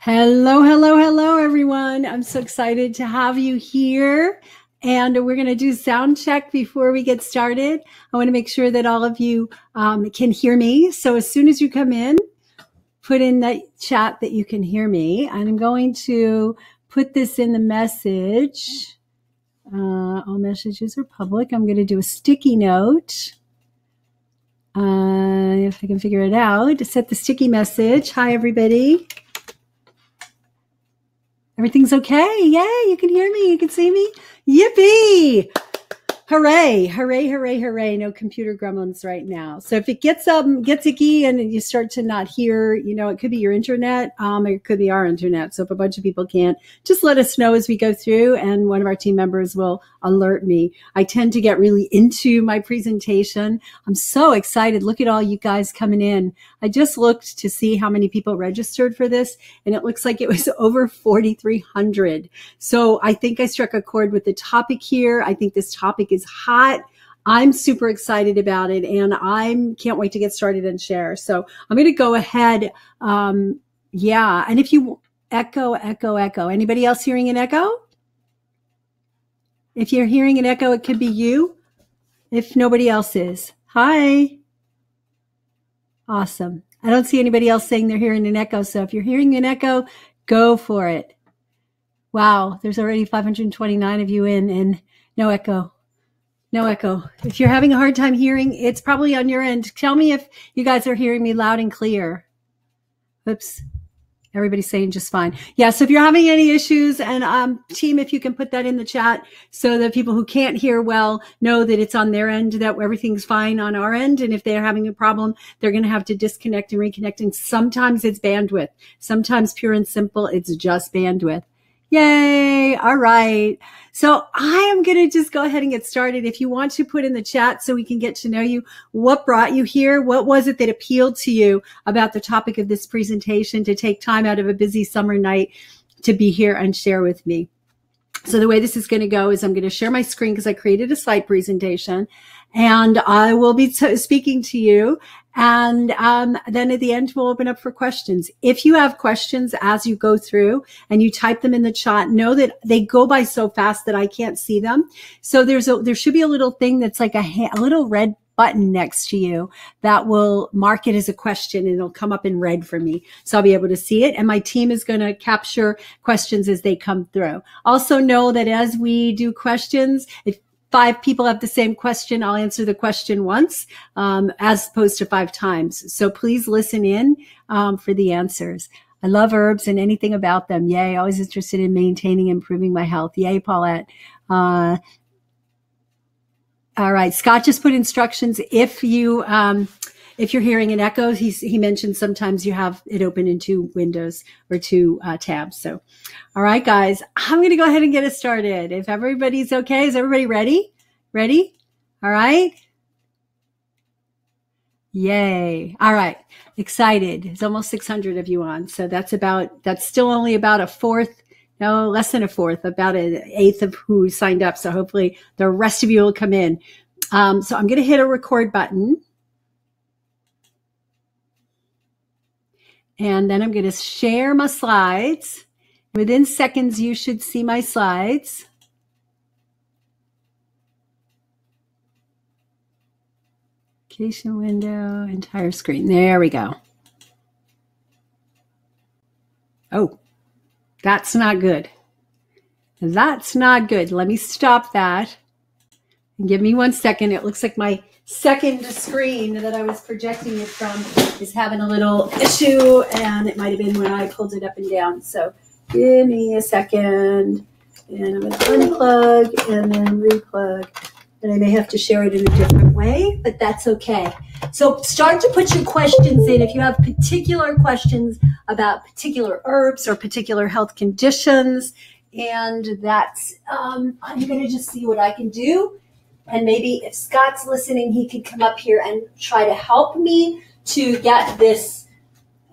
Hello, hello, hello, everyone. I'm so excited to have you here. And we're going to do sound check before we get started. I want to make sure that all of you can hear me. So as soon as you come in, put in the chat that you can hear me. And I'm going to put this in the message. All messages are public. I'm going to do a sticky note. If I can figure it out, to set the sticky message. Hi, everybody. Everything's okay. Yay, you can hear me. You can see me. Yippee. Hooray, hooray, hooray, hooray. No computer gremlins right now. So if it gets icky and you start to not hear, it could be your internet. It could be our internet. So if a bunch of people can't, just let us know as we go through and one of our team members will alert me. I tend to get really into my presentation. I'm so excited. Look at all you guys coming in. I just looked to see how many people registered for this and it looks like it was over 4,300. So I think I struck a chord with the topic here. I think this topic is hot. I'm super excited about it and I can't wait to get started and share. So I'm going to go ahead. And if you echo, anybody else hearing an echo? If you're hearing an echo, it could be you. If nobody else is. Hi. Awesome. I don't see anybody else saying they're hearing an echo. So if you're hearing an echo, go for it. Wow. There's already 529 of you in and no echo. No echo. If you're having a hard time hearing, it's probably on your end. Tell me if you guys are hearing me loud and clear. Oops. Everybody's saying just fine. Yeah. So if you're having any issues and team, if you can put that in the chat so that people who can't hear well know that it's on their end, that everything's fine on our end. And if they're having a problem, they're going to have to disconnect and reconnect. And sometimes it's bandwidth. Sometimes pure and simple, it's just bandwidth. Yay. All right. So I am going to just go ahead and get started. If you want to put in the chat so we can get to know you, what brought you here? What was it that appealed to you about the topic of this presentation to take time out of a busy summer night to be here and share with me? So the way this is going to go is I'm going to share my screen because I created a slide presentation and I will be speaking to you. And then at the end, we'll open up for questions. If you have questions as you go through and you type them in the chat, know that they go by so fast that I can't see them. So there should be a little thing that's like a little red button next to you that will mark it as a question and it'll come up in red for me. So I'll be able to see it. And my team is going to capture questions as they come through. Also know that as we do questions, if 5 people have the same question, I'll answer the question once, as opposed to 5 times. So please listen in for the answers. I love herbs and anything about them. Yay. Always interested in maintaining and improving my health. Yay, Paulette. All right. Scott just put instructions. If you're hearing an echo, he mentioned sometimes you have it open in 2 windows or 2 tabs. So, all right, guys, I'm going to go ahead and get us started. If everybody's okay, is everybody ready? Ready? All right. Yay. All right. Excited. There's almost 600 of you on. So that's still only about a fourth. No, less than a fourth, about an eighth of who signed up. So hopefully the rest of you will come in. So I'm going to hit a record button. And then I'm going to share my slides. Within seconds, you should see my slides. Application window, entire screen. There we go. Oh, that's not good. That's not good. Let me stop that. And give me 1 second. It looks like my second screen that I was projecting it from is having a little issue, and it might have been when I pulled it up and down. So give me a second, and I'm going to unplug and then replug. And I may have to share it in a different way, but that's okay. So start to put your questions in. If you have particular questions about particular herbs or particular health conditions, and that's, I'm going to just see what I can do. And maybe if Scott's listening, he could come up here and try to help me to get this.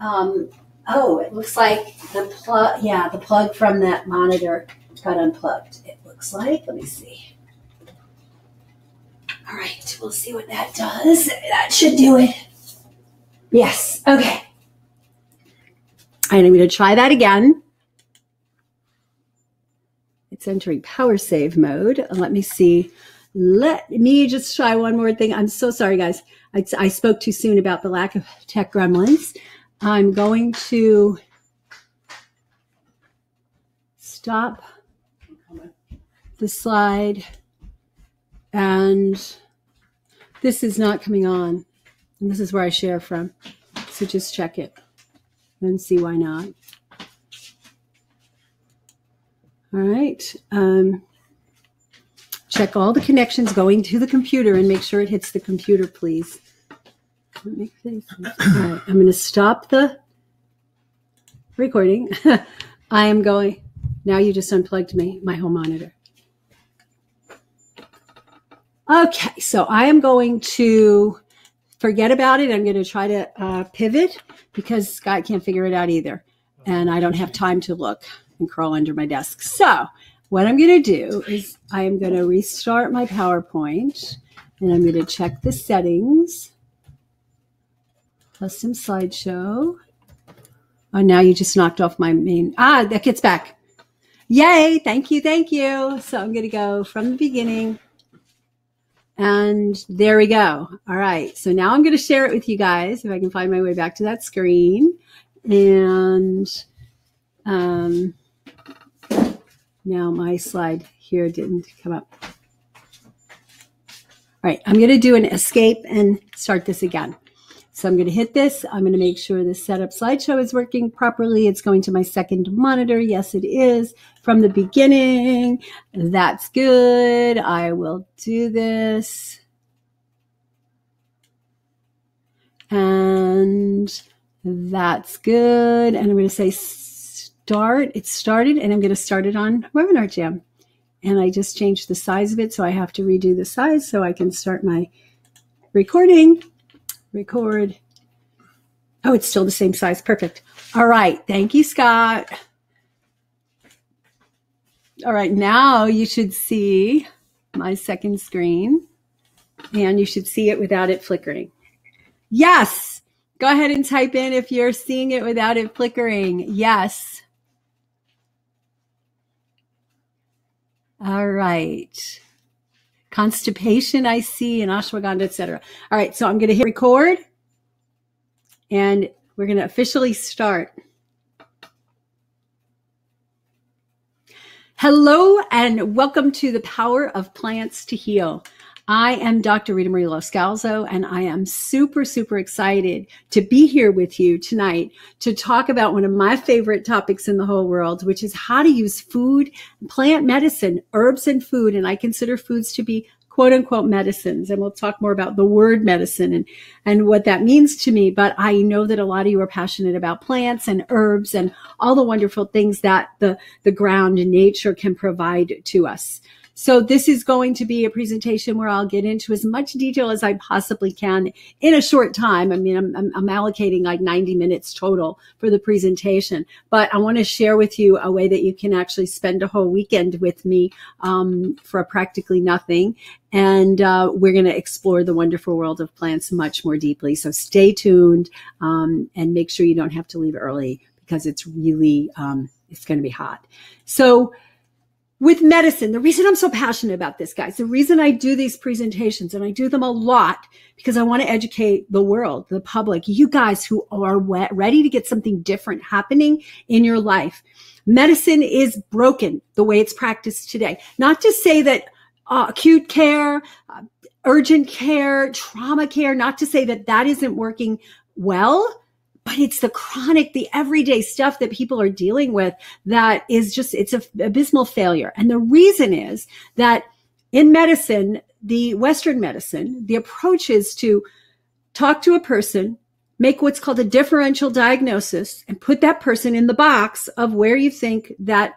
It looks like the plug from that monitor got unplugged. It looks like, let me see. All right, we'll see what that does. That should do it. Yes, okay. And I'm going to try that again. It's entering power save mode. Let me see. Let me just try one more thing. I'm so sorry, guys. I spoke too soon about the lack of tech gremlins. I'm going to stop the slide. And this is not coming on. And this is where I share from. So just check it and see why not. All right. Check all the connections going to the computer and make sure it hits the computer, please. All right. I'm going to stop the recording. I am going. Now you just unplugged my home monitor. Okay, so I am going to forget about it. I'm going to try to pivot because Scott can't figure it out either. And I don't have time to look and crawl under my desk. So what I'm going to do is I am going to restart my PowerPoint and I'm going to check the settings. Custom slideshow. Oh, now you just knocked off my main. That gets back. Yay. Thank you. Thank you. So I'm going to go from the beginning. And there we go. All right. So now I'm going to share it with you guys if I can find my way back to that screen. And now my slide here didn't come up. All right. I'm going to do an escape and start this again. So I'm going to hit this. I'm going to make sure the setup slideshow is working properly. It's going to my second monitor. Yes, it is from the beginning. That's good. I will do this. And that's good. And I'm going to say start. It started, and I'm going to start it on Webinar Jam. And I just changed the size of it, so I have to redo the size so I can start my recording. Record. Oh, it's still the same size. Perfect. All right. Thank you, Scott. All right. Now you should see my second screen, and you should see it without it flickering. Yes. Go ahead and type in if you're seeing it without it flickering. Yes. All right. Constipation, I see, and ashwagandha, etc. All right, so I'm going to hit record, and we're going to officially start. Hello, and welcome to the Power of Plants to Heal. I am Dr. Ritamarie Loscalzo, and I am super, super excited to be here with you tonight to talk about one of my favorite topics in the whole world, which is how to use food, plant medicine, herbs and food. And I consider foods to be quote unquote medicines. And we'll talk more about the word medicine and what that means to me. But I know that a lot of you are passionate about plants and herbs and all the wonderful things that the ground and nature can provide to us. So this is going to be a presentation where I'll get into as much detail as I possibly can in a short time. I mean, I'm allocating like 90 minutes total for the presentation, but I want to share with you a way that you can actually spend a whole weekend with me for practically nothing. And we're going to explore the wonderful world of plants much more deeply. So stay tuned and make sure you don't have to leave early because it's really, it's going to be hot. So with medicine, the reason I'm so passionate about this, guys, the reason I do these presentations, and I do them a lot because I want to educate the world, the public, you guys who are ready to get something different happening in your life. Medicine is broken the way it's practiced today. Not to say that acute care, urgent care, trauma care, not to say that that isn't working well, but it's the chronic, the everyday stuff that people are dealing with that is just, it's an abysmal failure. And the reason is that in medicine, the Western medicine, the approach is to talk to a person, make what's called a differential diagnosis, and put that person in the box of where you think that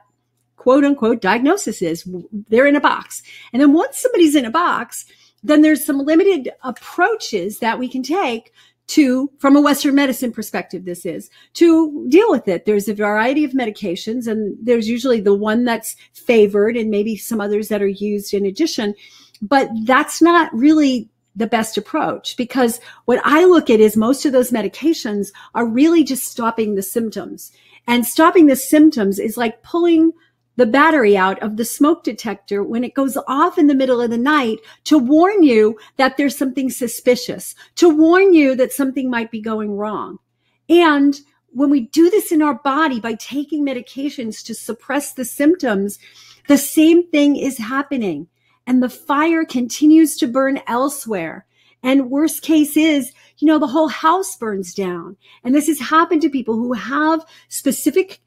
quote unquote diagnosis is. They're in a box. And then once somebody's in a box, then there's some limited approaches that we can take to, from a Western medicine perspective, this is, to deal with it. There's a variety of medications, and there's usually the one that's favored and maybe some others that are used in addition. But that's not really the best approach, because what I look at is most of those medications are really just stopping the symptoms. And stopping the symptoms is like pulling the battery out of the smoke detector when it goes off in the middle of the night to warn you that there's something suspicious, to warn you that something might be going wrong. And when we do this in our body by taking medications to suppress the symptoms, the same thing is happening. And the fire continues to burn elsewhere. And worst case is, the whole house burns down. And this has happened to people who have specific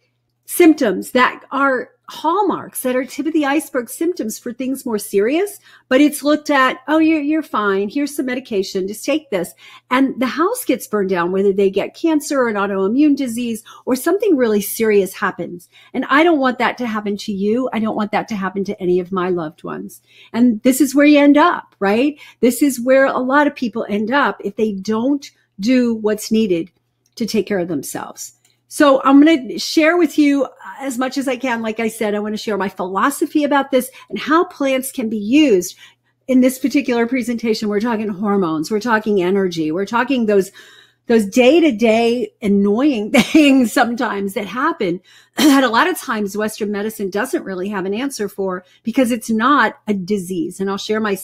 symptoms that are hallmarks, that are tip of the iceberg symptoms for things more serious, but it's looked at, oh, you're fine. Here's some medication. Just take this. And the house gets burned down, whether they get cancer or an autoimmune disease or something really serious happens. And I don't want that to happen to you. I don't want that to happen to any of my loved ones. And this is where you end up, right? This is where a lot of people end up if they don't do what's needed to take care of themselves. So I'm going to share with you as much as I can. Like I said, I want to share my philosophy about this and how plants can be used. In this particular presentation, we're talking hormones, we're talking energy, we're talking those day-to-day annoying things sometimes that happen that a lot of times Western medicine doesn't really have an answer for because it's not a disease. And I'll share my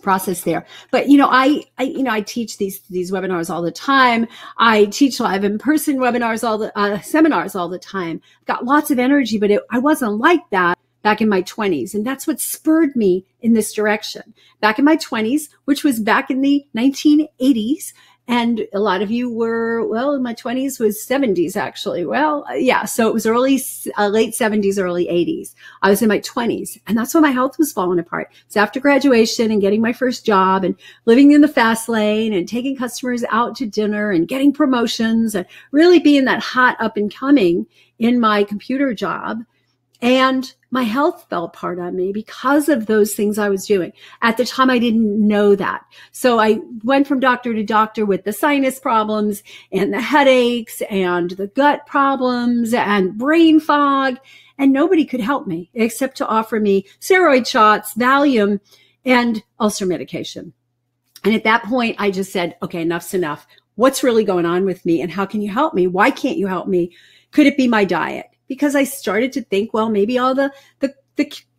process there. But, I teach these webinars all the time. I teach live in-person webinars, seminars all the time. I've got lots of energy, but I wasn't like that back in my 20s. And that's what spurred me in this direction. Back in my 20s, which was back in the 1980s. And a lot of you were, in my 20s was 70s, actually. So it was late 70s, early 80s. I was in my 20s, and that's when my health was falling apart. It's after graduation and getting my first job and living in the fast lane and taking customers out to dinner and getting promotions and really being that hot up and coming in my computer job. And my health fell apart on me because of those things I was doing. At the time, I didn't know that. So I went from doctor to doctor with the sinus problems and the headaches and the gut problems and brain fog. And nobody could help me except to offer me steroid shots, Valium, and ulcer medication. And at that point, I just said, okay, enough's enough. What's really going on with me? And how can you help me? Why can't you help me? Could it be my diet? Because I started to think, maybe all the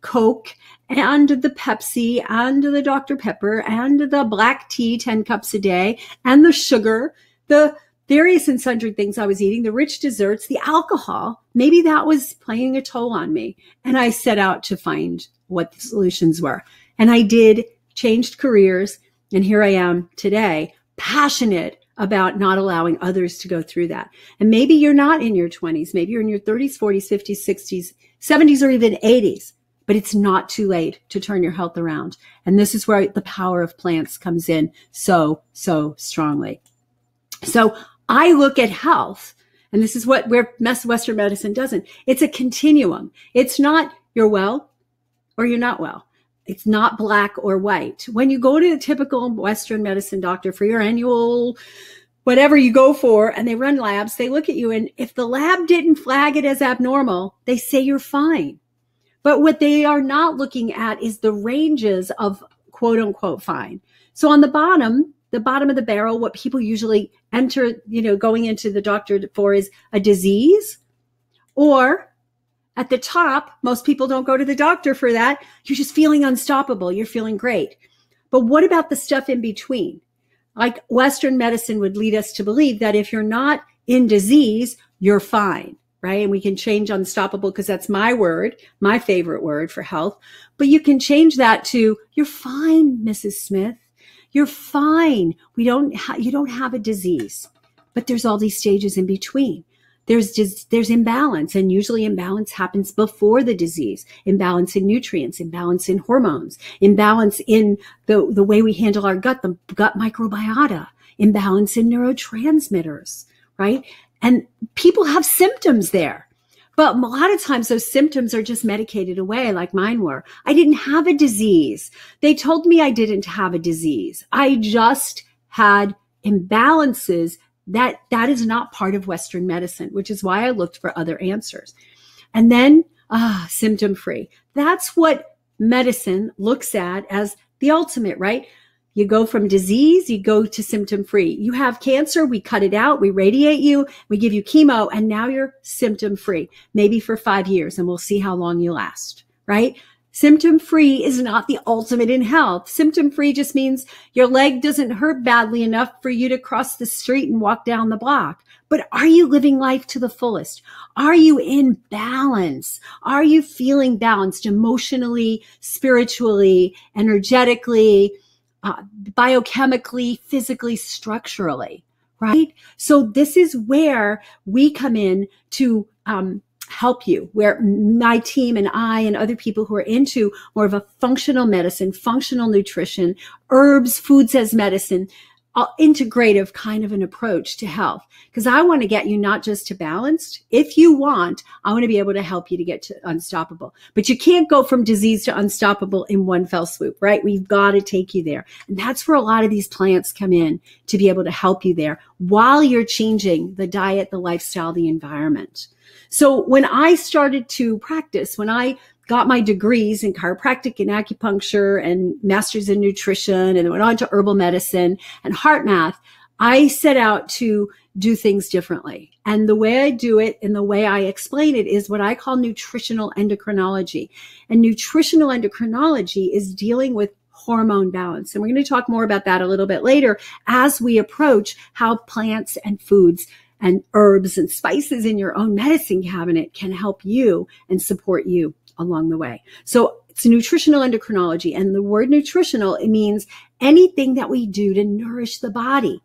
Coke and the Pepsi and the Dr. Pepper and the black tea, 10 cups a day, and the sugar, the various and sundry things I was eating, the rich desserts, the alcohol, maybe that was playing a toll on me. And I set out to find what the solutions were. And I did, changed careers, and here I am today, passionate about not allowing others to go through that. And maybe you're not in your 20s. Maybe you're in your 30s, 40s, 50s, 60s, 70s, or even 80s. But it's not too late to turn your health around. And this is where the power of plants comes in so strongly. So I look at health, and this is where Western medicine doesn't. It's a continuum. It's not you're well or you're not well. It's not black or white. When you go to the typical Western medicine doctor for your annual whatever you go for, and they run labs, they look at you, and if the lab didn't flag it as abnormal, they say you're fine. But what they are not looking at is the ranges of quote unquote fine. So on the bottom of the barrel, what people usually enter, going into the doctor for is a disease, or at the top, most people don't go to the doctor for that. You're just feeling unstoppable. You're feeling great. But what about the stuff in between? Like Western medicine would lead us to believe that if you're not in disease, you're fine, right? And we can change unstoppable because that's my word, my favorite word for health. But you can change that to you're fine, Mrs. Smith. You're fine. You don't have a disease, but there's all these stages in between. There's imbalance, and usually imbalance happens before the disease. Imbalance in nutrients, imbalance in hormones, imbalance in the way we handle our gut, the gut microbiota, imbalance in neurotransmitters, right? And people have symptoms there. But a lot of times those symptoms are just medicated away like mine were. I didn't have a disease. They told me I didn't have a disease. I just had imbalances. That is not part of Western medicine, which is why I looked for other answers. And then, symptom free. That's what medicine looks at as the ultimate, right? You go from disease, you go to symptom free. You have cancer, we cut it out, we radiate you, we give you chemo, and now you're symptom free, maybe for 5 years, and we'll see how long you last, right? Symptom free is not the ultimate in health. Symptom free just means your leg doesn't hurt badly enough for you to cross the street and walk down the block. But are you living life to the fullest? Are you in balance? Are you feeling balanced emotionally, spiritually, energetically, biochemically, physically, structurally, right? So this is where we come in to help you, where my team and I and other people who are into more of a functional medicine, functional nutrition, herbs, foods as medicine, integrative kind of an approach to health. Because I want to get you not just to balanced. If you want, I want to be able to help you to get to unstoppable. But you can't go from disease to unstoppable in one fell swoop, right? We've got to take you there. And that's where a lot of these plants come in to be able to help you there while you're changing the diet, the lifestyle, the environment. So when I started to practice, when I got my degrees in chiropractic and acupuncture and masters in nutrition and went on to herbal medicine and heart math, I set out to do things differently. And the way I do it and the way I explain it is what I call nutritional endocrinology. And nutritional endocrinology is dealing with hormone balance. And we're going to talk more about that a little bit later as we approach how plants and foods and herbs and spices in your own medicine cabinet can help you and support you along the way. So it's nutritional endocrinology. And the word nutritional, it means anything that we do to nourish the body.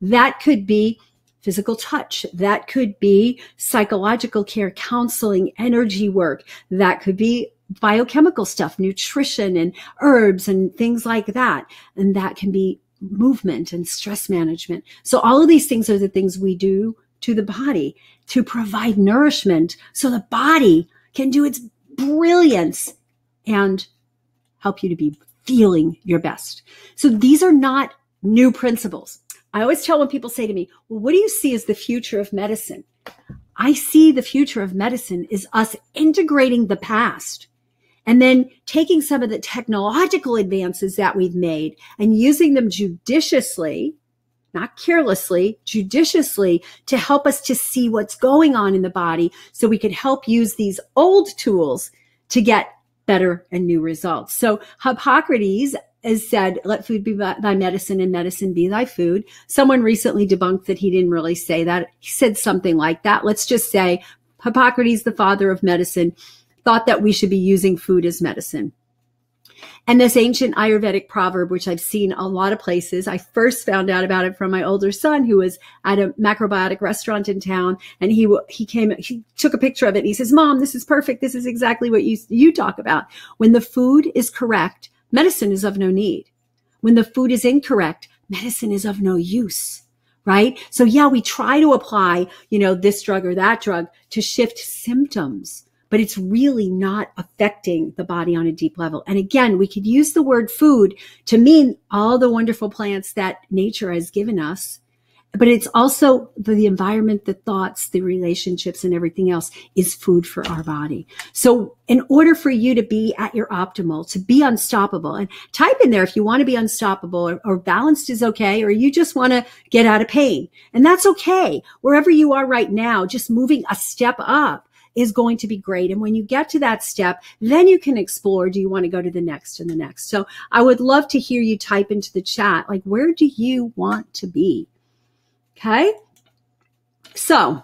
That could be physical touch. That could be psychological care, counseling, energy work. That could be biochemical stuff, nutrition and herbs and things like that. And that can be movement and stress management. So all of these things are the things we do to the body to provide nourishment so the body can do its brilliance and help you to be feeling your best. So these are not new principles. I always tell when people say to me, well, what do you see as the future of medicine? I see the future of medicine is us integrating the past and then taking some of the technological advances that we've made and using them judiciously, not carelessly, judiciously to help us to see what's going on in the body so we could help use these old tools to get better and new results. So Hippocrates has said, let food be thy medicine and medicine be thy food. Someone recently debunked that he didn't really say that. He said something like that. Let's just say Hippocrates, the father of medicine, thought that we should be using food as medicine. And this ancient Ayurvedic proverb, which I've seen a lot of places, I first found out about it from my older son, who was at a macrobiotic restaurant in town. And he took a picture of it. And he says, Mom, this is perfect. This is exactly what you talk about. When the food is correct, medicine is of no need. When the food is incorrect, medicine is of no use, right? So yeah, we try to apply, this drug or that drug to shift symptoms, but it's really not affecting the body on a deep level. And again, we could use the word food to mean all the wonderful plants that nature has given us, but it's also the environment, the thoughts, the relationships, and everything else is food for our body. So in order for you to be at your optimal, to be unstoppable, and type in there if you want to be unstoppable or balanced is okay, or you just want to get out of pain. And that's okay. Wherever you are right now, just moving a step up is going to be great. And when you get to that step, then you can explore, do you want to go to the next and the next? So I would love to hear you type into the chat, like, where do you want to be? Okay. So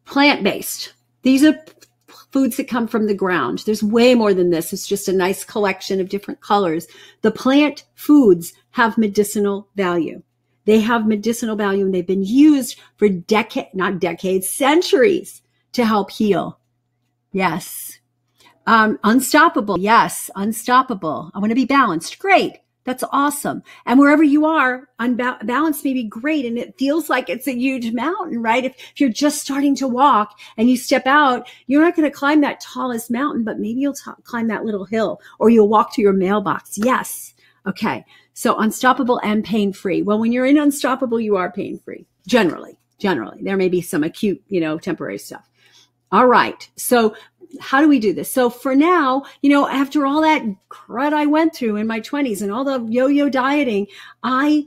plant-based, these are foods that come from the ground. There's way more than this. It's just a nice collection of different colors. The plant foods have medicinal value. They have medicinal value and they've been used for centuries to help heal. Yes. Unstoppable. Yes. Unstoppable. I want to be balanced. Great. That's awesome. And wherever you are, unbalanced may be great. And it feels like it's a huge mountain, right? If you're just starting to walk and you step out, you're not going to climb that tallest mountain, but maybe you'll climb that little hill or you'll walk to your mailbox. Yes. Okay. So unstoppable and pain-free. Well, when you're in unstoppable, you are pain-free. Generally. There may be some acute, temporary stuff. All right. So how do we do this? So for now, after all that crud I went through in my 20s and all the yo-yo dieting, I've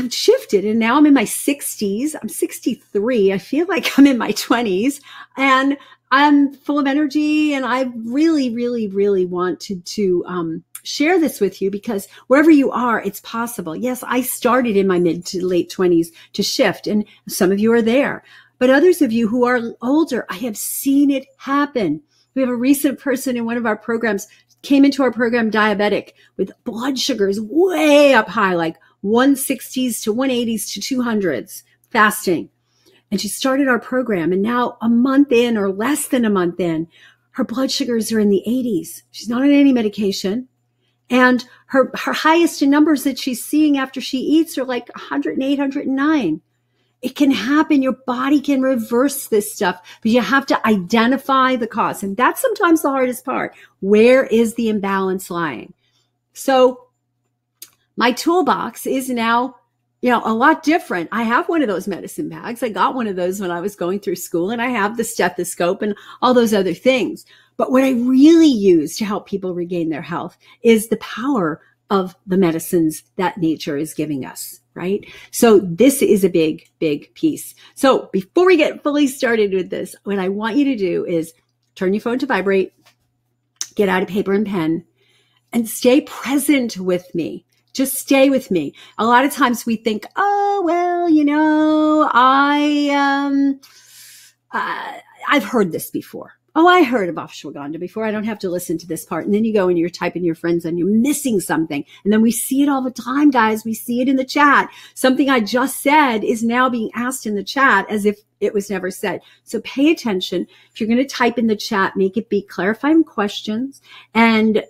shifted, and now I'm in my 60s. I'm 63. I feel like I'm in my 20s, and I'm full of energy. And I really, really, really wanted to share this with you, because wherever you are, it's possible. Yes, I started in my mid to late 20s to shift, and some of you are there. But others of you who are older, I have seen it happen. We have a recent person in one of our programs, came into our program diabetic with blood sugars way up high, like 160s to 180s to 200s, fasting. And she started our program, and now a month in, or less than a month in, her blood sugars are in the 80s. She's not on any medication. And her highest in numbers that she's seeing after she eats are like 108, 109. It can happen. Your body can reverse this stuff, but you have to identify the cause. And that's sometimes the hardest part. Where is the imbalance lying? So my toolbox is now, a lot different. I have one of those medicine bags. I got one of those when I was going through school, and I have the stethoscope and all those other things. But what I really use to help people regain their health is the power of the medicines that nature is giving us, right? So this is a big, big piece. So before we get fully started with this, what I want you to do is turn your phone to vibrate, get out a paper and pen, and stay present with me. Just stay with me. A lot of times we think, oh, well, I've heard this before. Oh, I heard of ashwagandha before. I don't have to listen to this part. And then you go and you're typing your friends and you're missing something. And then we see it all the time, guys. We see it in the chat. Something I just said is now being asked in the chat as if it was never said. So pay attention. If you're going to type in the chat, make it be clarifying questions, and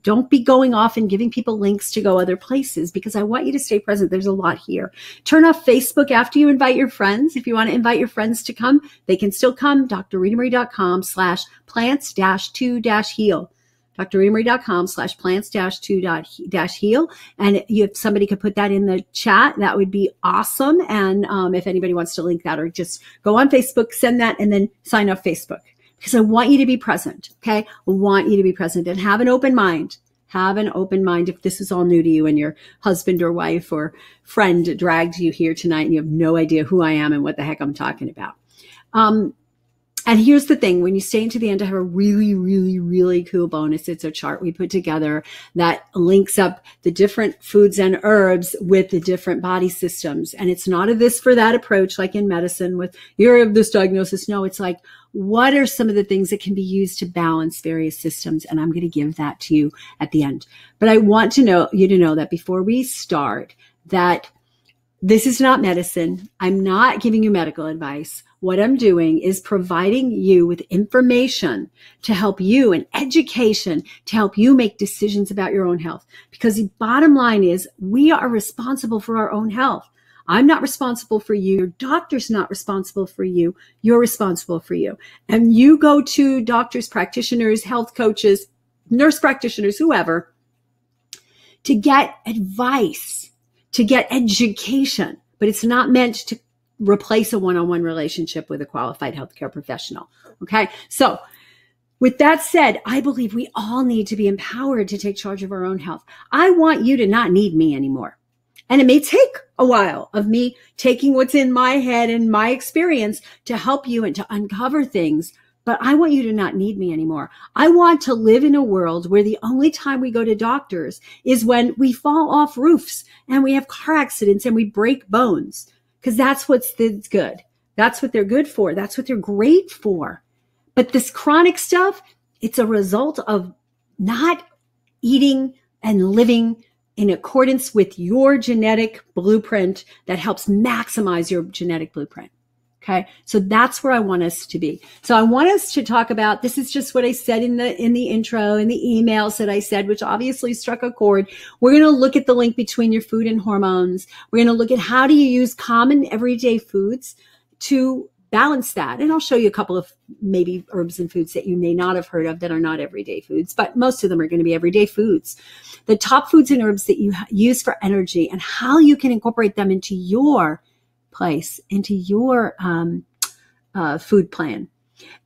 don't be going off and giving people links to go other places, because I want you to stay present. There's a lot here. Turn off Facebook after you invite your friends. If you want to invite your friends to come, they can still come. drritamarie.com/plants-2-heal. drritamarie.com/plants-2-heal. And if somebody could put that in the chat, that would be awesome. And if anybody wants to link that, or just go on Facebook, send that, and then sign up Facebook, because I want you to be present. Okay. I want you to be present and have an open mind. Have an open mind. If this is all new to you and your husband or wife or friend dragged you here tonight and you have no idea who I am and what the heck I'm talking about. And here's the thing, when you stay into the end, I have a really, really, really cool bonus. It's a chart we put together that links up the different foods and herbs with the different body systems. And it's not a this for that approach like in medicine with, you have this diagnosis. No, it's like, what are some of the things that can be used to balance various systems? And I'm going to give that to you at the end. But I want you to know that before we start, that this is not medicine. I'm not giving you medical advice. What I'm doing is providing you with information to help you, and education to help you make decisions about your own health. Because the bottom line is, we are responsible for our own health. I'm not responsible for you. Your doctor's not responsible for you. You're responsible for you. And you go to doctors, practitioners, health coaches, nurse practitioners, whoever, to get advice, to get education. But it's not meant to replace a one-on-one relationship with a qualified healthcare professional. Okay. So with that said, I believe we all need to be empowered to take charge of our own health. I want you to not need me anymore. And it may take a while of me taking what's in my head and my experience to help you and to uncover things. But I want you to not need me anymore. I want to live in a world where the only time we go to doctors is when we fall off roofs and we have car accidents and we break bones. Because that's what's good. That's what they're good for. That's what they're great for. But this chronic stuff, it's a result of not eating and living in accordance with your genetic blueprint that helps maximize your genetic blueprint. Okay. So that's where I want us to be. So I want us to talk about, this is just what I said in the intro, in the emails that I said, which obviously struck a chord. We're going to look at the link between your food and hormones. We're going to look at how do you use common everyday foods to balance that. And I'll show you a couple of maybe herbs and foods that you may not have heard of that are not everyday foods, but most of them are going to be everyday foods. The top foods and herbs that you use for energy and how you can incorporate them into your place, into your food plan.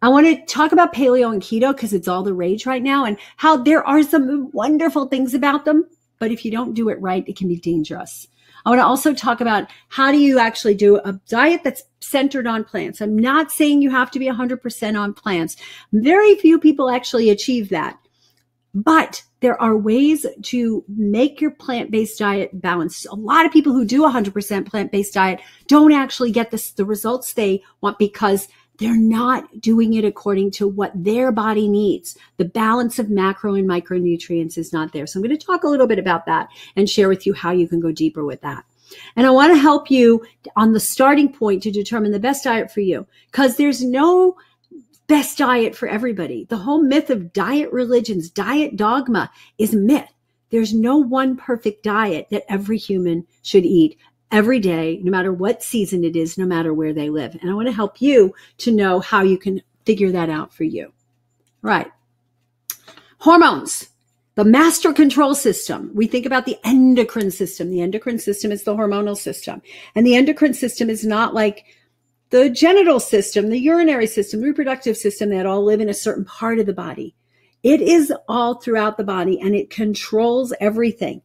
I want to talk about paleo and keto because it's all the rage right now and how there are some wonderful things about them. But if you don't do it right, it can be dangerous. I want to also talk about how do you actually do a diet that's centered on plants. I'm not saying you have to be 100% on plants. Very few people actually achieve that. But there are ways to make your plant-based diet balanced. A lot of people who do 100% plant-based diet don't actually get the results they want because they're not doing it according to what their body needs. The balance of macro and micronutrients is not there. So I'm going to talk a little bit about that and share with you how you can go deeper with that. And I want to help you on the starting point to determine the best diet for you because there's no best diet for everybody. The whole myth of diet religions, diet dogma is myth. There's no one perfect diet that every human should eat every day, no matter what season it is, no matter where they live. And I want to help you to know how you can figure that out for you. Right. Hormones, the master control system. We think about the endocrine system. The endocrine system is the hormonal system. And the endocrine system is not like the genital system, the urinary system, the reproductive system that all live in a certain part of the body. It is all throughout the body and it controls everything.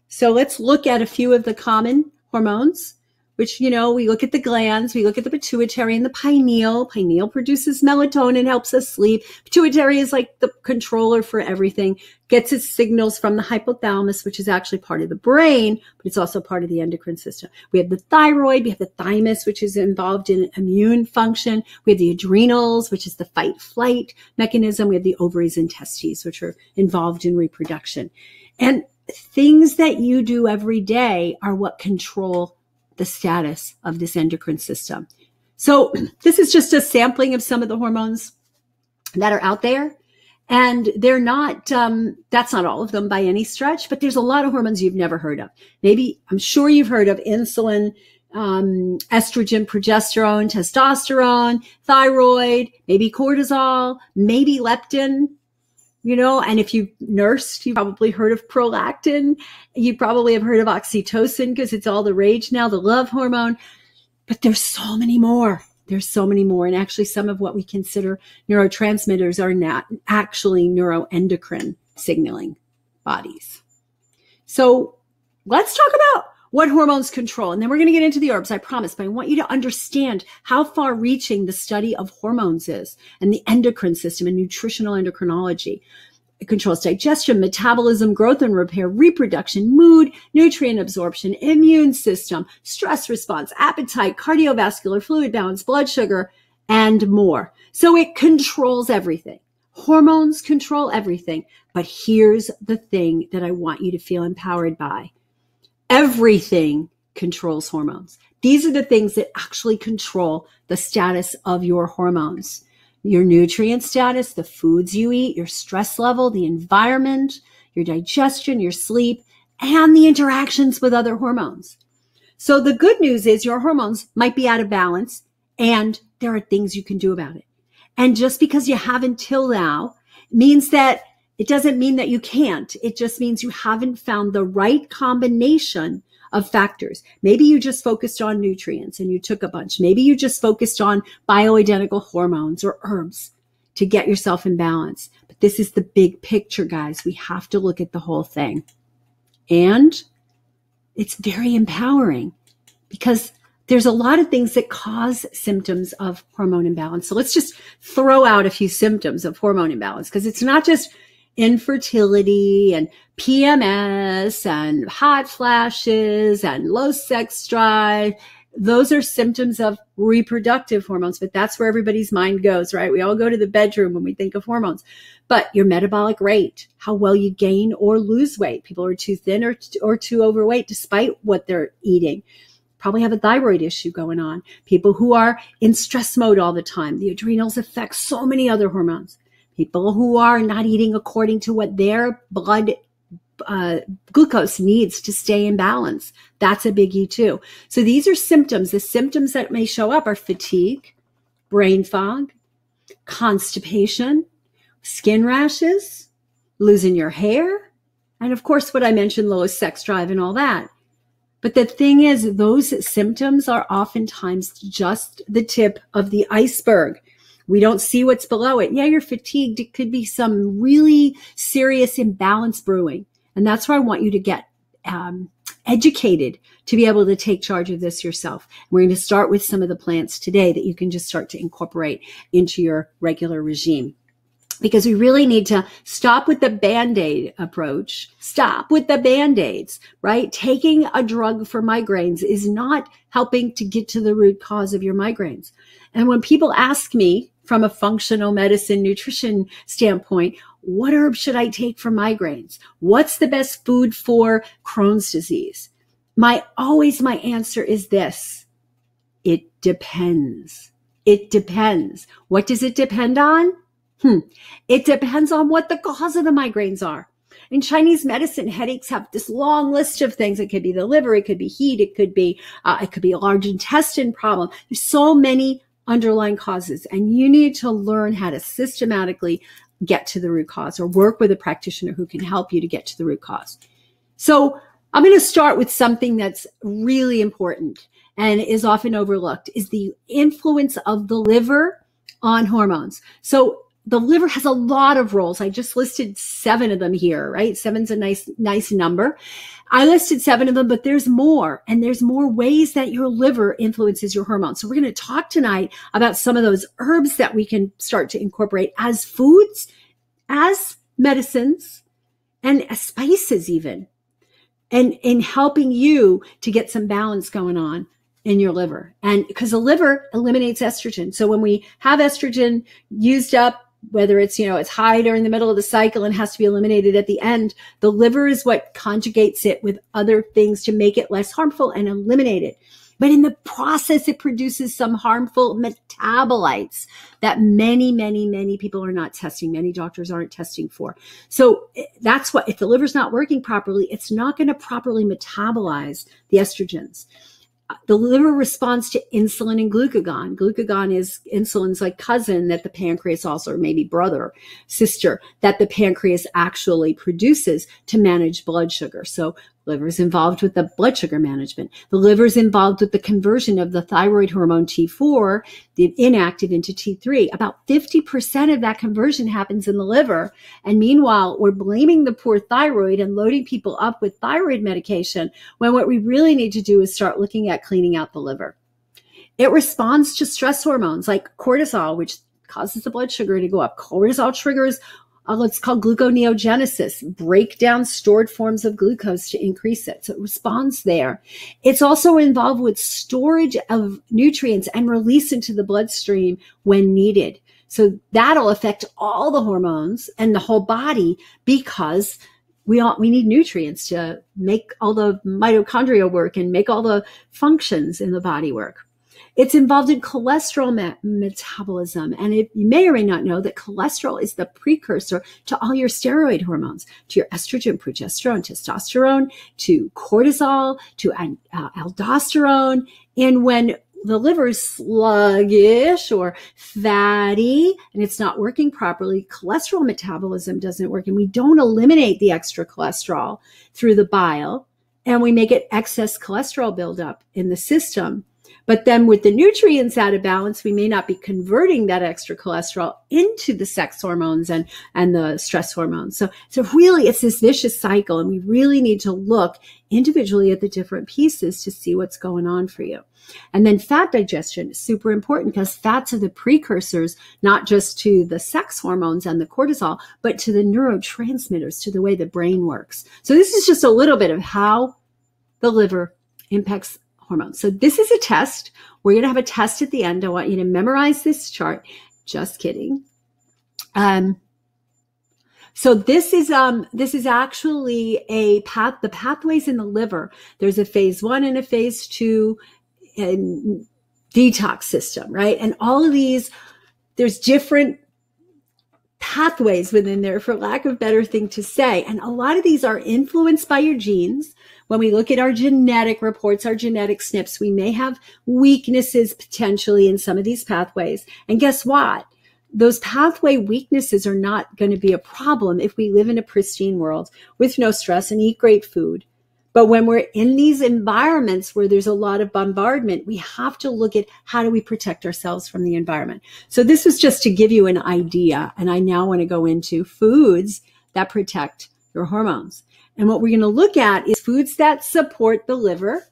So let's look at a few of the common hormones, which, we look at the glands, we look at the pituitary and the pineal. Pineal produces melatonin, helps us sleep. Pituitary is like the controller for everything, gets its signals from the hypothalamus, which is actually part of the brain, but it's also part of the endocrine system. We have the thyroid, we have the thymus, which is involved in immune function. We have the adrenals, which is the fight-flight mechanism. We have the ovaries and testes, which are involved in reproduction. And things that you do every day are what control the status of this endocrine system. So this is just a sampling of some of the hormones that are out there. And they're not, that's not all of them by any stretch, but there's a lot of hormones you've never heard of. Maybe, I'm sure you've heard of insulin, estrogen, progesterone, testosterone, thyroid, maybe cortisol, maybe leptin. And if you nursed, you probably heard of prolactin. You probably have heard of oxytocin because it's all the rage now, the love hormone. But there's so many more. There's so many more. And actually some of what we consider neurotransmitters are not actually neuroendocrine signaling bodies. So let's talk about what hormones control. And then we're going to get into the herbs, I promise. But I want you to understand how far reaching the study of hormones is and the endocrine system and nutritional endocrinology. It controls digestion, metabolism, growth and repair, reproduction, mood, nutrient absorption, immune system, stress response, appetite, cardiovascular, fluid balance, blood sugar, and more. So it controls everything. Hormones control everything. But here's the thing that I want you to feel empowered by. Everything controls hormones. These are the things that actually control the status of your hormones. Your nutrient status, the foods you eat, your stress level, the environment, your digestion, your sleep, and the interactions with other hormones. So the good news is your hormones might be out of balance and there are things you can do about it. And just because you haven't till now means that it doesn't mean that you can't. It just means you haven't found the right combination of factors. Maybe you just focused on nutrients and you took a bunch. Maybe you just focused on bioidentical hormones or herbs to get yourself in balance. But this is the big picture, guys. We have to look at the whole thing. And it's very empowering because there's a lot of things that cause symptoms of hormone imbalance. So let's just throw out a few symptoms of hormone imbalance because it's not just infertility and PMS and hot flashes and low sex drive. Those are symptoms of reproductive hormones, but that's where everybody's mind goes, right? We all go to the bedroom when we think of hormones. But your metabolic rate, how well you gain or lose weight. People are too thin or too overweight despite what they're eating. Probably have a thyroid issue going on. People who are in stress mode all the time. The adrenals affect so many other hormones. People who are not eating according to what their blood glucose needs to stay in balance. That's a biggie too. So these are symptoms. The symptoms that may show up are fatigue, brain fog, constipation, skin rashes, losing your hair, and of course what I mentioned, low sex drive and all that. But the thing is, those symptoms are oftentimes just the tip of the iceberg. We don't see what's below it. Yeah, you're fatigued. It could be some really serious imbalance brewing. And that's where I want you to get educated to be able to take charge of this yourself. We're going to start with some of the plants today that you can just start to incorporate into your regular regime. Because we really need to stop with the Band-Aid approach. Stop with the Band-Aids, right? Taking a drug for migraines is not helping to get to the root cause of your migraines. And when people ask me from a functional medicine nutrition standpoint, what herb should I take for migraines? What's the best food for Crohn's disease? My answer is this. It depends. It depends. What does it depend on? It depends on what the cause of the migraines are. In Chinese medicine, headaches have this long list of things. It could be the liver, it could be heat, it could be a large intestine problem. There's so many underlying causes, and you need to learn how to systematically get to the root cause or work with a practitioner who can help you to get to the root cause. So I'm going to start with something that's really important and is often overlooked, is the influence of the liver on hormones. So the liver has a lot of roles. I just listed 7 of them here, right? 7's a nice number. I listed 7 of them, but there's more, and there's more ways that your liver influences your hormones. So we're going to talk tonight about some of those herbs that we can start to incorporate as foods, as medicines, and as spices even, and in helping you to get some balance going on in your liver. And because the liver eliminates estrogen. So when we have estrogen used up, whether it's, it's high during the middle of the cycle and has to be eliminated at the end, the liver is what conjugates it with other things to make it less harmful and eliminate it. But in the process, it produces some harmful metabolites that many people are not testing. Many doctors aren't testing for. So that's what, if the liver's not working properly, it's not going to properly metabolize the estrogens. The liver responds to insulin and glucagon. Glucagon is insulin's like cousin that the pancreas also, or maybe brother, sister, that the pancreas actually produces to manage blood sugar. So liver is involved with the blood sugar management. The liver is involved with the conversion of the thyroid hormone T4, the inactive, into T3. About 50% of that conversion happens in the liver. And meanwhile, we're blaming the poor thyroid and loading people up with thyroid medication when what we really need to do is start looking at cleaning out the liver. It responds to stress hormones like cortisol, which causes the blood sugar to go up. Cortisol triggers what's called gluconeogenesis, break down stored forms of glucose to increase it. So it responds there. It's also involved with storage of nutrients and release into the bloodstream when needed. So that'll affect all the hormones and the whole body because we need nutrients to make all the mitochondria work and make all the functions in the body work. It's involved in cholesterol metabolism. And you may or may not know that cholesterol is the precursor to all your steroid hormones, to your estrogen, progesterone, testosterone, to cortisol, to aldosterone. And when the liver is sluggish or fatty and it's not working properly, cholesterol metabolism doesn't work. And we don't eliminate the extra cholesterol through the bile. And we make it excess cholesterol buildup in the system. But then with the nutrients out of balance, we may not be converting that extra cholesterol into the sex hormones and the stress hormones. So really it's this vicious cycle, and we really need to look individually at the different pieces to see what's going on for you. And then fat digestion is super important because fats are the precursors, not just to the sex hormones and the cortisol, but to the neurotransmitters, to the way the brain works. So this is just a little bit of how the liver impacts hormones. So this is a test. We're going to have a test at the end. I want you to memorize this chart. Just kidding. So this is actually the pathways in the liver. There's a phase 1 and a phase 2 detox system, right? And all of these, there's different pathways within there, for lack of a better thing to say. And a lot of these are influenced by your genes. When we look at our genetic reports, our genetic SNPs, we may have weaknesses potentially in some of these pathways. And guess what? Those pathway weaknesses are not going to be a problem if we live in a pristine world with no stress and eat great food. But when we're in these environments where there's a lot of bombardment, we have to look at how do we protect ourselves from the environment. So this was just to give you an idea. And I now want to go into foods that protect your hormones. And what we're going to look at is foods that support the liver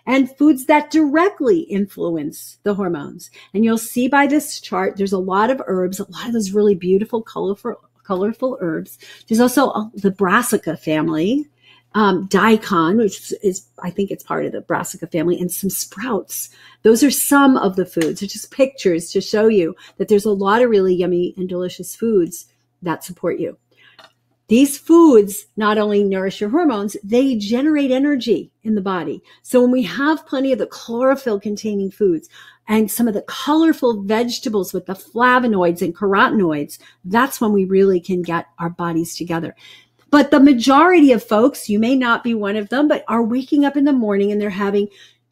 and foods that directly influence the hormones. And you'll see by this chart, there's a lot of herbs, a lot of those really beautiful, colorful herbs. There's also the brassica family, daikon, which is, I think it's part of the brassica family, and some sprouts. Those are some of the foods. They're just pictures to show you that there's a lot of really yummy and delicious foods that support you. These foods not only nourish your hormones, they generate energy in the body. So when we have plenty of the chlorophyll containing foods and some of the colorful vegetables with the flavonoids and carotenoids, that's when we really can get our bodies together. But the majority of folks, you may not be one of them, but are waking up in the morning and they're having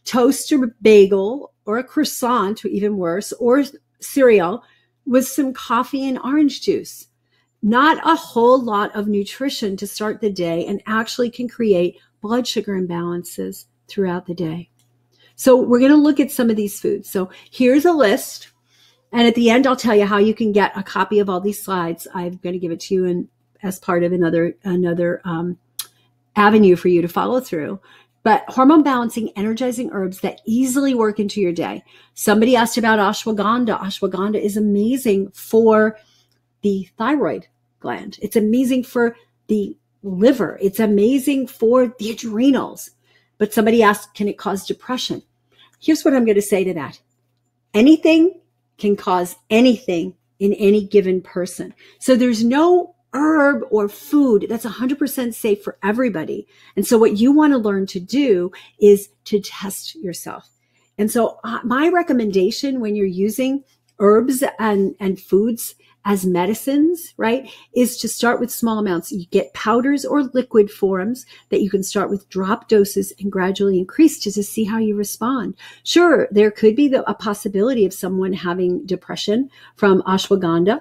toast or bagel or a croissant, or even worse, or cereal with some coffee and orange juice. Not a whole lot of nutrition to start the day, and actually can create blood sugar imbalances throughout the day. So we're going to look at some of these foods. So here's a list. And at the end, I'll tell you how you can get a copy of all these slides. I'm going to give it to you as part of another avenue for you to follow through. But hormone balancing, energizing herbs that easily work into your day. Somebody asked about ashwagandha. Ashwagandha is amazing for the thyroid gland. It's amazing for the liver. It's amazing for the adrenals. But somebody asked, can it cause depression? Here's what I'm going to say to that. Anything can cause anything in any given person. So there's no herb or food that's 100% safe for everybody. And so what you want to learn to do is to test yourself. And so my recommendation when you're using herbs and foods as medicines, right, is to start with small amounts. You get powders or liquid forms that you can start with drop doses and gradually increase to see how you respond. Sure, there could be a possibility of someone having depression from ashwagandha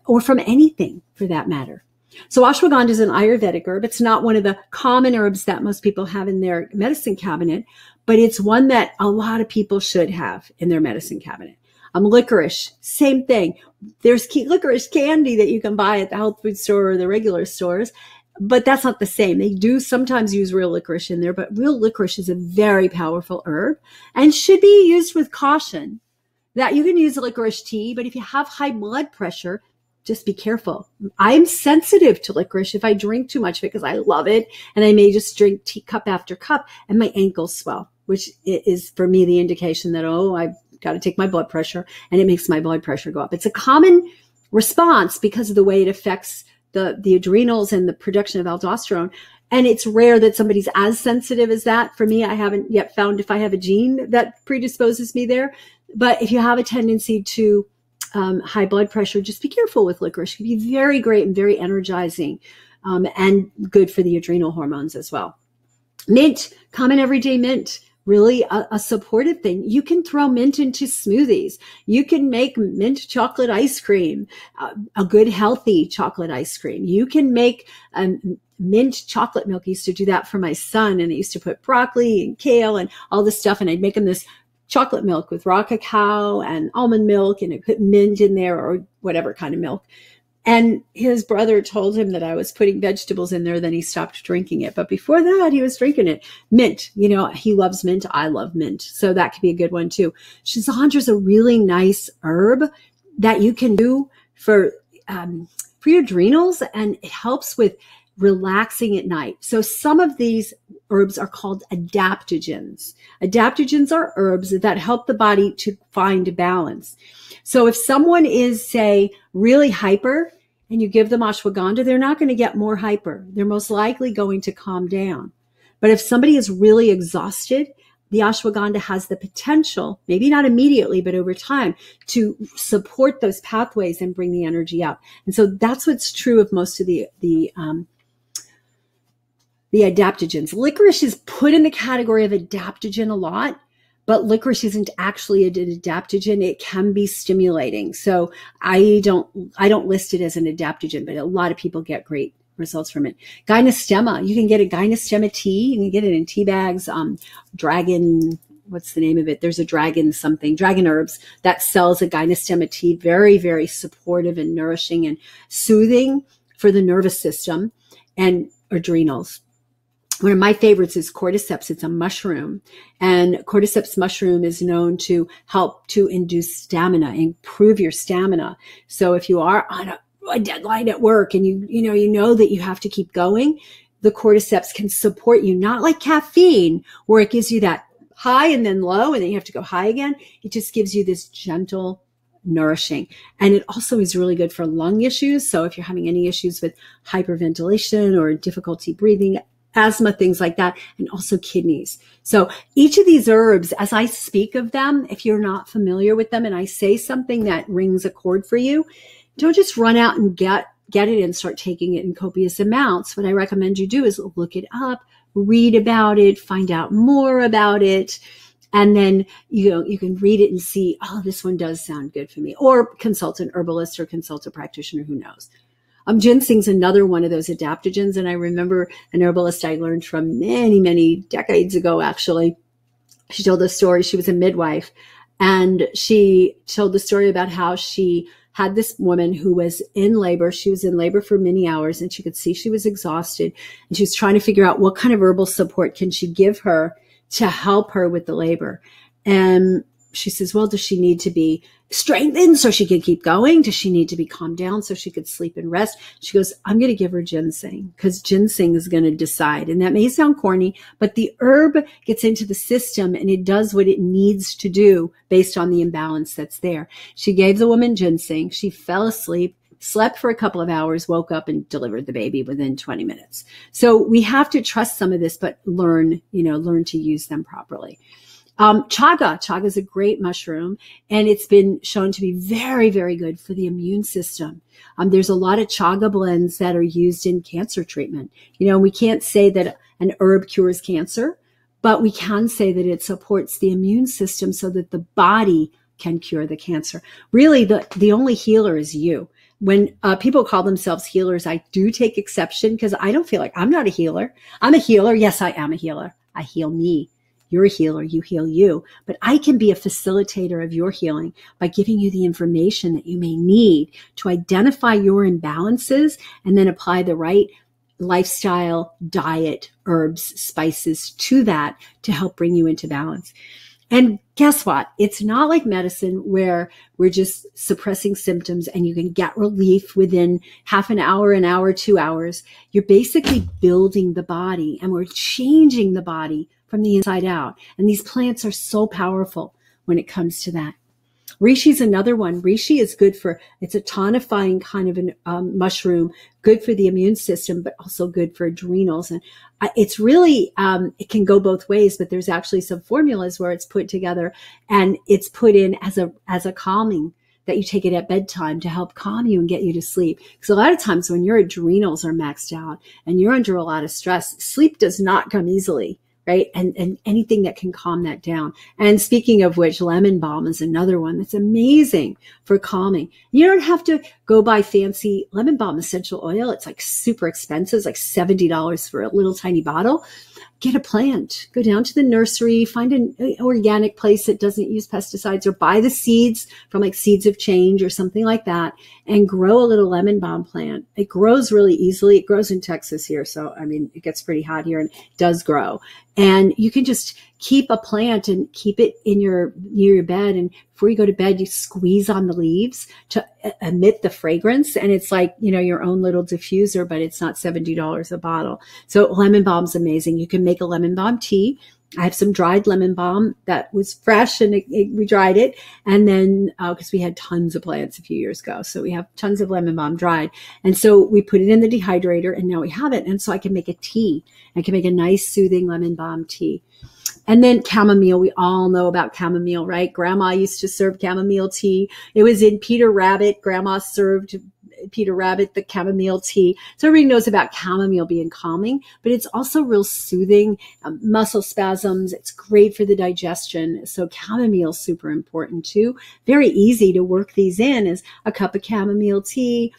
or from anything for that matter. So ashwagandha is an Ayurvedic herb. It's not one of the common herbs that most people have in their medicine cabinet, but it's one that a lot of people should have in their medicine cabinet. Licorice, same thing. There's licorice candy that you can buy at the health food store or the regular stores, but that's not the same. They do sometimes use real licorice in there, but real licorice is a very powerful herb and should be used with caution. That you can use licorice tea, but if you have high blood pressure, just be careful. I'm sensitive to licorice if I drink too much because I love it, and I may just drink tea cup after cup and my ankles swell, which is for me the indication that, I've got to take my blood pressure, and it makes my blood pressure go up. It's a common response because of the way it affects the adrenals and the production of aldosterone. And it's rare that somebody's as sensitive as that. For me, I haven't yet found if I have a gene that predisposes me there. But if you have a tendency to high blood pressure, just be careful with licorice. It can be very great and very energizing and good for the adrenal hormones as well. Mint, common everyday mint. Really a supportive thing. You can throw mint into smoothies. You can make mint chocolate ice cream, a good healthy chocolate ice cream. You can make mint chocolate milk. I used to do that for my son, and I used to put broccoli and kale and all this stuff, and I'd make him this chocolate milk with raw cacao and almond milk, and I put mint in there or whatever kind of milk. And his brother told him that I was putting vegetables in there. Then he stopped drinking it. But before that, he was drinking it. Mint, he loves mint. I love mint. So that could be a good one too. Schizandra is a really nice herb that you can do for your adrenals, and it helps with relaxing at night. So some of these herbs are called adaptogens. Adaptogens are herbs that help the body to find balance. So if someone is, say, really hyper and you give them ashwagandha, they're not going to get more hyper. They're most likely going to calm down. But if somebody is really exhausted, the ashwagandha has the potential, maybe not immediately, but over time, to support those pathways and bring the energy up. And so that's what's true of most of the adaptogens. Licorice is put in the category of adaptogen a lot, but licorice isn't actually an adaptogen. It can be stimulating. So I don't list it as an adaptogen, but a lot of people get great results from it. Gynostemma, you can get a gynostemma tea. You can get it in tea bags. Dragon, what's the name of it? There's a dragon herbs that sells a gynostemma tea. Very, very supportive and nourishing and soothing for the nervous system and adrenals. One of my favorites is cordyceps. It's a mushroom, and cordyceps mushroom is known to help to induce stamina, improve your stamina. So if you are on a deadline at work and you know that you have to keep going, the cordyceps can support you, not like caffeine where it gives you that high and then low and then you have to go high again. It just gives you this gentle nourishing. And it also is really good for lung issues. So if you're having any issues with hyperventilation or difficulty breathing, asthma, things like that, and also kidneys. So each of these herbs, as I speak of them, if you're not familiar with them and I say something that rings a chord for you, don't just run out and get it and start taking it in copious amounts. What I recommend you do is look it up, read about it, find out more about it. And then, you can read it and see, oh, this one does sound good for me, or consult an herbalist or consult a practitioner, who knows. Ginseng's another one of those adaptogens. And I remember an herbalist I learned from many, many decades ago, actually. She told the story. She was a midwife, and she told the story about how she had this woman who was in labor. She was in labor for many hours, and she could see she was exhausted, and she was trying to figure out what kind of herbal support can she give her to help her with the labor. And she says, well, does she need to be strengthened so she can keep going? Does she need to be calmed down so she could sleep and rest? She goes, I'm going to give her ginseng, because ginseng is going to decide. And that may sound corny, but the herb gets into the system and it does what it needs to do based on the imbalance that's there. She gave the woman ginseng. She fell asleep, slept for a couple of hours, woke up and delivered the baby within 20 minutes. So we have to trust some of this, but learn to use them properly. Chaga is a great mushroom, and it's been shown to be very, very good for the immune system. There's a lot of chaga blends that are used in cancer treatment. We can't say that an herb cures cancer, but we can say that it supports the immune system so that the body can cure the cancer. Really, the only healer is you. When people call themselves healers, I do take exception, because I don't feel like I'm not a healer. I'm a healer. Yes, I am a healer. I heal me. You're a healer, you heal you. But I can be a facilitator of your healing by giving you the information that you may need to identify your imbalances and then apply the right lifestyle, diet, herbs, spices to that to help bring you into balance. And guess what? It's not like medicine where we're just suppressing symptoms and you can get relief within half an hour, 2 hours. You're basically building the body, and we're changing the body from the inside out. And these plants are so powerful when it comes to that. Reishi is another one. Reishi is good it's a tonifying kind of a mushroom, good for the immune system, but also good for adrenals. And it's really, it can go both ways, but there's actually some formulas where it's put together and it's put in as a calming, that you take it at bedtime to help calm you and get you to sleep. Because a lot of times when your adrenals are maxed out and you're under a lot of stress, sleep does not come easily. Right? And anything that can calm that down. And speaking of which, lemon balm is another one that's amazing for calming. You don't have to go buy fancy lemon balm essential oil. It's like super expensive. It's like $70 for a little tiny bottle. Get a plant, go down to the nursery, find an organic place that doesn't use pesticides, or buy the seeds from like Seeds of Change or something like that, and grow a little lemon balm plant. It grows really easily. It grows in Texas here. So, it gets pretty hot here and it does grow. And you can just keep a plant and keep it near your bed. And before you go to bed, you squeeze on the leaves to emit the fragrance. And it's like, your own little diffuser, but it's not $70 a bottle. So lemon balm's amazing. You can make a lemon balm tea. I have some dried lemon balm that was fresh, and we dried it. And then, because we had tons of plants a few years ago. So we have tons of lemon balm dried. And so we put it in the dehydrator, and now we have it. And so I can make a tea. I can make a nice soothing lemon balm tea. And then chamomile, we all know about chamomile, right? Grandma used to serve chamomile tea. It was in Peter Rabbit. Grandma served Peter Rabbit, the chamomile tea. So everybody knows about chamomile being calming, but it's also real soothing, muscle spasms. It's great for the digestion. So chamomile is super important too. Very easy to work these in is a cup of chamomile tea,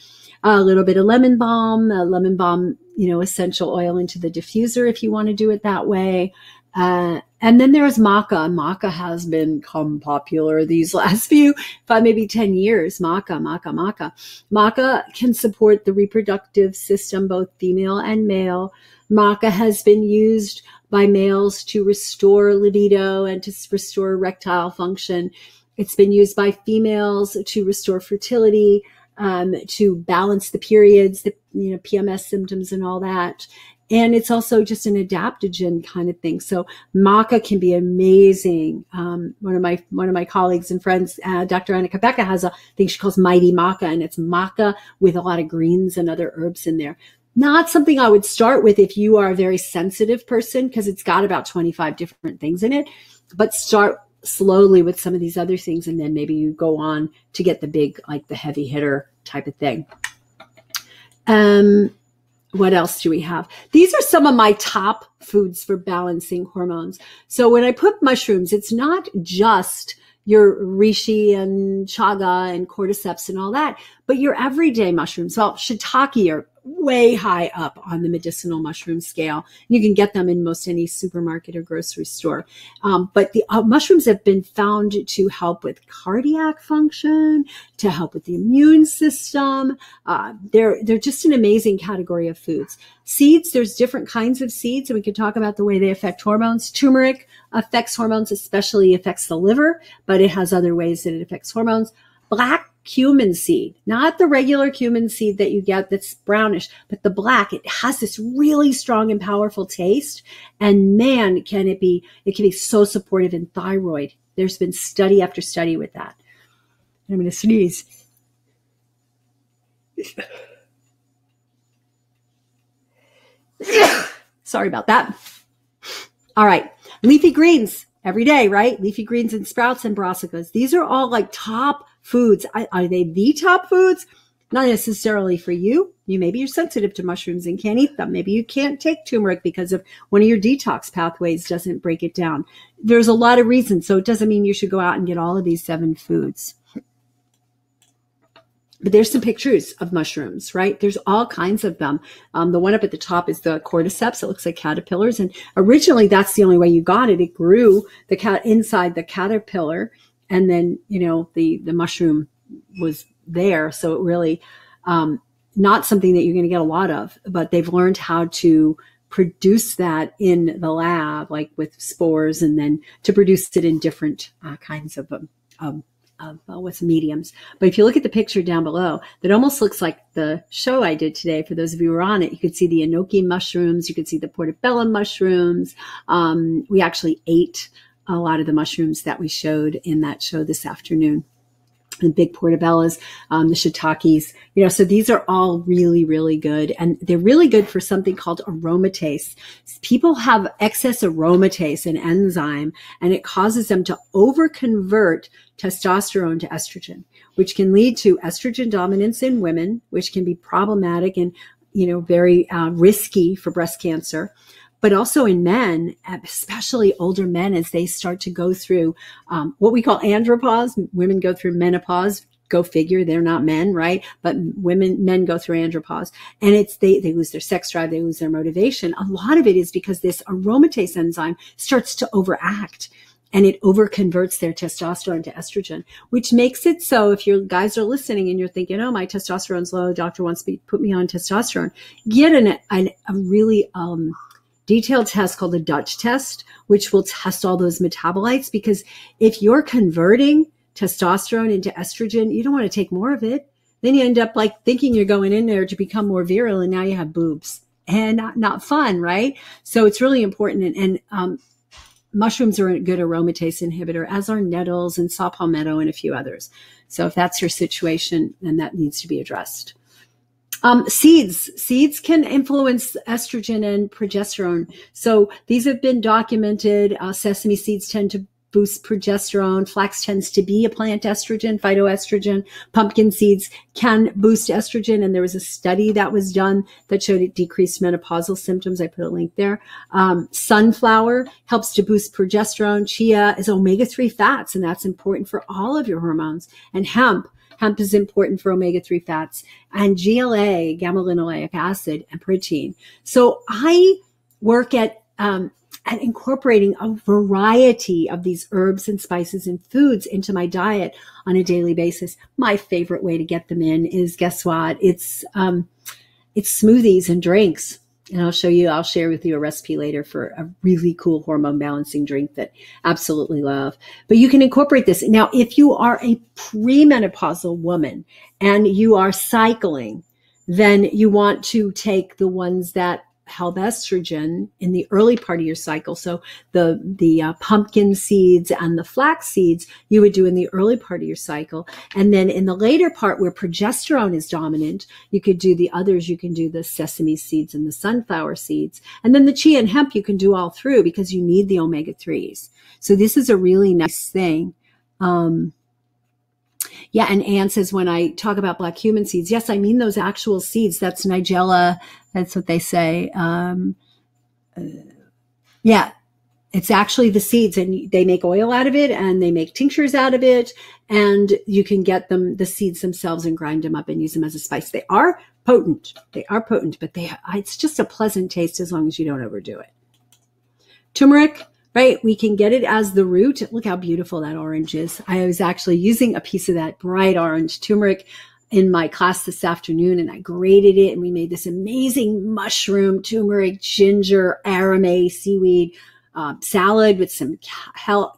a little bit of lemon balm, essential oil into the diffuser if you want to do it that way. And then there's maca. Maca has become popular these last maybe 10 years. Maca. Maca can support the reproductive system, both female and male. Maca has been used by males to restore libido and to restore erectile function. It's been used by females to restore fertility, to balance the periods, PMS symptoms and all that. And it's also just an adaptogen kind of thing. So maca can be amazing. One of my colleagues and friends, Dr. Annika Becca, has a thing she calls Mighty Maca, and it's maca with a lot of greens and other herbs in there. Not something I would start with if you are a very sensitive person, because it's got about 25 different things in it. But start slowly with some of these other things, and then maybe you go on to get the big, like the heavy hitter type of thing. What else do we have? These are some of my top foods for balancing hormones. So when I put mushrooms, it's not just your reishi and chaga and cordyceps and all that, but your everyday mushrooms. Well, shiitake are way high up on the medicinal mushroom scale. You can get them in most any supermarket or grocery store. But the mushrooms have been found to help with cardiac function, to help with the immune system. They're just an amazing category of foods. Seeds, there's different kinds of seeds, and we could talk about the way they affect hormones. Turmeric affects hormones, especially affects the liver, but it has other ways that it affects hormones. Black cumin seed, not the regular cumin seed that you get that's brownish, but the black, it has this really strong and powerful taste. And man, it can be so supportive in thyroid. There's been study after study with that. I'm going to sneeze. Sorry about that. All right. Leafy greens every day, right? Leafy greens and sprouts and brassicas. These are all like top foods. Are they the top foods? Not necessarily for you. Maybe you're sensitive to mushrooms and can't eat them. Maybe you can't take turmeric because of one of your detox pathways doesn't break it down. There's a lot of reasons. So it doesn't mean you should go out and get all of these 7 foods. But there's some pictures of mushrooms, right? There's all kinds of them. The one up at the top is the cordyceps. It looks like caterpillars. And originally that's the only way you got it. It grew inside the caterpillar. And then, the mushroom was there. So it really, not something that you're going to get a lot of, but they've learned how to produce that in the lab, like with spores, and then to produce it in different kinds of what's mediums. But if you look at the picture down below, that almost looks like the show I did today. For those of you who are on it, you could see the enoki mushrooms. You could see the portobello mushrooms. We actually ate a lot of the mushrooms that we showed in that show this afternoon. The big portobellos, the shiitakes, so these are all really, really good. And they're really good for something called aromatase. People have excess aromatase, an enzyme, and it causes them to overconvert testosterone to estrogen, which can lead to estrogen dominance in women, which can be problematic and, very risky for breast cancer. But also in men, especially older men, as they start to go through what we call andropause. Women go through menopause. Go figure, they're not men, right? But men go through andropause. And they lose their sex drive, they lose their motivation. A lot of it is because this aromatase enzyme starts to overact. And it overconverts their testosterone to estrogen, which makes it so if your guys are listening and you're thinking, oh, my testosterone's low, doctor wants to put me on testosterone, get a really detailed test called the Dutch test, which will test all those metabolites. Because if you're converting testosterone into estrogen, you don't want to take more of it. Then you end up like thinking you're going in there to become more virile, and now you have boobs, and not fun, right? So it's really important. And mushrooms are a good aromatase inhibitor, as are nettles and saw palmetto and a few others. So if that's your situation, then that needs to be addressed. Seeds can influence estrogen and progesterone. So these have been documented. Sesame seeds tend to boosts progesterone. Flax tends to be a plant estrogen, phytoestrogen. Pumpkin seeds can boost estrogen. And there was a study that was done that showed it decreased menopausal symptoms. I put a link there. Sunflower helps to boost progesterone. Chia is omega-3 fats, and that's important for all of your hormones. And hemp is important for omega-3 fats, and GLA, gamma-linoleic acid, and protein. So I work at incorporating a variety of these herbs and spices and foods into my diet on a daily basis. My favorite way to get them in is, guess what? It's smoothies and drinks. And I'll share with you a recipe later for a really cool hormone balancing drink that I absolutely love. But you can incorporate this. Now, if you are a premenopausal woman and you are cycling, then you want to take the ones that help estrogen in the early part of your cycle. So the pumpkin seeds and the flax seeds you would do in the early part of your cycle. And then in the later part where progesterone is dominant, you could do the others. You can do the sesame seeds and the sunflower seeds. And then the chia and hemp you can do all through because you need the omega-3s. So this is a really nice thing. Yeah, and Anne says, when I talk about black cumin seeds, yes, I mean those actual seeds. That's Nigella. That's what they say. Yeah, it's actually the seeds, and they make oil out of it, and they make tinctures out of it, and you can get them, the seeds themselves, and grind them up and use them as a spice. They are potent. But it's just a pleasant taste as long as you don't overdo it. Turmeric. Right? We can get it as the root. Look how beautiful that orange is. I was actually using a piece of that bright orange turmeric in my class this afternoon, and I grated it, and we made this amazing mushroom, turmeric, ginger, aromatic, seaweed salad with some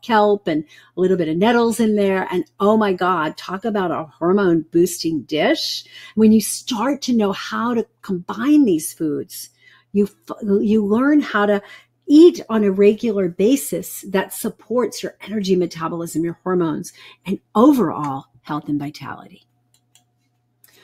kelp and a little bit of nettles in there. And oh my God, talk about a hormone boosting dish. When you start to know how to combine these foods, you learn how to eat on a regular basis that supports your energy metabolism, your hormones, and overall health and vitality.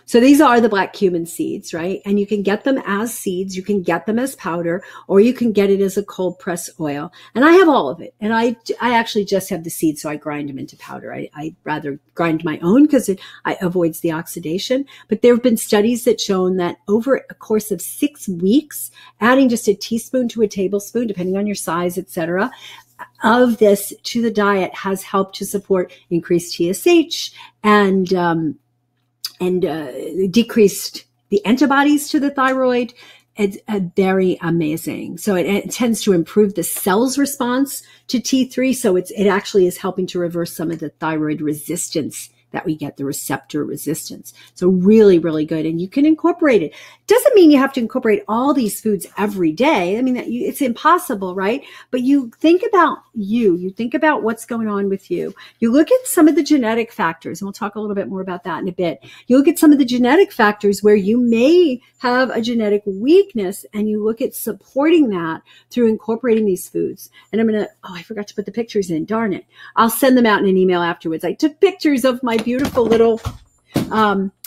So these are the black cumin seeds, right? And you can get them as seeds, you can get them as powder, or you can get it as a cold press oil. And I have all of it. And I actually just have the seeds, so I grind them into powder. I rather grind my own because it avoids the oxidation. But there have been studies that shown that over a course of 6 weeks, adding just a teaspoon to a tablespoon, depending on your size, etc., of this to the diet has helped to support increased TSH and decreased the antibodies to the thyroid. It's very amazing. So it tends to improve the cell's response to T3. So it actually is helping to reverse some of the thyroid resistance that we get, the receptor resistance. So really, really good. And you can incorporate it. Doesn't mean you have to incorporate all these foods every day. I mean, it's impossible, right? But you think about you think about what's going on with you. You look at some of the genetic factors, and we'll talk a little bit more about that in a bit. You look at some of the genetic factors where you may have a genetic weakness, and you look at supporting that through incorporating these foods. And I forgot to put the pictures in, darn it. I'll send them out in an email afterwards. I took pictures of my beautiful little,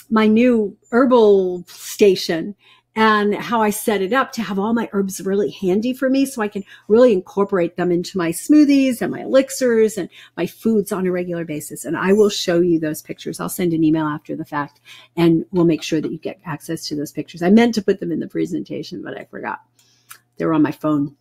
my new herbal station and how I set it up to have all my herbs really handy for me so I can really incorporate them into my smoothies and my elixirs and my foods on a regular basis. And I will show you those pictures. I'll send an email after the fact, and we'll make sure that you get access to those pictures. I meant to put them in the presentation, but I forgot. They were on my phone.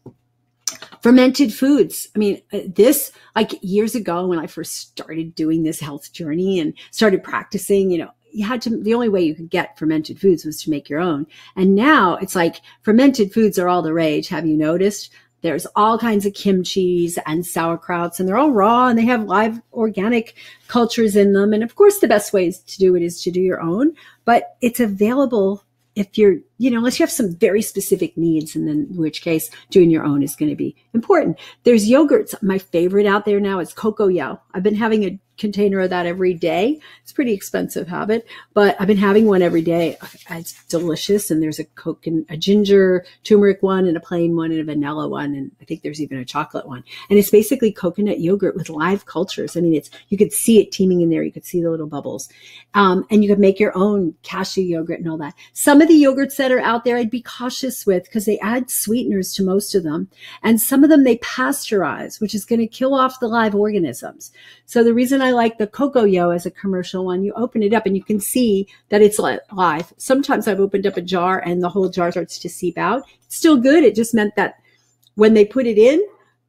Fermented foods. I mean, this, like years ago when I first started doing this health journey and started practicing, the only way you could get fermented foods was to make your own. And now it's like fermented foods are all the rage. Have you noticed? There's all kinds of kimchis and sauerkrauts, and they're all raw, and they have live organic cultures in them. And of course, the best way to do it is to do your own, but it's available if you're, unless you have some very specific needs, and then in which case doing your own is going to be important. There's yogurts. My favorite out there now is cocoa yo. I've been having a container of that every day. It's a pretty expensive habit, but I've been having one every day. It's delicious. And there's a Coke and a ginger turmeric one and a plain one and a vanilla one. And I think there's even a chocolate one. And it's basically coconut yogurt with live cultures. I mean, you could see it teeming in there. You could see the little bubbles. And you could make your own cashew yogurt and all that. Some of the yogurts that are out there, I'd be cautious with because they add sweeteners to most of them. And some of them they pasteurize, which is going to kill off the live organisms. So the reason I like the Coco-Yo as a commercial one, you open it up and you can see that it's live. Sometimes I've opened up a jar and the whole jar starts to seep out. It's still good. It just meant that when they put it in,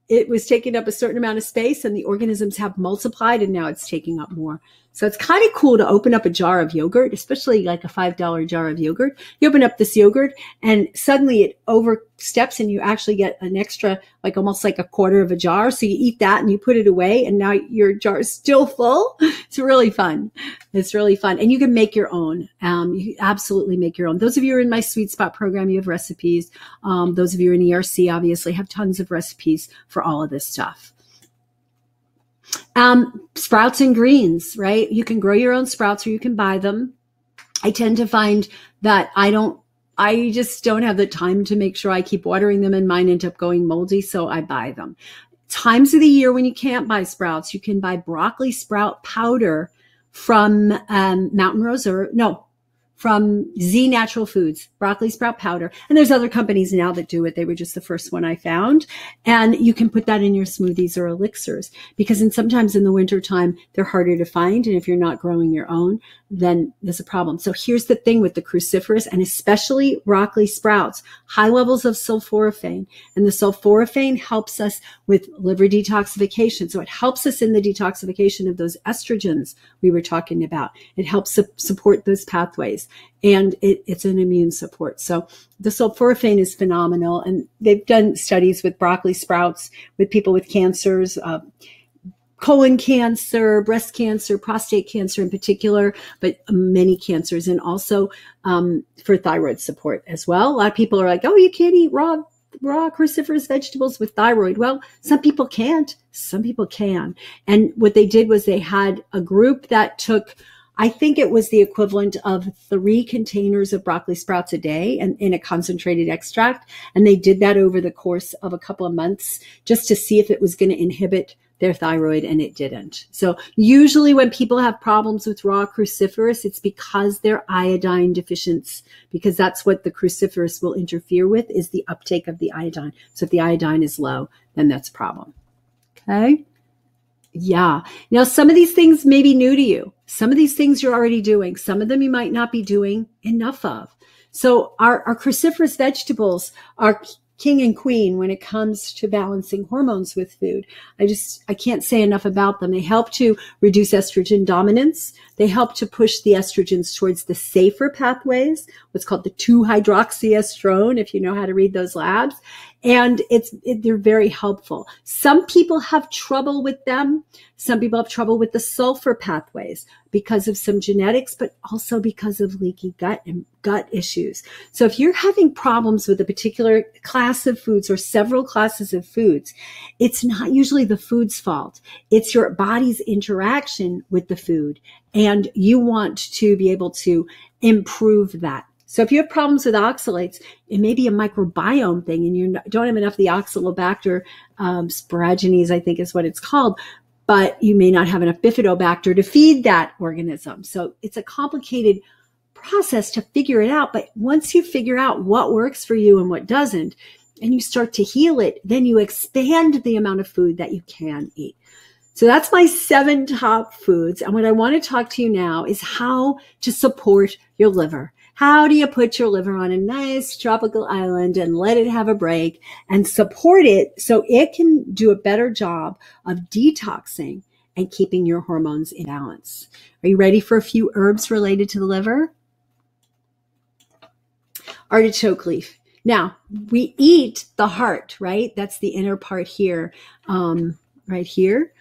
it was taking up a certain amount of space and the organisms have multiplied and now it's taking up more. So it's kind of cool to open up a jar of yogurt, especially like a $5 jar of yogurt. You open up this yogurt and suddenly it oversteps and you actually get an extra, like almost like a quarter of a jar. So you eat that and you put it away and now your jar is still full. It's really fun. It's really fun. And you can make your own. You can absolutely make your own. Those of you who are in my Sweet Spot program, you have recipes. Those of you in ERC obviously have tons of recipes for all of this stuff. Sprouts and greens, right? You can grow your own sprouts or you can buy them. I tend to find that I just don't have the time to make sure I keep watering them and mine end up going moldy. So I buy them. Times of the year when you can't buy sprouts, you can buy broccoli sprout powder from, Mountain Rose from Z Natural Foods, broccoli sprout powder. And there's other companies now that do it. They were just the first one I found. And you can put that in your smoothies or elixirs because sometimes in the wintertime, they're harder to find. And if you're not growing your own, then there's a problem. So here's the thing with the cruciferous and especially broccoli sprouts, high levels of sulforaphane. And the sulforaphane helps us with liver detoxification. So it helps us in the detoxification of those estrogens we were talking about. It helps support those pathways. And it's an immune support. So the sulforaphane is phenomenal. And they've done studies with broccoli sprouts with people with cancers, colon cancer, breast cancer, prostate cancer in particular, but many cancers, and also for thyroid support as well. A lot of people are like, oh, you can't eat raw cruciferous vegetables with thyroid. Well, some people can't. Some people can. And what they did was they had a group that took, I think it was the equivalent of 3 containers of broccoli sprouts a day and in a concentrated extract. And they did that over the course of a couple of months just to see if it was going to inhibit their thyroid, and it didn't. So usually when people have problems with raw cruciferous, it's because they're iodine deficient, because that's what the cruciferous will interfere with is the uptake of the iodine. So if the iodine is low, then that's a problem. Okay. Yeah. Now, some of these things may be new to you. Some of these things you're already doing. Some of them you might not be doing enough of. So our cruciferous vegetables are king and queen when it comes to balancing hormones with food. I can't say enough about them. They help to reduce estrogen dominance. They help to push the estrogens towards the safer pathways, what's called the 2-hydroxyestrone, if you know how to read those labs. And they're very helpful. Some people have trouble with them. Some people have trouble with the sulfur pathways because of some genetics, but also because of leaky gut and gut issues. So if you're having problems with a particular class of foods or several classes of foods, it's not usually the food's fault. It's your body's interaction with the food. And you want to be able to improve that. So if you have problems with oxalates, it may be a microbiome thing and you don't have enough of the Oxalobacter sporogenes, I think is what it's called, but you may not have enough bifidobacter to feed that organism. So it's a complicated process to figure it out. But once you figure out what works for you and what doesn't, and you start to heal it, then you expand the amount of food that you can eat. So that's my 7 top foods. And what I want to talk to you now is how to support your liver. How do you put your liver on a nice tropical island and let it have a break and support it so it can do a better job of detoxing and keeping your hormones in balance? Are you ready for a few herbs related to the liver? Artichoke leaf. Now, we eat the heart, right? That's the inner part here, right here.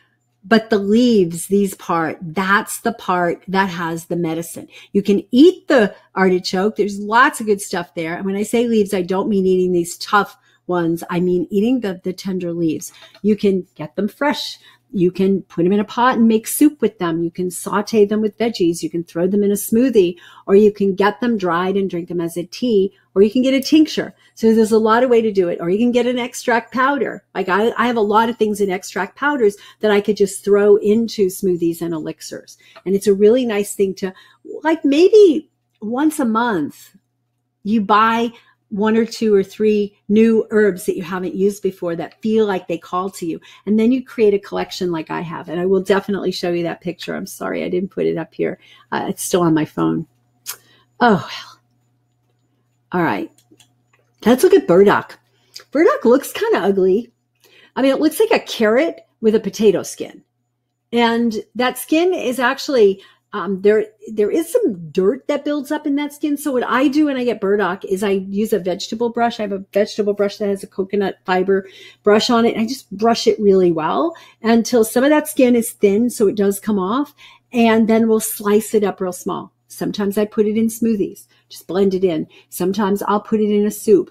But the leaves, that's the part that has the medicine. You can eat the artichoke. There's lots of good stuff there. And when I say leaves, I don't mean eating these tough ones. I mean eating the tender leaves. You can get them fresh. You can put them in a pot and make soup with them. You can saute them with veggies. You can throw them in a smoothie, or you can get them dried and drink them as a tea, or you can get a tincture. So there's a lot of way to do it. Or you can get an extract powder. Like I have a lot of things in extract powders that I could just throw into smoothies and elixirs. And it's a really nice thing to, like, maybe once a month, you buy 1 or 2 or 3 new herbs that you haven't used before that feel like they call to you. And then you create a collection like I have. And I will definitely show you that picture. I'm sorry I didn't put it up here. It's still on my phone. Oh, well. All right. Let's look at burdock. Burdock looks kind of ugly. I mean, it looks like a carrot with a potato skin. And that skin is actually... there is some dirt that builds up in that skin. So what I do when I get burdock is I use a vegetable brush. I have a vegetable brush that has a coconut fiber brush on it. And I just brush it really well until some of that skin is thin, so it does come off. And then we'll slice it up real small. Sometimes I put it in smoothies, just blend it in. Sometimes I'll put it in a soup.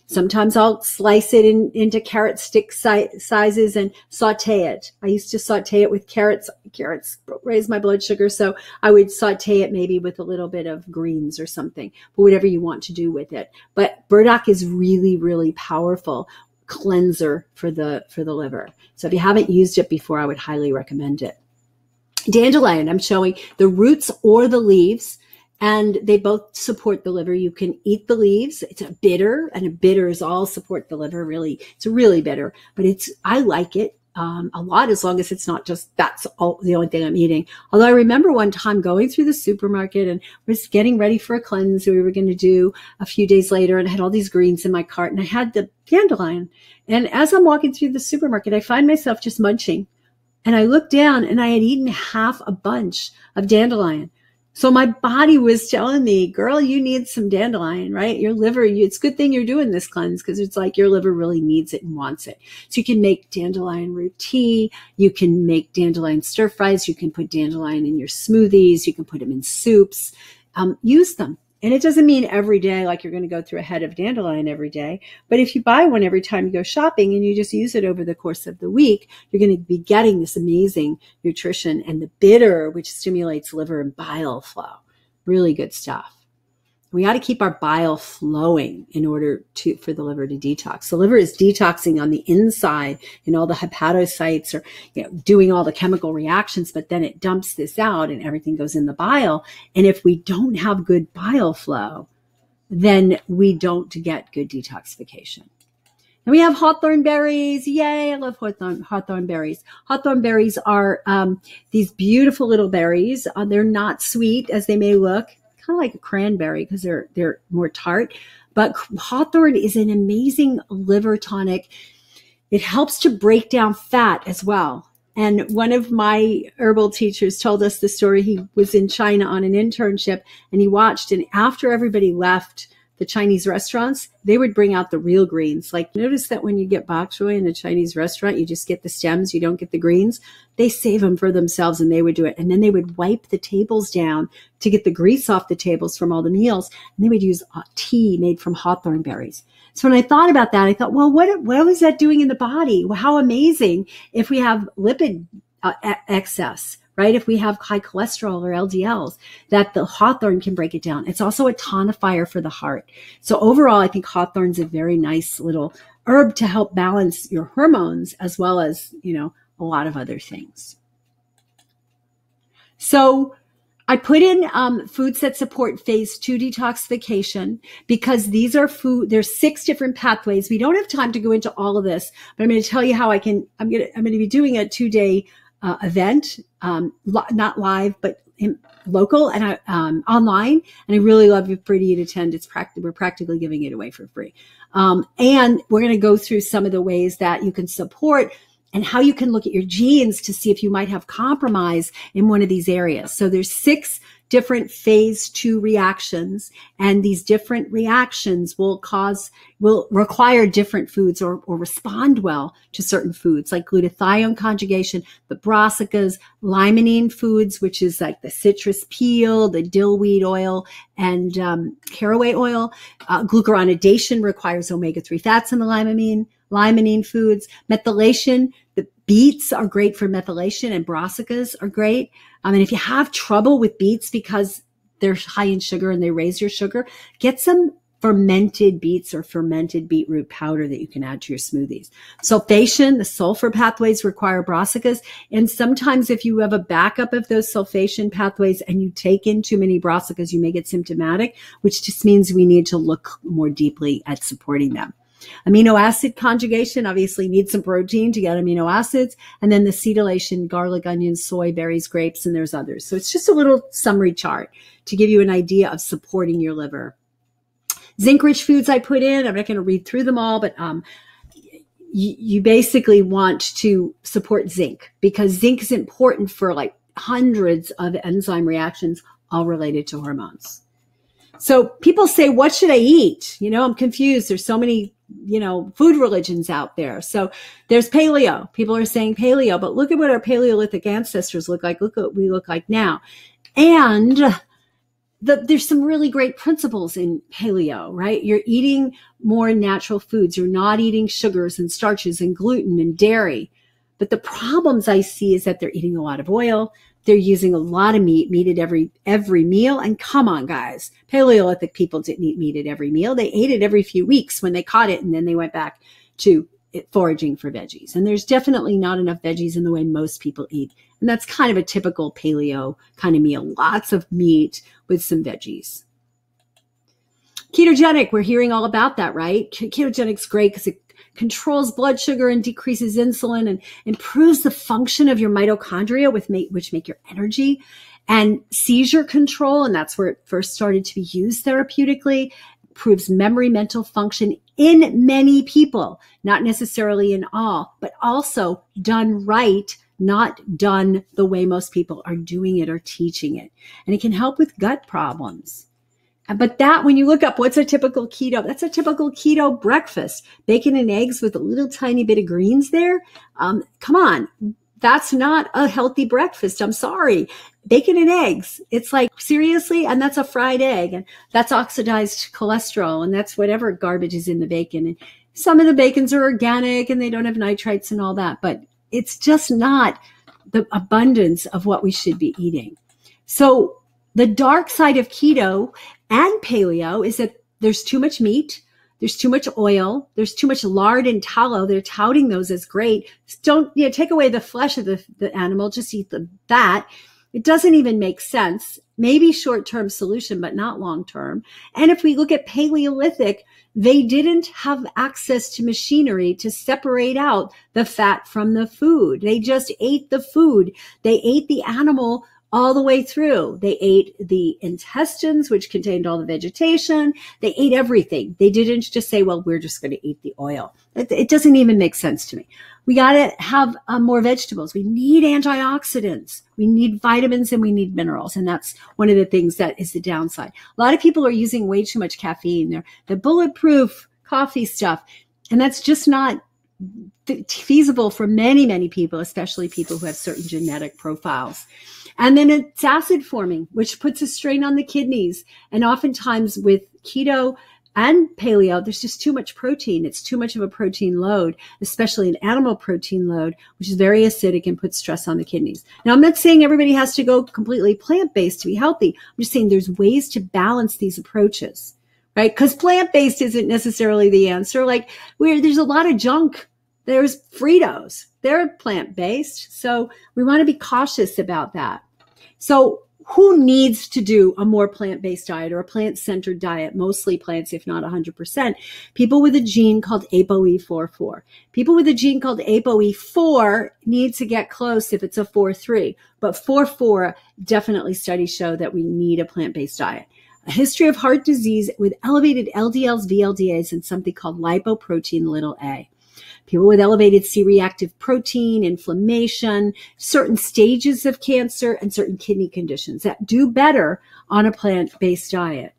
Sometimes I'll slice it into carrot stick sizes and saute it. I used to saute it with carrots. Carrots raise my blood sugar, so I would saute it maybe with a little bit of greens or something, but whatever you want to do with it. But burdock is really, really powerful cleanser for the liver. So if you haven't used it before, I would highly recommend it. Dandelion, I'm showing the roots or the leaves. And they both support the liver. You can eat the leaves. It's a bitter, and bitters all support the liver. Really, it's really bitter, but I like it a lot, as long as it's not just that's all the only thing I'm eating. Although I remember one time going through the supermarket and was getting ready for a cleanse we were going to do a few days later, and I had all these greens in my cart, and I had the dandelion. And as I'm walking through the supermarket, I find myself just munching, and I looked down, and I had eaten half a bunch of dandelion. So my body was telling me, girl, you need some dandelion, right? Your liver, it's a good thing you're doing this cleanse, because it's like your liver really needs it and wants it. So you can make dandelion root tea. You can make dandelion stir fries. You can put dandelion in your smoothies. You can put them in soups. Use them. And it doesn't mean every day, like you're going to go through a head of dandelion every day. But if you buy one every time you go shopping and you just use it over the course of the week, you're going to be getting this amazing nutrition and the bitter, which stimulates liver and bile flow. Really good stuff. We got to keep our bile flowing in order for the liver to detox. The liver is detoxing on the inside, and all the hepatocytes are, doing all the chemical reactions, but then it dumps this out and everything goes in the bile. And if we don't have good bile flow, then we don't get good detoxification. And we have hawthorn berries. Yay, I love hawthorn berries. Hawthorn berries are these beautiful little berries. They're not sweet as they may look. Kind of like a cranberry because they're more tart. But hawthorn is an amazing liver tonic. It helps to break down fat as well. And one of my herbal teachers told us the story. He was in China on an internship, and he watched, and after everybody left the Chinese restaurants, they would bring out the real greens. Like, notice that when you get bok choy in a Chinese restaurant, you just get the stems, you don't get the greens. They save them for themselves, and they would do it. And then they would wipe the tables down to get the grease off the tables from all the meals. And they would use tea made from hawthorn berries. So when I thought about that, I thought, well, what was that doing in the body? Well, how amazing if we have lipid excess, right? If we have high cholesterol or LDLs, that the hawthorn can break it down. It's also a tonifier for the heart. So overall, I think hawthorn's a very nice little herb to help balance your hormones, as well as, a lot of other things. So I put in foods that support phase 2 detoxification, because these are there's 6 different pathways. We don't have time to go into all of this, but I'm going to tell you how I'm going to be doing a 2-day event, not live, but local and online. And I really love for you to attend. We're practically giving it away for free. And we're going to go through some of the ways that you can support and how you can look at your genes to see if you might have compromise in one of these areas. So there's 6 different phase 2 reactions, and these different reactions will require different foods or respond well to certain foods, like glutathione conjugation, the brassicas, limonene foods, which is like the citrus peel, the dillweed oil, and caraway oil. Glucuronidation requires omega-3 fats in the limonene foods. Methylation, Beets are great for methylation, and brassicas are great. And if you have trouble with beets because they're high in sugar and they raise your sugar, get some fermented beets or fermented beetroot powder that you can add to your smoothies. Sulfation, the sulfur pathways require brassicas. And sometimes if you have a backup of those sulfation pathways and you take in too many brassicas, you may get symptomatic, which just means we need to look more deeply at supporting them. Amino acid conjugation obviously needs some protein to get amino acids. And then the acetylation, garlic, onions, soy, berries, grapes, and there's others. So it's just a little summary chart to give you an idea of supporting your liver. Zinc-rich foods I put in, I'm not going to read through them all, but you basically want to support zinc because zinc is important for like hundreds of enzyme reactions, all related to hormones. So people say, what should I eat? I'm confused. There's so many, food religions out there. So there's paleo. People are saying paleo, but look at what our Paleolithic ancestors look like. Look at what we look like now. And there's some really great principles in paleo, right? You're eating more natural foods. You're not eating sugars and starches and gluten and dairy. But the problems I see is that they're eating a lot of oil. They're using a lot of meat at every meal. And come on, guys, Paleolithic people didn't eat meat at every meal. They ate it every few weeks when they caught it, and then they went back to foraging for veggies. And there's definitely not enough veggies in the way most people eat. And that's kind of a typical paleo kind of meal. Lots of meat with some veggies. Ketogenic, we're hearing all about that, right? Ketogenic's great because it controls blood sugar and decreases insulin and improves the function of your mitochondria, which make your energy, and seizure control. And that's where it first started to be used therapeutically. Improves memory, mental function in many people, not necessarily in all, but also done right, not done the way most people are doing it or teaching it. And it can help with gut problems. But when you look up what's a typical keto, that's a typical keto breakfast. Bacon and eggs with a little tiny bit of greens there. Come on. That's not a healthy breakfast. I'm sorry. Bacon and eggs. It's like, seriously? And that's a fried egg. And that's oxidized cholesterol. And that's whatever garbage is in the bacon. And some of the bacons are organic and they don't have nitrites and all that. But it's just not the abundance of what we should be eating. So the dark side of keto and paleo is that there's too much meat. There's too much oil. There's too much lard and tallow. They're touting those as great. Don't take away the flesh of the animal. Just eat the fat. It doesn't even make sense. Maybe short-term solution, but not long-term. And if we look at Paleolithic, they didn't have access to machinery to separate out the fat from the food. They just ate the food. They ate the animal all the way through. They ate the intestines, which contained all the vegetation. They ate everything. They didn't just say, well, we're just going to eat the oil. It doesn't even make sense to me. We got to have more vegetables. We need antioxidants. We need vitamins and we need minerals. And that's one of the things that is the downside. A lot of people are using way too much caffeine. They're the bulletproof coffee stuff. And that's just not feasible for many, many people, especially people who have certain genetic profiles. And then it's acid forming, which puts a strain on the kidneys. And oftentimes with keto and paleo, there's just too much protein. It's too much of a protein load, especially an animal protein load, which is very acidic and puts stress on the kidneys. Now, I'm not saying everybody has to go completely plant-based to be healthy. I'm just saying there's ways to balance these approaches, right? Because plant-based isn't necessarily the answer. Like there's a lot of junk. There's Fritos. They're plant-based. So we want to be cautious about that. So who needs to do a more plant-based diet or a plant-centered diet? Mostly plants, if not 100%. People with a gene called ApoE44. People with a gene called ApoE4 need to get close if it's a 4-3. But 4-4, definitely studies show that we need a plant-based diet. A history of heart disease with elevated LDLs, VLDAs, and something called lipoprotein a. People with elevated C-reactive protein, inflammation, certain stages of cancer, and certain kidney conditions that do better on a plant-based diet.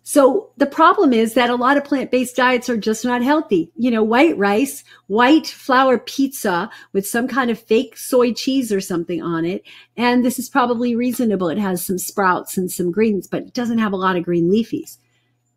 So the problem is that a lot of plant-based diets are just not healthy. White rice, white flour pizza with some kind of fake soy cheese or something on it. And this is probably reasonable. It has some sprouts and some greens, but it doesn't have a lot of green leafies.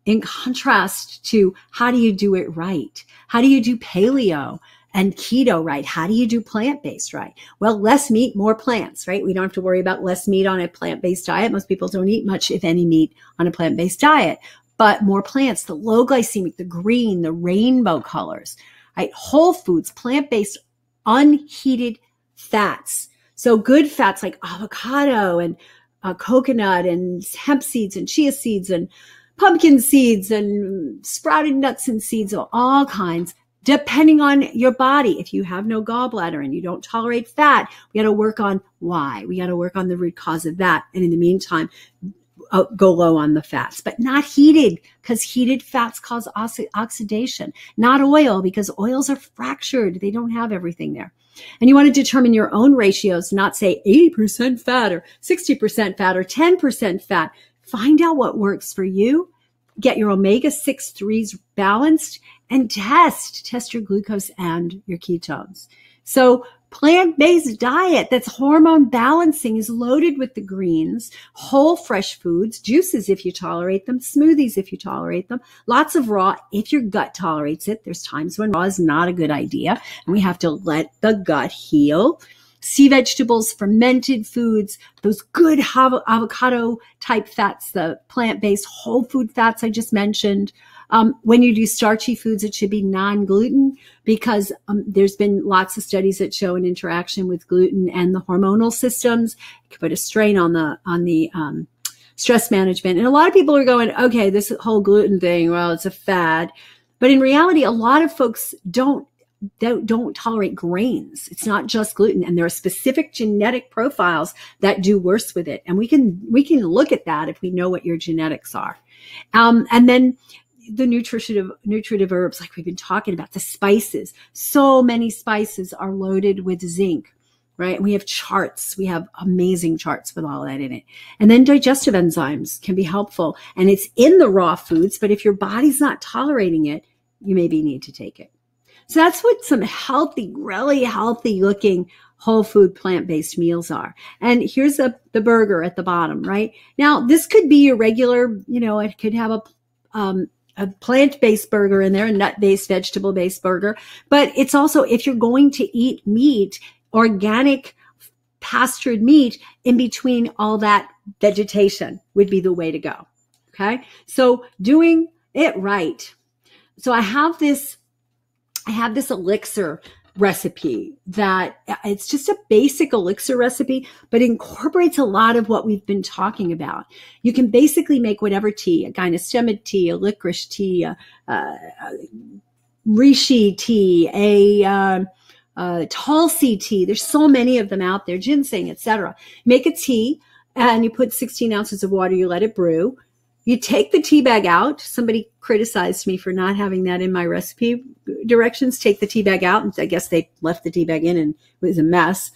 In contrast to how do you do it right? How do you do paleo? and keto right? How do you do plant-based right? Well, less meat, more plants, right? We don't have to worry about less meat on a plant-based diet. Most people don't eat much, if any, meat on a plant-based diet, but more plants, the low glycemic, the green, the rainbow colors, right? Whole foods, plant-based, unheated fats. So good fats like avocado and coconut and hemp seeds and chia seeds and pumpkin seeds and sprouted nuts and seeds of all kinds, depending on your body. If you have no gallbladder and you don't tolerate fat, we got to work on why. We got to work on the root cause of that. And in the meantime, go low on the fats, but not heated, because heated fats cause oxidation, not oil, because oils are fractured. They don't have everything there. And you want to determine your own ratios, not say 80% fat or 60% fat or 10% fat. Find out what works for you. Get your omega-6 3s balanced and test your glucose and your ketones. So plant-based diet that's hormone balancing is loaded with the greens, whole fresh foods, juices if you tolerate them, smoothies if you tolerate them, lots of raw if your gut tolerates it. There's times when raw is not a good idea, and we have to let the gut heal. Sea vegetables, fermented foods, those good avocado type fats, the plant-based whole food fats I just mentioned. When you do starchy foods, it should be non-gluten, because there's been lots of studies that show an interaction with gluten and the hormonal systems. It can put a strain on the stress management. And a lot of people are going, okay, this whole gluten thing, well, it's a fad. But in reality, a lot of folks don't tolerate grains. It's not just gluten. And there are specific genetic profiles that do worse with it. And we can look at that if we know what your genetics are. And then the nutritive herbs, like we've been talking about, the spices. So many spices are loaded with zinc, right? And we have charts. We have amazing charts with all that in it. And then digestive enzymes can be helpful. And it's in the raw foods, but if your body's not tolerating it, you maybe need to take it. So that's what some healthy, really healthy looking whole food plant-based meals are. And here's the burger at the bottom, right? Now, this could be your regular, it could have a plant-based burger in there, a nut-based, vegetable-based burger. But it's also, if you're going to eat meat, organic pastured meat in between all that vegetation would be the way to go. Okay. So doing it right. So I have this elixir recipe that it's just a basic elixir recipe, but incorporates a lot of what we've been talking about. You can basically make whatever tea, a gynostemid tea, a licorice tea, a reishi tea, a tulsi tea. There's so many of them out there, ginseng, etc. Make a tea and you put 16 ounces of water, you let it brew. You take the tea bag out. Somebody criticized me for not having that in my recipe directions. Take the tea bag out. And I guess they left the tea bag in and it was a mess.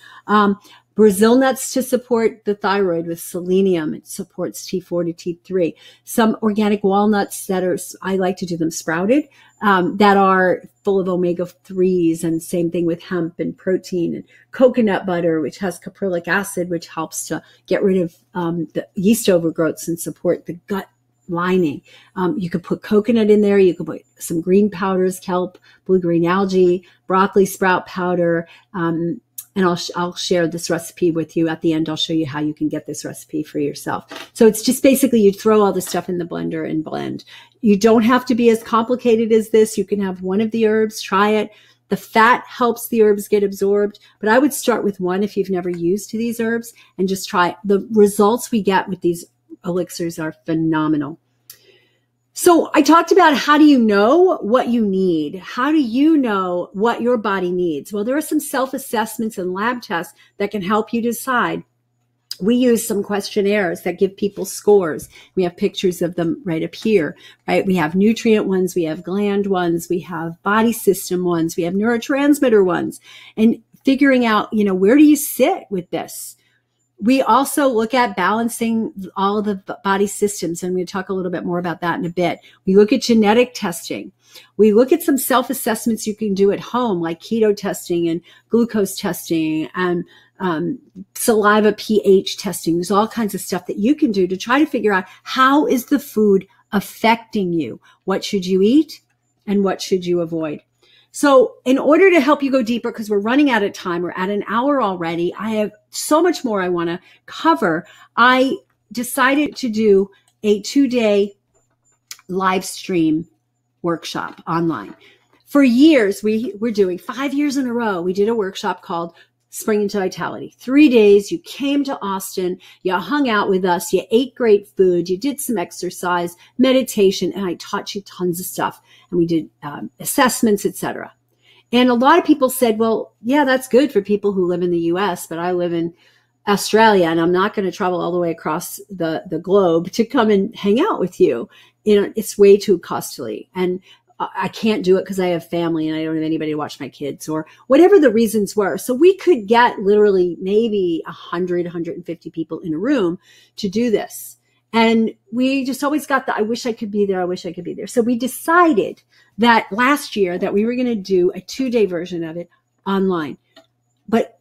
Brazil nuts to support the thyroid with selenium. It supports T4 to T3. Some organic walnuts I like to do them sprouted, that are full of omega-3s, and same thing with hemp and protein, and coconut butter, which has caprylic acid, which helps to get rid of the yeast overgrowths and support the gut lining. You could put coconut in there. You could put some green powders, kelp, blue-green algae, broccoli sprout powder, and I'll share this recipe with you at the end. I'll show you how you can get this recipe for yourself. So it's just basically you throw all this stuff in the blender and blend. You don't have to be as complicated as this. You can have one of the herbs, try it. The fat helps the herbs get absorbed, but I would start with one if you've never used these herbs and just try it. The results we get with these elixirs are phenomenal. So I talked about, how do you know what you need? How do you know what your body needs? Well, there are some self-assessments and lab tests that can help you decide. We use some questionnaires that give people scores. We have pictures of them right up here, right? We have nutrient ones, we have gland ones, we have body system ones, we have neurotransmitter ones, and figuring out, where do you sit with this? We also look at balancing all of the body systems, and we'll talk a little bit more about that in a bit. We look at genetic testing. We look at some self-assessments you can do at home, like keto testing and glucose testing and saliva pH testing. There's all kinds of stuff that you can do to try to figure out, how is the food affecting you? What should you eat and what should you avoid? So in order to help you go deeper, because we're running out of time, we're at an hour already, I have so much more I want to cover. I decided to do a 2-day live stream workshop online. For years, we were doing 5 years in a row. We did a workshop called Spring into Vitality. 3 days, you came to Austin, you hung out with us, you ate great food, you did some exercise, meditation, and I taught you tons of stuff. And we did assessments, etc. And a lot of people said, well, yeah, that's good for people who live in the US, but I live in Australia and I'm not going to travel all the way across the globe to come and hang out with you. You know, it's way too costly. And I can't do it because I have family and I don't have anybody to watch my kids or whatever the reasons were. So we could get literally maybe 100, 150 people in a room to do this. And we just always got I wish I could be there. I wish I could be there. So we decided that last year that we were going to do a 2-day version of it online. But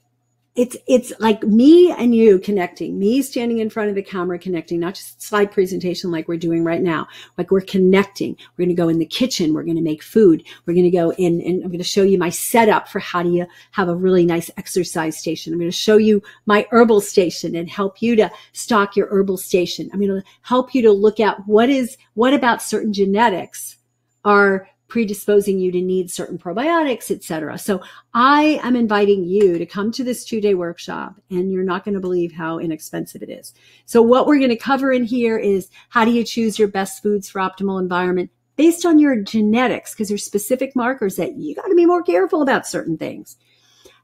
it's like me and you connecting, me standing in front of the camera connecting, not just slide presentation like we're doing right now. Like we're connecting. We're going to go in the kitchen. We're going to make food. We're going to go in and I'm going to show you my setup for how do you have a really nice exercise station. I'm going to show you my herbal station and help you to stock your herbal station. I'm going to help you to look at what about certain genetics are predisposing you to need certain probiotics, etc. So I am inviting you to come to this 2-day workshop, and you're not going to believe how inexpensive it is. So what we're going to cover in here is how do you choose your best foods for optimal environment based on your genetics, because there's specific markers that you got to be more careful about certain things.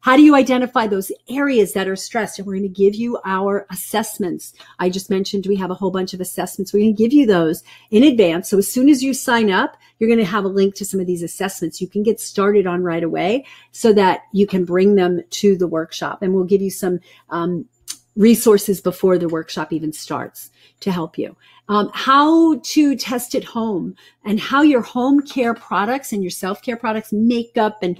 How do you identify those areas that are stressed? And we're going to give you our assessments. I just mentioned we have a whole bunch of assessments. We're going to give you those in advance. So as soon as you sign up, you're going to have a link to some of these assessments you can get started on right away so that you can bring them to the workshop. And we'll give you some resources before the workshop even starts to help you. How to test at home and how your home care products and your self-care products, makeup and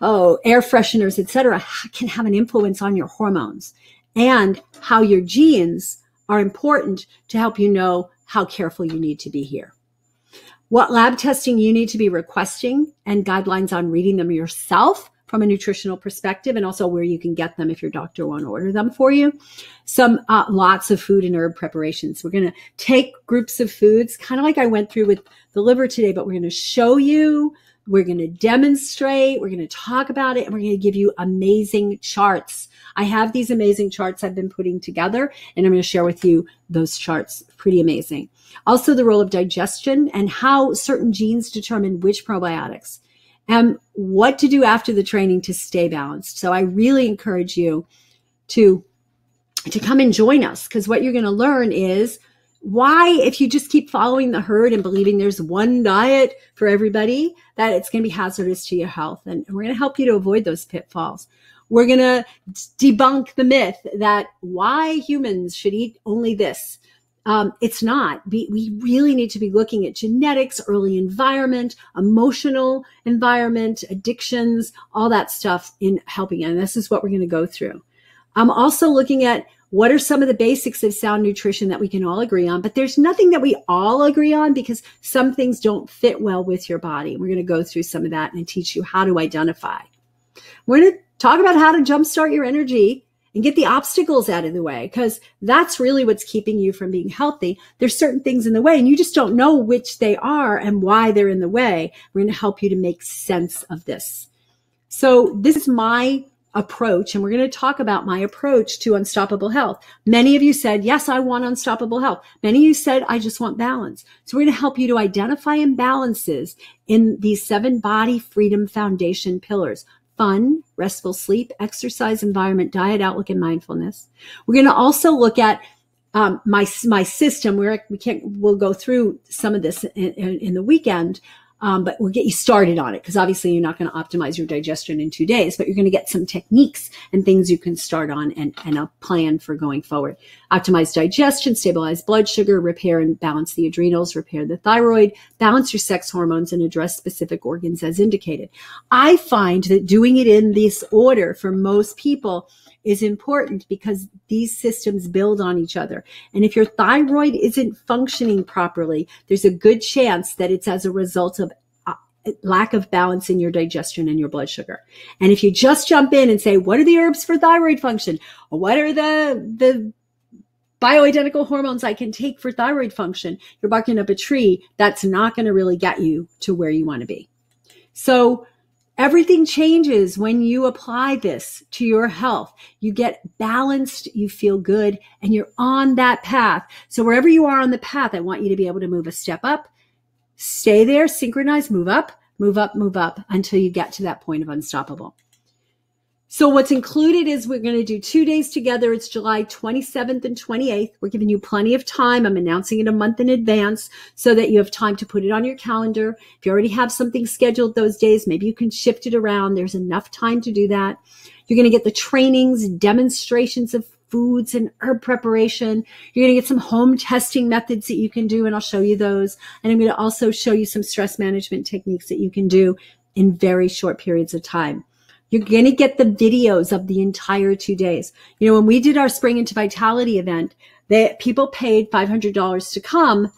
air fresheners, etc., can have an influence on your hormones, and how your genes are important to help you know how careful you need to be here. What lab testing you need to be requesting and guidelines on reading them yourself from a nutritional perspective, and also where you can get them if your doctor won't order them for you. Some lots of food and herb preparations. We're going to take groups of foods, kind of like I went through with the liver today, but we're going to show you. We're going to demonstrate, we're going to talk about it, and we're going to give you amazing charts. I have these amazing charts I've been putting together, and I'm going to share with you those charts. Pretty amazing. Also, the role of digestion and how certain genes determine which probiotics and what to do after the training to stay balanced. So I really encourage you to come and join us, because what you're going to learn is why, if you just keep following the herd and believing there's one diet for everybody, that it's going to be hazardous to your health. And we're going to help you to avoid those pitfalls. We're going to debunk the myth that why humans should eat only this. It's not. We really need to be looking at genetics, early environment, emotional environment, addictions, all that stuff in helping. And this is what we're going to go through. I'm also looking at what are some of the basics of sound nutrition that we can all agree on, but there's nothing that we all agree on because some things don't fit well with your body. We're going to go through some of that and teach you how to identify. We're going to talk about how to jumpstart your energy and get the obstacles out of the way, because that's really what's keeping you from being healthy. There's certain things in the way and you just don't know which they are and why they're in the way. We're going to help you to make sense of this. So this is my approach, and we're going to talk about my approach to unstoppable health. Many of you said, yes, I want unstoppable health. Many of you said, I just want balance. So we're going to help you to identify imbalances in these 7 body freedom foundation pillars: fun, restful sleep, exercise, environment, diet, outlook, and mindfulness. We're going to also look at my system, where we'll go through some of this in the weekend. But we'll get you started on it, because obviously you're not going to optimize your digestion in 2 days, but you're going to get some techniques and things you can start on and a plan for going forward. Optimize digestion, stabilize blood sugar, repair and balance the adrenals, repair the thyroid, balance your sex hormones, and address specific organs as indicated. I find that doing it in this order for most people is important because these systems build on each other. And if your thyroid isn't functioning properly, there's a good chance that it's as a result of lack of balance in your digestion and your blood sugar. And if you just jump in and say, what are the herbs for thyroid function? What are the bioidentical hormones I can take for thyroid function? You're barking up a tree. That's not going to really get you to where you want to be. So everything changes when you apply this to your health. You get balanced, you feel good, and you're on that path. So wherever you are on the path, I want you to be able to move a step up, stay there, synchronize, move up, move up, move up until you get to that point of unstoppable. So what's included is we're going to do 2 days together. It's July 27th and 28th. We're giving you plenty of time. I'm announcing it a month in advance so that you have time to put it on your calendar. If you already have something scheduled those days, maybe you can shift it around. There's enough time to do that. You're going to get the trainings, demonstrations of foods and herb preparation. You're going to get some home testing methods that you can do, and I'll show you those. And I'm going to also show you some stress management techniques that you can do in very short periods of time. You're going to get the videos of the entire 2 days. You know, when we did our Spring into Vitality event, people paid $500 to come,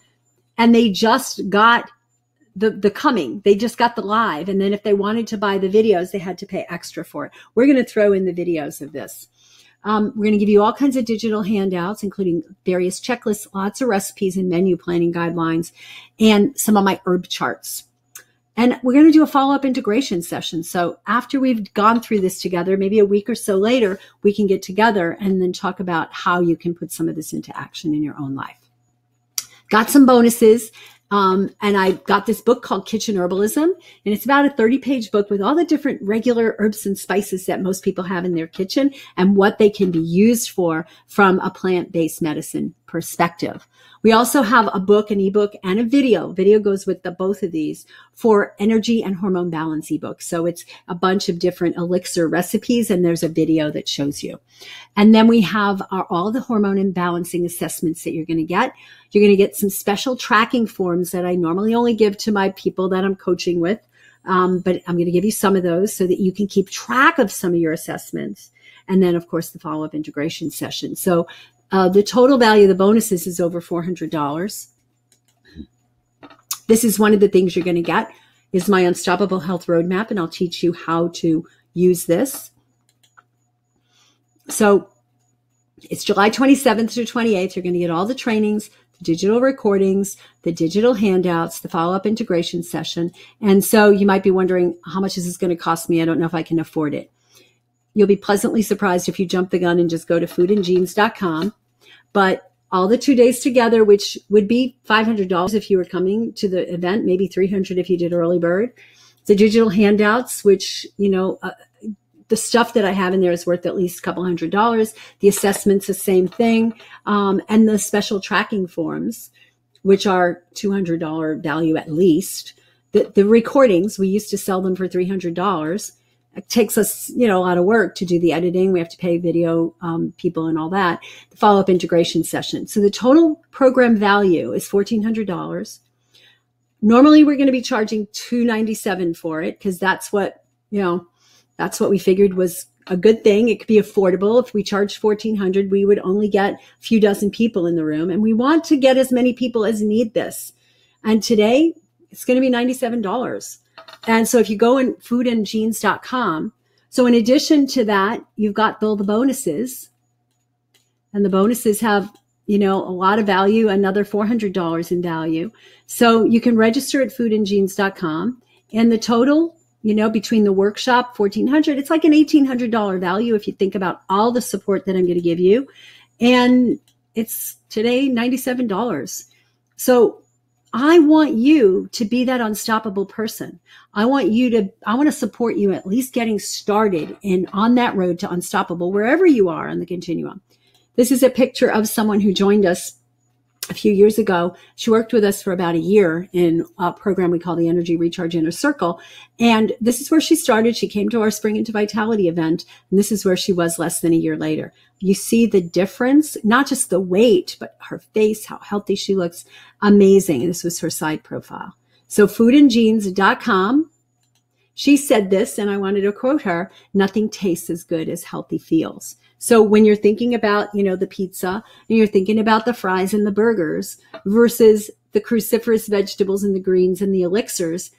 and they just got the coming. They just got the live. And then if they wanted to buy the videos, they had to pay extra for it. We're going to throw in the videos of this. We're going to give you all kinds of digital handouts, including various checklists, lots of recipes and menu planning guidelines, and some of my herb charts. And we're going to do a follow-up integration session. So after we've gone through this together, maybe a week or so later, we can get together and then talk about how you can put some of this into action in your own life. Got some bonuses. And I got this book called Kitchen Herbalism, and it's about a 30-page book with all the different regular herbs and spices that most people have in their kitchen and what they can be used for from a plant-based medicine perspective. We also have a book, an ebook, and a video. Video goes with both of these for energy and hormone balance ebook. So it's a bunch of different elixir recipes, and there's a video that shows you. And then we have all the hormone imbalancing assessments that you're going to get. You're going to get some special tracking forms that I normally only give to my people that I'm coaching with. But I'm going to give you some of those so that you can keep track of some of your assessments. And then, of course, the follow-up integration session. So the total value of the bonuses is over $400. This is one of the things you're going to get is my Unstoppable Health Roadmap, and I'll teach you how to use this. So it's July 27th to 28th. You're going to get all the trainings, the digital recordings, the digital handouts, the follow-up integration session. And so you might be wondering, how much is this going to cost me? I don't know if I can afford it. You'll be pleasantly surprised if you jump the gun and just go to foodandjeans.com. But all the 2 days together, which would be $500 if you were coming to the event, maybe $300 if you did early bird. The digital handouts, which, the stuff that I have in there is worth at least a couple $100. The assessments, the same thing. And the special tracking forms, which are $200 value at least. The recordings, we used to sell them for $300. It takes us, a lot of work to do the editing. We have to pay video people and all that. The follow-up integration session. So the total program value is $1,400. Normally, we're going to be charging $297 for it because that's what we figured was a good thing. It could be affordable. If we charged $1,400, we would only get a few dozen people in the room, and we want to get as many people as need this. And today, it's going to be $97. And so if you go in foodandjeans.com, so in addition to that, you've got all the bonuses, and the bonuses have, a lot of value, another $400 in value. So you can register at foodandjeans.com, and the total, between the workshop, $1,400, it's like an $1,800 value if you think about all the support that I'm going to give you. And it's today $97. So I want you to be that unstoppable person. I want to support you at least getting started on that road to unstoppable, wherever you are on the continuum. This is a picture of someone who joined us a few years ago. She worked with us for about a year in a program we call the Energy Recharge Inner Circle. And this is where she started. She came to our Spring into Vitality event, and this is where she was less than a year later. You see the difference, not just the weight, but her face, how healthy she looks. Amazing. And this was her side profile. So foodandjeans.com. She said this, and I wanted to quote her, "Nothing tastes as good as healthy feels." So when you're thinking about, the pizza, and you're thinking about the fries and the burgers versus the cruciferous vegetables and the greens and the elixirs,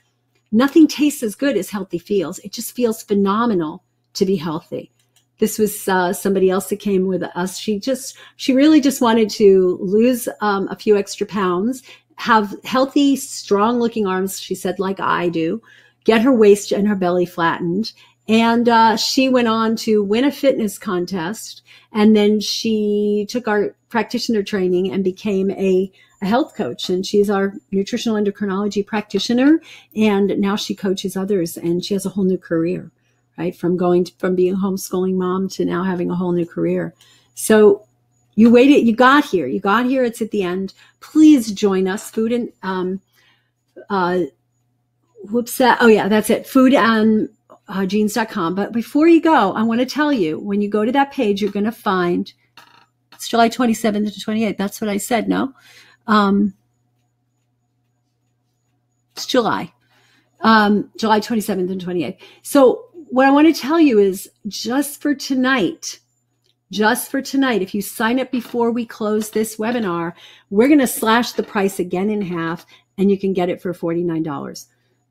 nothing tastes as good as healthy feels. It just feels phenomenal to be healthy. This was somebody else that came with us. She really just wanted to lose a few extra pounds, have healthy, strong looking arms, she said, like I do, get her waist and her belly flattened. And she went on to win a fitness contest. And then she took our practitioner training and became a health coach. And she's our nutritional endocrinology practitioner. And now she coaches others, and she has a whole new career, right? From being a homeschooling mom to now having a whole new career. So you waited, you got here, it's at the end. Please join us. Food and, that's it. Food and jeans.com. But before you go, I want to tell you, when you go to that page, you're going to find, it's July 27th to 28th. That's what I said. No, it's July 27th and 28th. So what I want to tell you is just for tonight, if you sign up before we close this webinar, we're going to slash the price again in half, and you can get it for $49.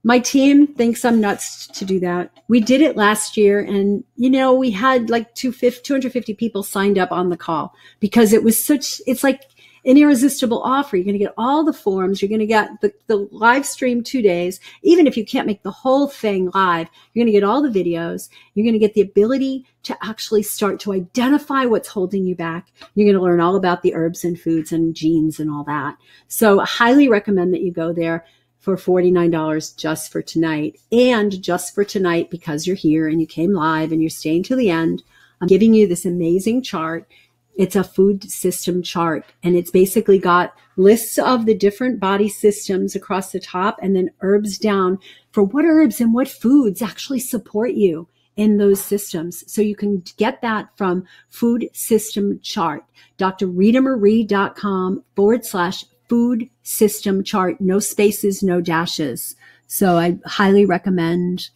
My team thinks I'm nuts to do that. We did it last year, and we had like 250 people signed up on the call because it's like an irresistible offer. You're going to get all the forms. You're going to get the live stream 2 days. Even if you can't make the whole thing live, you're going to get all the videos. You're going to get the ability to actually start to identify what's holding you back. You're going to learn all about the herbs and foods and genes and all that. So I highly recommend that you go there for $49 just for tonight. And just for tonight, because you're here and you came live and you're staying to the end, I'm giving you this amazing chart. It's a food system chart, and it's basically got lists of the different body systems across the top, and then herbs down for what herbs and what foods actually support you in those systems. So you can get that from Food System Chart, drritamarie.com/food system chart, no spaces, no dashes. So I highly recommend,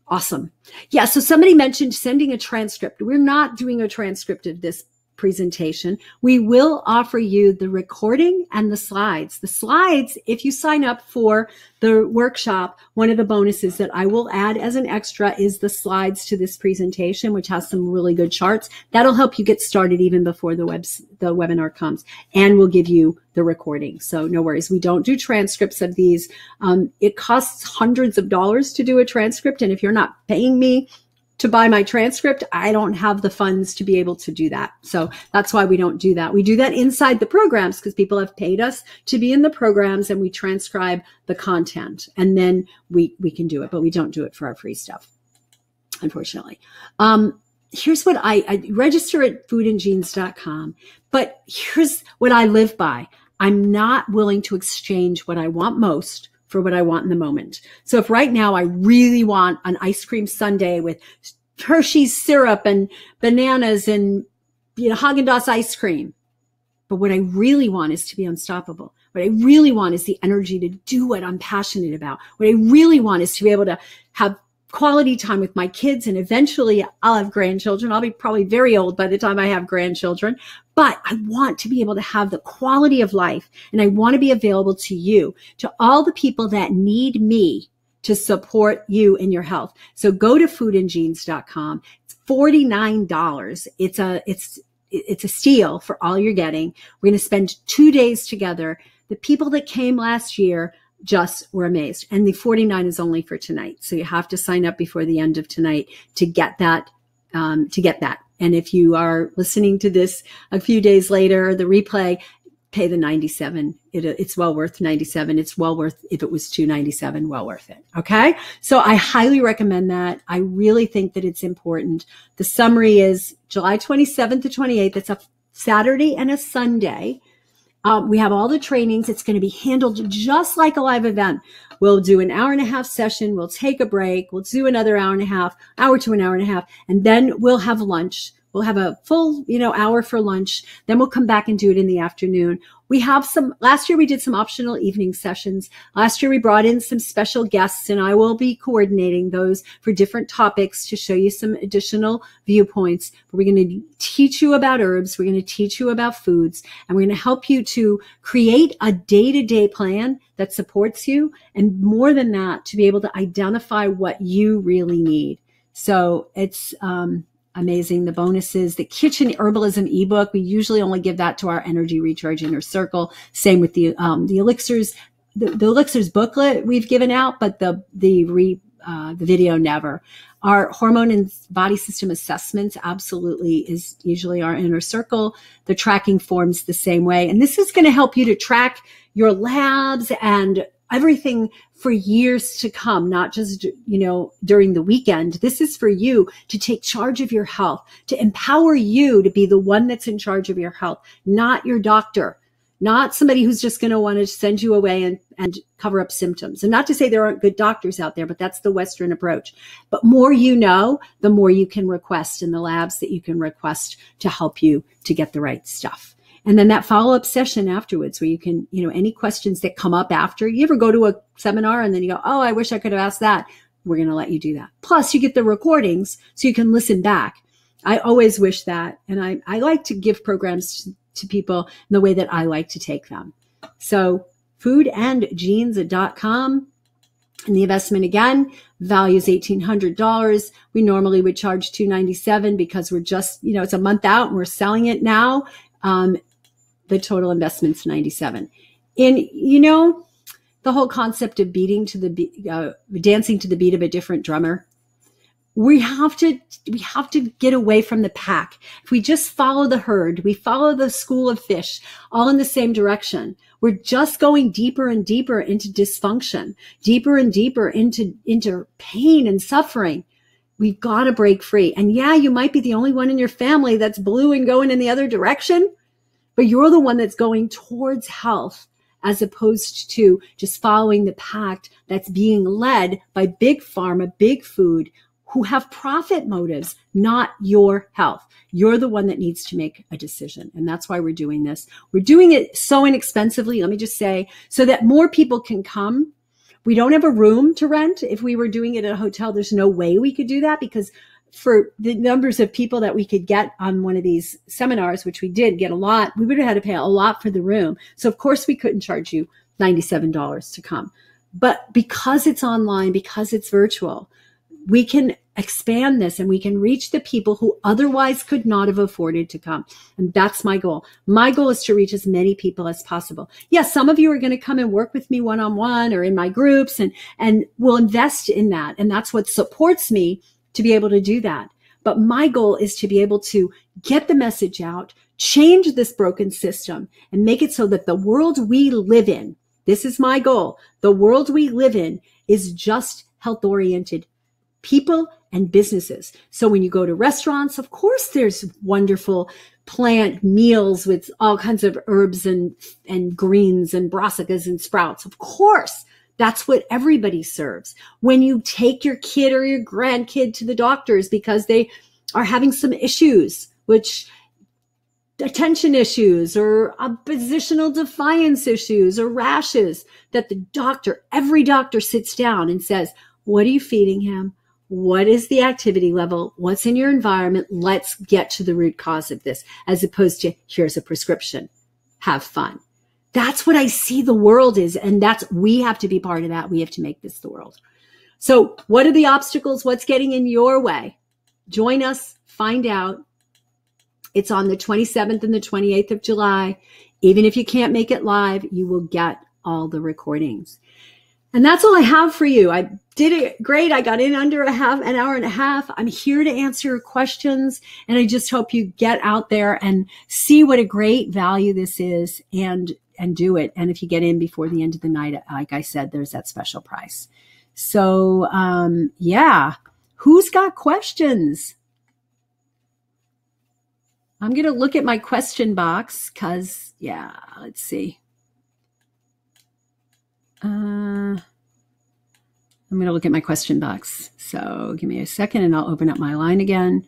Awesome. Yeah. So somebody mentioned sending a transcript. We're not doing a transcript of this presentation. We will offer you the recording and the slides. The slides, if you sign up for the workshop, one of the bonuses that I will add as an extra is the slides to this presentation, which has some really good charts. That'll help you get started even before the webinar comes, and we'll give you the recording. So no worries. We don't do transcripts of these. It costs hundreds of dollars to do a transcript. And if you're not paying me to buy my transcript, I don't have the funds to be able to do that. So that's why we don't do that. We do that inside the programs because people have paid us to be in the programs, and we transcribe the content, and then we can do it, but we don't do it for our free stuff, unfortunately. Here's what I register at foodandjeans.com, but here's what I live by. I'm not willing to exchange what I want most for what I want in the moment. So if right now I really want an ice cream sundae with Hershey's syrup and bananas and Haagen-Dazs ice cream, but what I really want is to be unstoppable. What I really want is the energy to do what I'm passionate about. What I really want is to be able to have quality time with my kids, and eventually I'll have grandchildren. I'll be probably very old by the time I have grandchildren, but I want to be able to have the quality of life, and I want to be available to you, to all the people that need me to support you in your health. So go to foodandjeans.com. It's $49. It's a steal for all you're getting. We're going to spend 2 days together. The people that came last year just were amazed. And the $49 is only for tonight. So you have to sign up before the end of tonight to get that, And if you are listening to this a few days later, the replay, pay the $97. It's well worth $97. It's well worth, if it was $297, well worth it. Okay. So I highly recommend that. I really think that it's important. The summary is July 27th to 28th. It's a Saturday and a Sunday. We have all the trainings. It's going to be handled just like a live event. We'll do an hour and a half session. We'll take a break. We'll do another hour to an hour and a half, and then we'll have lunch We'll have a full, hour for lunch. Then we'll come back and do it in the afternoon. We have last year we did some optional evening sessions. Last year we brought in some special guests, and I will be coordinating those for different topics to show you some additional viewpoints. But we're going to teach you about herbs. We're going to teach you about foods, and we're going to help you to create a day-to-day plan that supports you. And more than that, to be able to identify what you really need. So it's, amazing. The bonuses, the kitchen herbalism ebook, we usually only give that to our energy recharge inner circle. Same with the elixirs, the elixirs booklet we've given out, but the video never. Our hormone and body system assessments absolutely is usually our inner circle. The tracking forms the same way. And this is going to help you to track your labs and everything for years to come, not just, during the weekend. This is for you to take charge of your health, to empower you to be the one that's in charge of your health, not your doctor, not somebody who's just going to want to send you away and cover up symptoms. And not to say there aren't good doctors out there, but that's the Western approach. But more the more you can request in the labs that you can request to help you to get the right stuff. And then that follow-up session afterwards where you can, any questions that come up after. You ever go to a seminar and then you go, oh, I wish I could have asked that. We're going to let you do that. Plus, you get the recordings so you can listen back. I always wish that. And I like to give programs to people in the way that I like to take them. So foodandgenes.com. And the investment, again, value is $1,800. We normally would charge $297 because we're just, it's a month out and we're selling it now. The total investment's $97. And the whole concept of dancing to the beat of a different drummer. We have to get away from the pack. If we just follow the herd, we follow the school of fish, all in the same direction. We're just going deeper and deeper into dysfunction, deeper and deeper into pain and suffering. We've got to break free. And yeah, you might be the only one in your family that's blue and going in the other direction, but you're the one that's going towards health as opposed to just following the pack that's being led by big pharma, big food, who have profit motives, not your health. You're the one that needs to make a decision. And that's why we're doing this. We're doing it so inexpensively, let me just say, so that more people can come. We don't have a room to rent. If we were doing it at a hotel, there's no way we could do that because for the numbers of people that we could get on one of these seminars, which we did get a lot, we would have had to pay a lot for the room. So of course we couldn't charge you $97 to come. But because it's online, because it's virtual, we can expand this and we can reach the people who otherwise could not have afforded to come. And that's my goal. My goal is to reach as many people as possible. Yes, some of you are going to come and work with me one-on-one or in my groups and we'll invest in that. And that's what supports me to be able to do that. But my goal is to be able to get the message out, change this broken system and make it so that the world we live in, this is my goal, the world we live in is just health-oriented people and businesses. So when you go to restaurants, of course, there's wonderful plant meals with all kinds of herbs and greens and brassicas and sprouts. Of course, that's what everybody serves. When you take your kid or your grandkid to the doctors because they are having some issues, which attention issues or oppositional defiance issues or rashes, that every doctor sits down and says, what are you feeding him? What is the activity level? What's in your environment? Let's get to the root cause of this, as opposed to here's a prescription. Have fun. That's what I see the world is. And we have to be part of that. We have to make this the world. So what are the obstacles? What's getting in your way? Join us, find out. It's on the 27th and the 28th of July. Even if you can't make it live, you will get all the recordings. And that's all I have for you. I did it great. I got in under an hour and a half. I'm here to answer your questions. And I just hope you get out there and see what a great value this is and do it. And if you get in before the end of the night, like I said, there's that special price. So, yeah, who's got questions? I'm going to look at my question box because, yeah, let's see. I'm going to look at my question box. So give me a second and I'll open up my line again.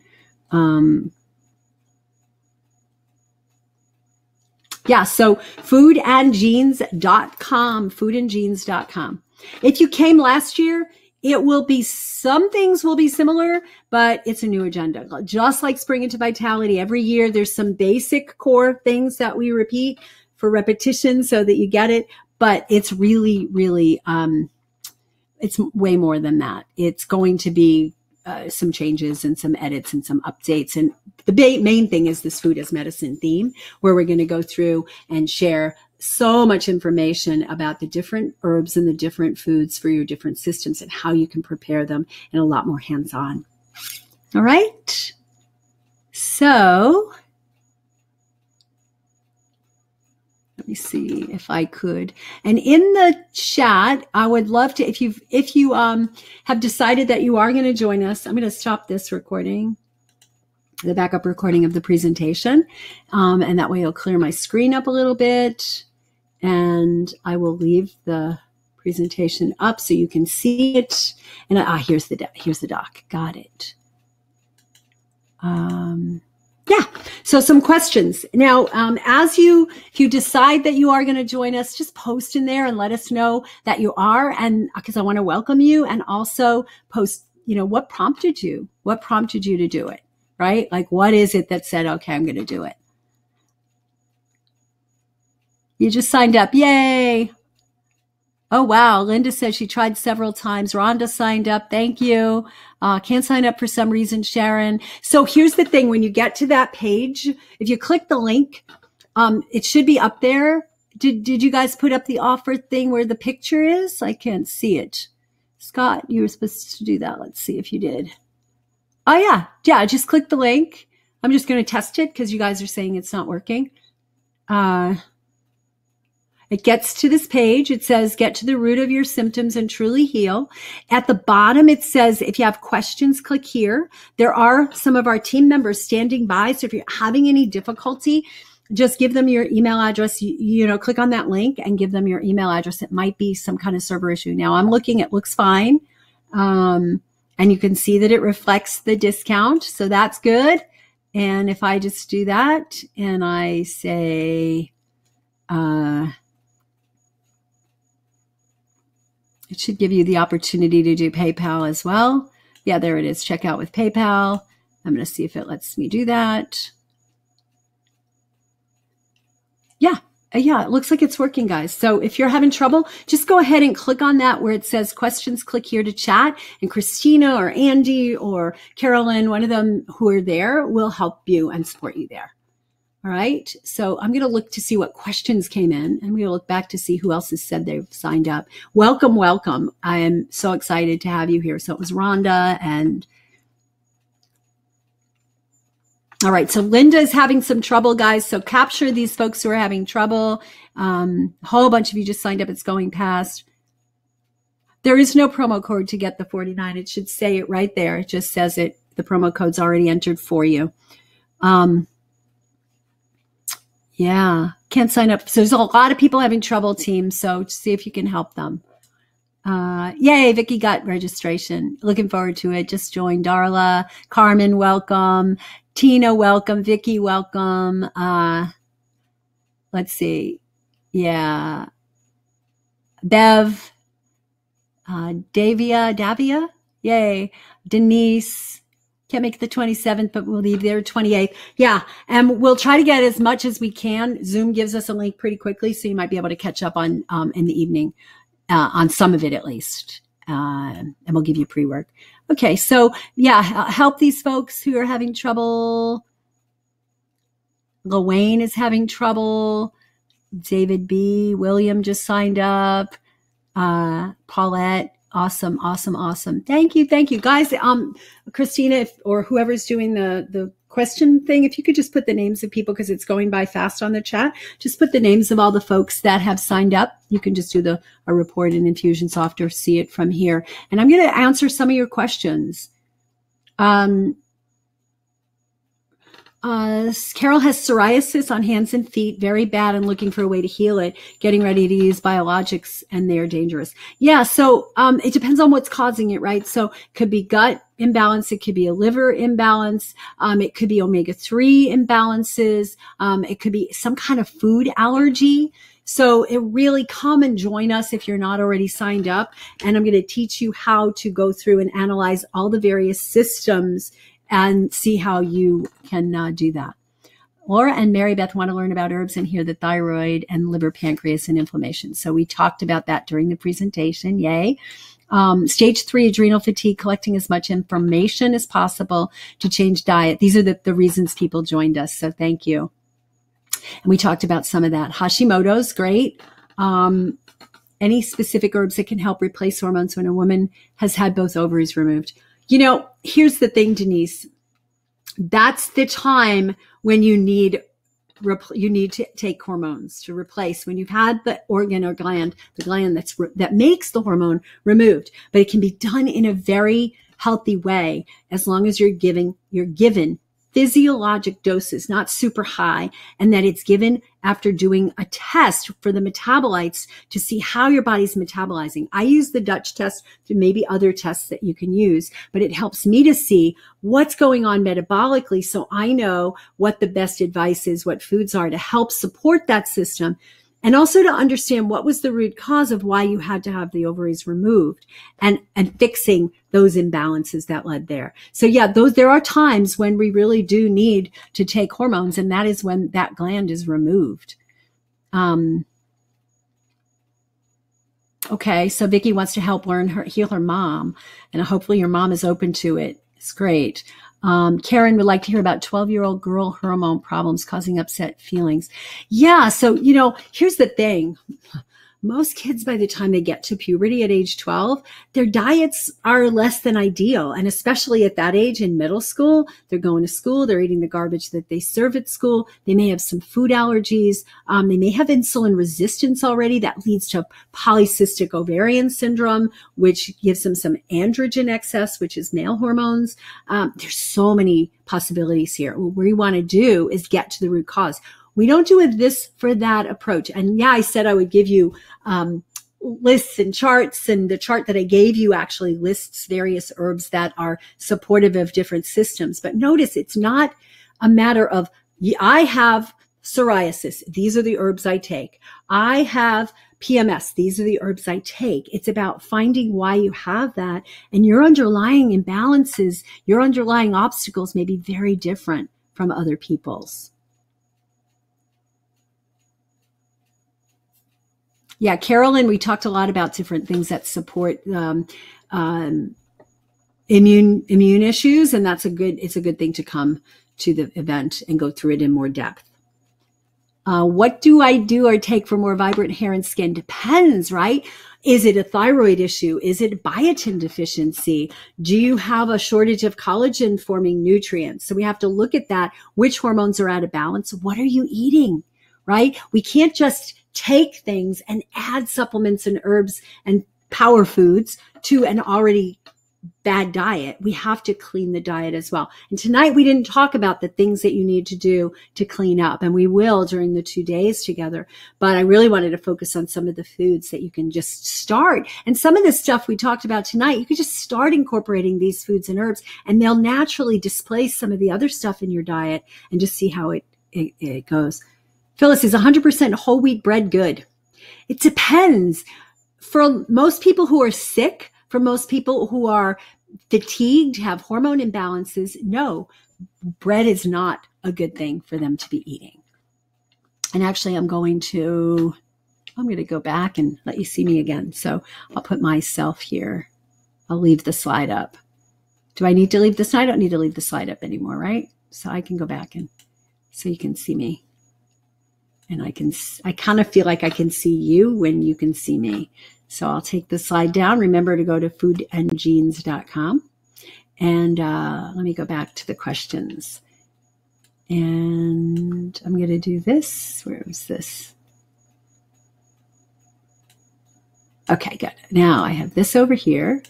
Yeah, so foodandgenes.com, foodandgenes.com. If you came last year, it will be, some things will be similar, but it's a new agenda. Just like Spring into Vitality, every year there's some basic core things that we repeat for repetition so that you get it. But it's really, really, it's way more than that. It's going to be some changes and some edits and some updates. And the main thing is this food as medicine theme, where we're going to go through and share so much information about the different herbs and the different foods for your different systems and how you can prepare them, and a lot more hands-on. All right. So let me see if I could. And in the chat, I would love to, if you have decided that you are going to join us, I'm going to stop this recording, the backup recording of the presentation. And that way it'll clear my screen up a little bit. And I will leave the presentation up so you can see it. And here's the doc. Got it. Yeah. So some questions. Now, if you decide that you are going to join us, just post in there and let us know that you are. And because I want to welcome you, and also post, what prompted you to do it, right? Like, what is it that said, okay, I'm going to do it? You just signed up. Yay. Oh, wow. Linda says she tried several times. Rhonda signed up. Thank you. Can't sign up for some reason, Sharon. So here's the thing. When you get to that page, if you click the link, it should be up there. Did you guys put up the offer thing where the picture is? I can't see it. Scott, you were supposed to do that. Let's see if you did. Oh, yeah. Yeah, just click the link. I'm just going to test it because you guys are saying it's not working. It gets to this page. It says, get to the root of your symptoms and truly heal. At the bottom, it says, if you have questions, click here. There are some of our team members standing by. So if you're having any difficulty, just give them your email address. Click on that link and give them your email address. It might be some kind of server issue. Now I'm looking, it looks fine. And you can see that it reflects the discount. So that's good. And if I just do that and I say, it should give you the opportunity to do PayPal as well. Yeah, there it is. Check out with PayPal. I'm going to see if it lets me do that. Yeah, it looks like it's working, guys. So if you're having trouble, just go ahead and click on that where it says questions, click here to chat. And Christina or Andy or Carolyn, one of them who are there, will help you and support you there. All right. So I'm going to look to see what questions came in. I'm going to look back to see who else has said they've signed up. Welcome, welcome. I am so excited to have you here. So it was Rhonda and all right. So Linda is having some trouble, guys. So capture these folks who are having trouble. A whole bunch of you just signed up. It's going past. There is no promo code to get the 49. It should say it right there. It just says it. The promo code's already entered for you. Yeah, can't sign up. So there's a lot of people having trouble, team. So see if you can help them. Yay, Vicky got registration. Looking forward to it. Just joined. Darla, Carmen, welcome. Tina, welcome. Vicky, welcome. Let's see. Yeah. Bev, Davia, yay. Denise. Can't make the 27th, but we'll leave there 28th. Yeah. And we'll try to get as much as we can. Zoom gives us a link pretty quickly. So you might be able to catch up on, in the evening, on some of it at least. And we'll give you pre-work. Okay. So yeah, help these folks who are having trouble. Lawayne is having trouble. David B. William just signed up. Paulette. Awesome. Thank you, guys. Christina, or whoever's doing the question thing, if you could just put the names of people, because it's going by fast on the chat. Just put the names of all the folks that have signed up. You can just do a report in Infusionsoft or see it from here. And I'm going to answer some of your questions. Carol has psoriasis on hands and feet, very bad, and looking for a way to heal it, getting ready to use biologics, and they're dangerous. Yeah, so it depends on what's causing it, right? So it could be gut imbalance, it could be a liver imbalance, it could be omega-3 imbalances, it could be some kind of food allergy. So it really come and join us if you're not already signed up. And I'm going to teach you how to go through and analyze all the various systems and see how you can do that. Laura and Mary Beth want to learn about herbs and hear the thyroid and liver, pancreas, and inflammation. So we talked about that during the presentation. Yay. Stage 3, adrenal fatigue, collecting as much information as possible to change diet. These are the reasons people joined us. So thank you. And we talked about some of that. Hashimoto's great. Any specific herbs that can help replace hormones when a woman has had both ovaries removed. You know, here's the thing, Denise. That's the time when you need to take hormones to replace, when you've had the organ or gland, the gland that makes the hormone, removed. But it can be done in a very healthy way as long as you're given physiologic doses, not super high, and that it's given after doing a test for the metabolites to see how your body's metabolizing. I use the Dutch test, to maybe other tests that you can use, but it helps me to see what's going on metabolically so I know what the best advice is, what foods are to help support that system, and also to understand what was the root cause of why you had to have the ovaries removed and fixing those imbalances that led there. So yeah, there are times when we really do need to take hormones, and that is when that gland is removed. Okay, so Vicki wants to help heal her mom, and hopefully your mom is open to it. It's great. Karen would like to hear about 12-year-old girl hormone problems causing upset feelings. Yeah. So, here's the thing. Most kids, by the time they get to puberty at age 12, their diets are less than ideal. And especially at that age in middle school, they're going to school, they're eating the garbage that they serve at school. They may have some food allergies. They may have insulin resistance already that leads to polycystic ovarian syndrome, which gives them some androgen excess, which is male hormones. There's so many possibilities here. What we want to do is get to the root cause. We don't do a this for that approach. And yeah, I said I would give you lists and charts, and the chart that I gave you actually lists various herbs that are supportive of different systems. But notice it's not a matter of, I have psoriasis. These are the herbs I take. I have PMS. These are the herbs I take. It's about finding why you have that. And your underlying imbalances, your underlying obstacles may be very different from other people's. Yeah, Carolyn, we talked a lot about different things that support immune issues, and it's a good thing to come to the event and go through it in more depth. What do I do or take for more vibrant hair and skin? Depends, right? Is it a thyroid issue? Is it biotin deficiency? Do you have a shortage of collagen forming nutrients? So we have to look at that. Which hormones are out of balance? What are you eating, right? We can't just take things and add supplements and herbs and power foods to an already bad diet. We have to clean the diet as well. And tonight we didn't talk about the things that you need to do to clean up, and we will during the 2 days together. But I really wanted to focus on some of the foods that you can just start. And some of the stuff we talked about tonight, you could just start incorporating these foods and herbs, and they'll naturally displace some of the other stuff in your diet, and just see how it goes. Phyllis, is 100% whole wheat bread good? It depends. For most people who are sick, for most people who are fatigued, have hormone imbalances, no, bread is not a good thing for them to be eating. And actually, I'm going to go back and let you see me again. So I'll put myself here. I'll leave the slide up. Do I need to leave the slide? I don't need to leave the slide up anymore, right? So I can go back and so you can see me. And I kind of feel like I can see you when you can see me. So I'll take the slide down. Remember to go to foodandgenes.com. And let me go back to the questions. And I'm going to do this. Where was this? Okay, good. Now I have this over here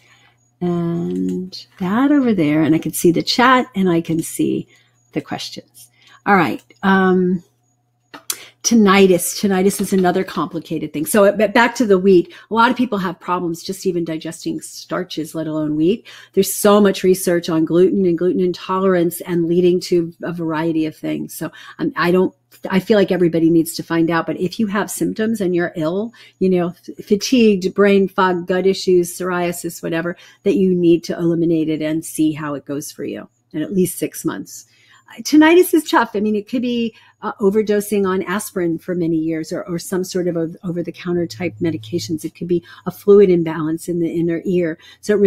and that over there. And I can see the chat and I can see the questions. All right. Tinnitus is another complicated thing. So back to the wheat, a lot of people have problems just even digesting starches, let alone wheat. There's so much research on gluten and gluten intolerance and leading to a variety of things. So I feel like everybody needs to find out, but if you have symptoms and you're ill, fatigued, brain fog, gut issues, psoriasis, whatever, that you need to eliminate it and see how it goes for you in at least 6 months. Tinnitus is tough. I mean, it could be overdosing on aspirin for many years or some sort of over-the-counter type medications. It could be a fluid imbalance in the inner ear. So it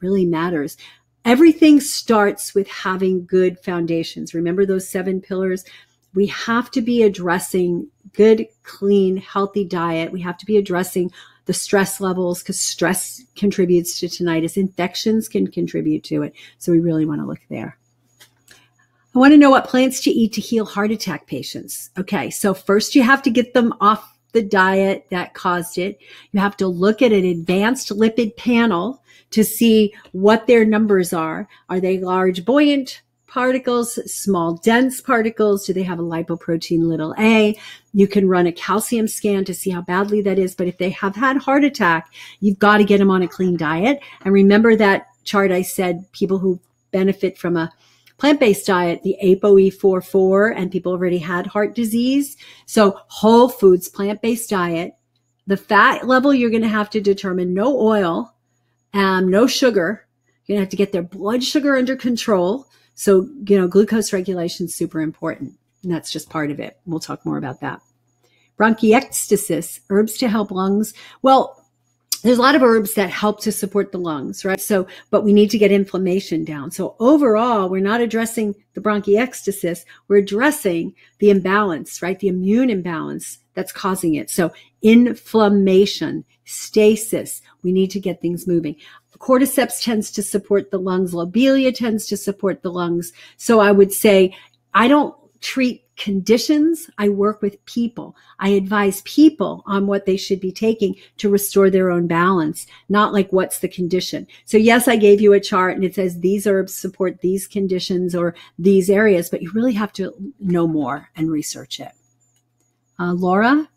really matters. Everything starts with having good foundations. Remember those 7 pillars? We have to be addressing good, clean, healthy diet. We have to be addressing the stress levels because stress contributes to tinnitus. Infections can contribute to it. So we really want to look there. I want to know what plants to eat to heal heart attack patients. Okay, so first you have to get them off the diet that caused it. You have to look at an advanced lipid panel to see what their numbers are. Are they large, buoyant particles, small, dense particles? Do they have a lipoprotein little a? You can run a calcium scan to see how badly that is. But if they have had heart attack, you've got to get them on a clean diet. And remember that chart I said, people who benefit from a plant-based diet, the ApoE44, and people already had heart disease. So whole foods, plant-based diet, the fat level you're going to have to determine, no oil, no sugar. You're going to have to get their blood sugar under control. So, glucose regulation is super important. And that's just part of it. We'll talk more about that. Bronchiectasis, herbs to help lungs. Well, there's a lot of herbs that help to support the lungs, right? So, but we need to get inflammation down. So overall, we're not addressing the bronchiectasis. We're addressing the imbalance, right? The immune imbalance that's causing it. So inflammation, stasis, we need to get things moving. Cordyceps tends to support the lungs. Lobelia tends to support the lungs. So I would say, I don't treat conditions. I work with people. I advise people on what they should be taking to restore their own balance, not like what's the condition. So yes, I gave you a chart and it says these herbs support these conditions or these areas, but you really have to know more and research it. Laura,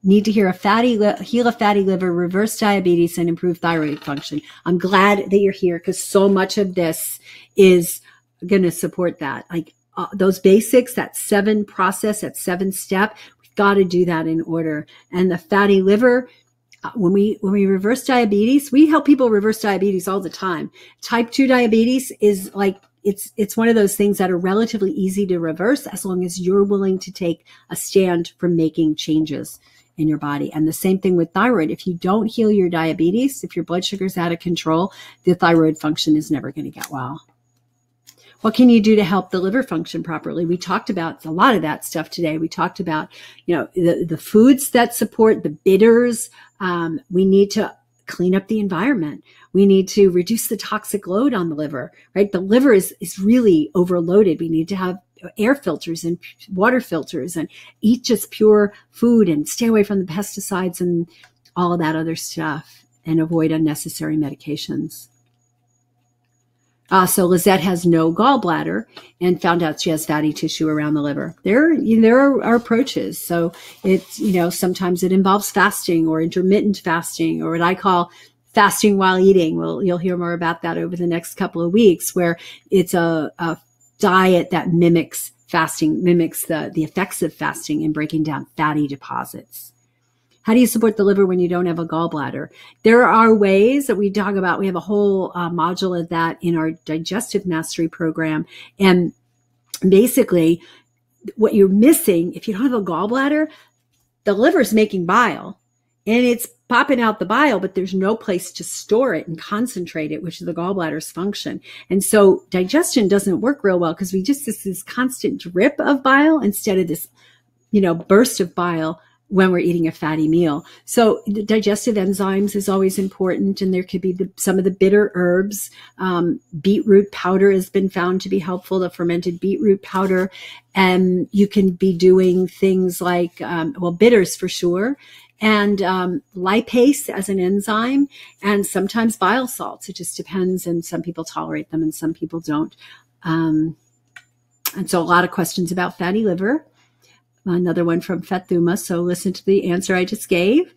need to heal a fatty liver, reverse diabetes, and improve thyroid function. I'm glad that you're here because so much of this is going to support that. Like those basics, that 7 process, that 7-step, we've got to do that in order. And the fatty liver, when we reverse diabetes, we help people reverse diabetes all the time. Type 2 diabetes is like, it's one of those things that are relatively easy to reverse as long as you're willing to take a stand for making changes in your body. And the same thing with thyroid. If you don't heal your diabetes, if your blood sugar's out of control, the thyroid function is never going to get well. What can you do to help the liver function properly? We talked about a lot of that stuff today. We talked about, the foods that support the bitters. We need to clean up the environment. We need to reduce the toxic load on the liver, right? The liver is really overloaded. We need to have air filters and water filters and eat just pure food and stay away from the pesticides and all of that other stuff and avoid unnecessary medications. So Lizette has no gallbladder and found out she has fatty tissue around the liver. There are approaches. So it's, sometimes it involves fasting or intermittent fasting or what I call fasting while eating. You'll hear more about that over the next couple of weeks, where it's a diet that mimics fasting, mimics the effects of fasting in breaking down fatty deposits. How do you support the liver when you don't have a gallbladder? There are ways that we talk about. We have a whole module of that in our digestive mastery program. And basically, what you're missing, if you don't have a gallbladder, the liver's making bile and it's popping out the bile, but there's no place to store it and concentrate it, which is the gallbladder's function. And so digestion doesn't work real well because we just this constant drip of bile instead of this, burst of bile when we're eating a fatty meal. So the digestive enzymes is always important. And there could be some of the bitter herbs. Beetroot powder has been found to be helpful, the fermented beetroot powder. And you can be doing things like, bitters for sure. And lipase as an enzyme, and sometimes bile salts. It just depends. And some people tolerate them and some people don't. And so a lot of questions about fatty liver. Another one from Fathuma. So listen to the answer I just gave.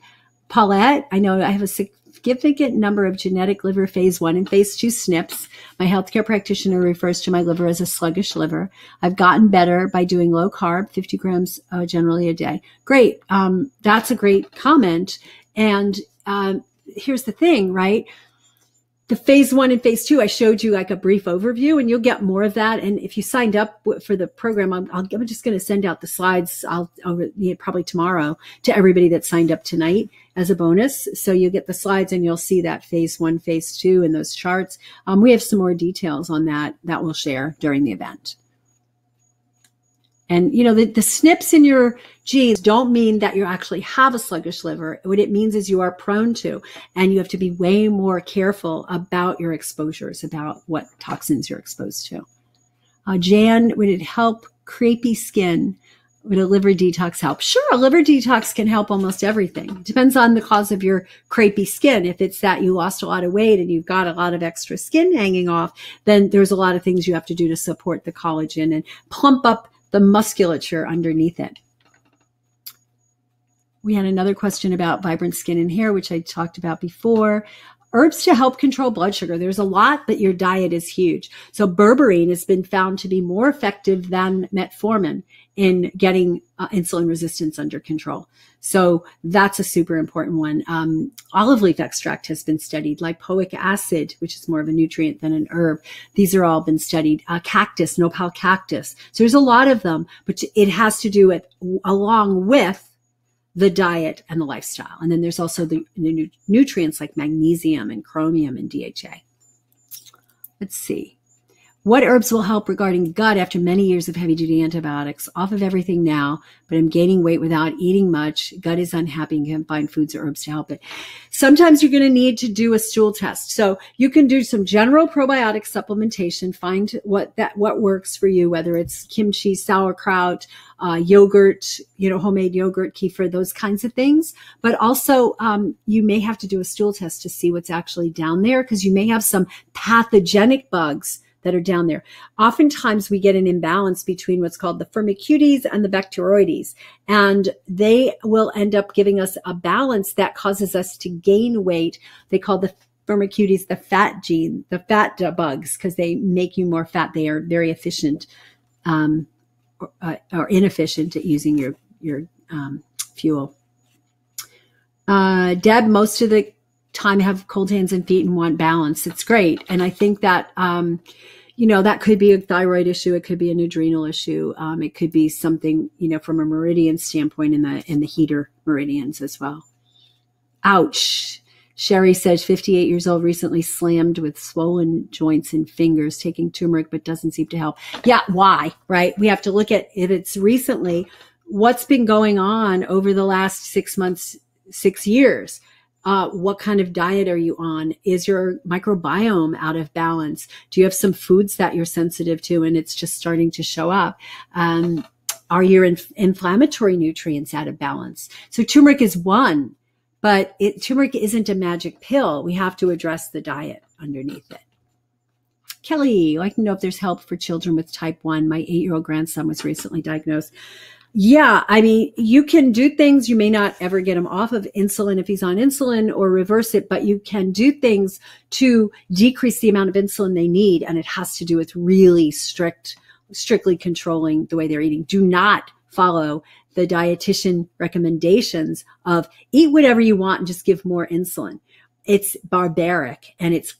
Paulette, I know I have a significant number of genetic liver phase 1 and phase 2 SNPs. My healthcare practitioner refers to my liver as a sluggish liver. I've gotten better by doing low carb, 50 grams generally a day. Great. That's a great comment. And here's the thing, right? The phase 1 and phase 2, I showed you like a brief overview, and you'll get more of that. And if you signed up for the program, I'm just going to send out the slides probably tomorrow to everybody that signed up tonight as a bonus. So you'll get the slides and you'll see that phase 1, phase 2 and those charts. We have some more details on that we'll share during the event. And, you know, the SNPs in your genes don't mean that you actually have a sluggish liver. What it means is you are prone to, and you have to be way more careful about your exposures, about what toxins you're exposed to. Jan, would it help crepey skin? Would a liver detox help? Sure, a liver detox can help almost everything. It depends on the cause of your crepey skin. If it's that you lost a lot of weight and you've got a lot of extra skin hanging off, then there's a lot of things you have to do to support the collagen and plump up the musculature underneath it. We had another question about vibrant skin and hair, which I talked about before. Herbs to help control blood sugar. There's a lot, but your diet is huge. So berberine has been found to be more effective than metformin in getting insulin resistance under control. So that's a super important one. Olive leaf extract has been studied. Lipoic acid, which is more of a nutrient than an herb. These are all been studied. Cactus, nopal cactus. So there's a lot of them, but it has to do with along with the diet and the lifestyle. And then there's also the nutrients like magnesium and chromium and DHA. Let's see. What herbs will help regarding gut after many years of heavy-duty antibiotics? Off of everything now, but I'm gaining weight without eating much. Gut is unhappy and can't find foods or herbs to help it. Sometimes you're going to need to do a stool test. So you can do some general probiotic supplementation, find what works for you, whether it's kimchi, sauerkraut, yogurt, homemade yogurt, kefir, those kinds of things. But also, you may have to do a stool test to see what's actually down there, because you may have some pathogenic bugs that are down there. Oftentimes we get an imbalance between what's called the Firmicutes and the Bacteroides, and they will end up giving us a balance that causes us to gain weight. They call the Firmicutes the fat gene, the fat bugs, because they make you more fat. They are very efficient or inefficient at using your fuel. Deb, most of the time have cold hands and feet and want balance. It's great. And I think that, that could be a thyroid issue. It could be an adrenal issue. It could be something, from a meridian standpoint in the heater meridians as well. Ouch. Sherry says 58 years old, recently slammed with swollen joints and fingers, taking turmeric, but doesn't seem to help. Yeah. Why? Right. We have to look at if it's recently, what's been going on over the last 6 months, 6 years. What kind of diet are you on? Is your microbiome out of balance? Do you have some foods that you're sensitive to and it's just starting to show up? Are your inflammatory nutrients out of balance? So turmeric is one, but turmeric isn't a magic pill. We have to address the diet underneath it. Kelly, I'd like to know if there's help for children with type 1. My 8-year-old grandson was recently diagnosed. Yeah, I mean, you can do things. You may not ever get him off of insulin if he's on insulin or reverse it, but you can do things to decrease the amount of insulin they need. And it has to do with really strictly controlling the way they're eating. Do not follow the dietitian recommendations of eat whatever you want and just give more insulin. It's barbaric and it's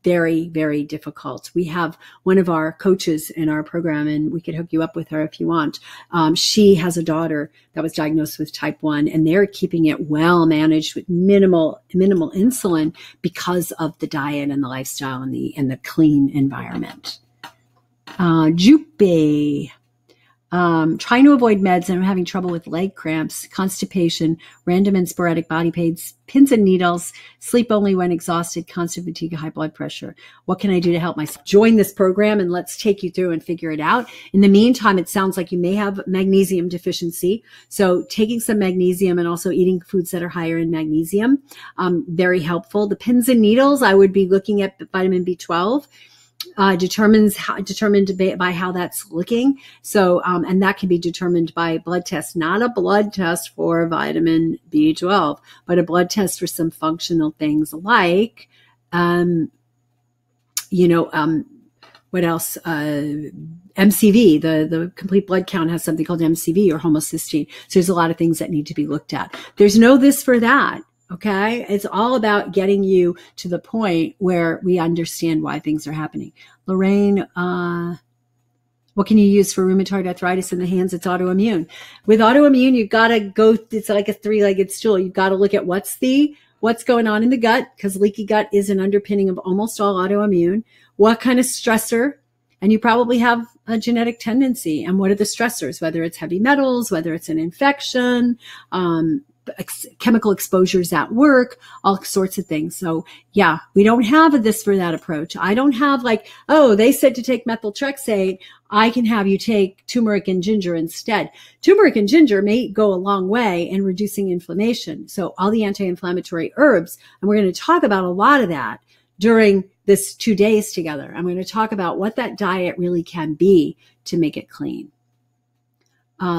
very, very difficult. We have one of our coaches in our program, and we could hook you up with her if you want. She has a daughter that was diagnosed with type 1, and they're keeping it well managed with minimal insulin because of the diet and the lifestyle and the clean environment. Jupe. Trying to avoid meds, and I'm having trouble with leg cramps, constipation, random and sporadic body pains, pins and needles, sleep only when exhausted, constant fatigue, high blood pressure. What can I do to help myself? Join this program and let's take you through and figure it out. In the meantime, it sounds like you may have magnesium deficiency. So taking some magnesium and also eating foods that are higher in magnesium, very helpful. The pins and needles, I would be looking at vitamin B12. determined by how that's looking. So, and that can be determined by blood test, not a blood test for vitamin B12, but a blood test for some functional things like, what else? MCV, the complete blood count has something called MCV or homocysteine. So there's a lot of things that need to be looked at. There's no this for that. Okay. It's all about getting you to the point where we understand why things are happening. Lorraine, what can you use for rheumatoid arthritis in the hands? It's autoimmune. With autoimmune, you've got to go, it's like a three-legged stool. You've got to look at what's going on in the gut, because leaky gut is an underpinning of almost all autoimmune. What kind of stressor? And you probably have a genetic tendency. And what are the stressors? Whether it's heavy metals, whether it's an infection, chemical exposures at work, all sorts of things. So yeah, we don't have a this for that approach. I don't have like, oh, they said to take methotrexate. I can have you take turmeric and ginger instead. Turmeric and ginger may go a long way in reducing inflammation. So all the anti-inflammatory herbs, and we're going to talk about a lot of that during this 2 days together. I'm going to talk about what that diet really can be to make it clean.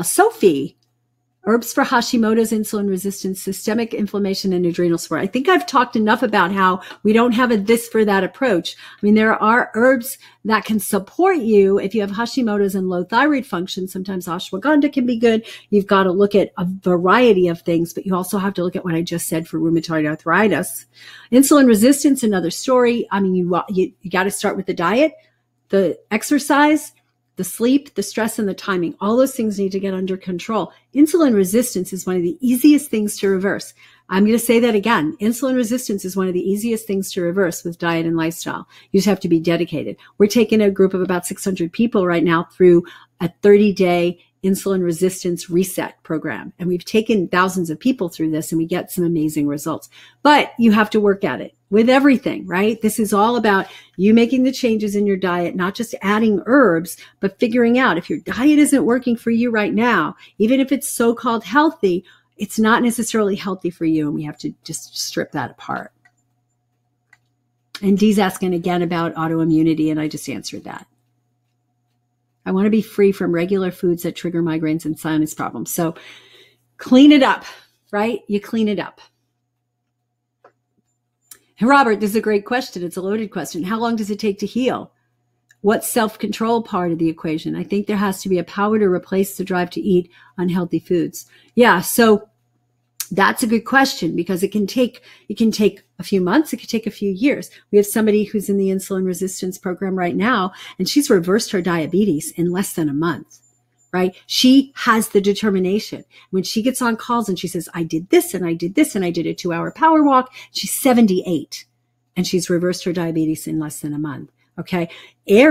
Sophie, herbs for Hashimoto's, insulin resistance, systemic inflammation, and adrenal support. I think I've talked enough about how we don't have a this for that approach. I mean, there are herbs that can support you if you have Hashimoto's and low thyroid function. Sometimes ashwagandha can be good. You've got to look at a variety of things, but you also have to look at what I just said for rheumatoid arthritis. Insulin resistance, another story. I mean, you got to start with the diet, the exercise, the sleep, the stress, and the timing. All those things need to get under control. Insulin resistance is one of the easiest things to reverse. I'm going to say that again. Insulin resistance is one of the easiest things to reverse with diet and lifestyle. You just have to be dedicated. We're taking a group of about 600 people right now through a 30-day insulin resistance reset program. And we've taken thousands of people through this, and we get some amazing results. But you have to work at it with everything, right? This is all about you making the changes in your diet, not just adding herbs, but figuring out if your diet isn't working for you right now, even if it's so-called healthy, it's not necessarily healthy for you. And we have to just strip that apart. And Dee's asking again about autoimmunity, and I just answered that. I want to be free from regular foods that trigger migraines and sinus problems. So clean it up, right? You clean it up. Hey, Robert, this is a great question. It's a loaded question. How long does it take to heal? What's self-control part of the equation? I think there has to be a power to replace the drive to eat unhealthy foods. Yeah, so that's a good question, because it can take a few months. It could take a few years. We have somebody who's in the insulin resistance program right now, and she's reversed her diabetes in less than a month, right? She has the determination. When she gets on calls and she says, I did this and I did this and I did a 2-hour power walk, she's 78 and she's reversed her diabetes in less than a month. Okay.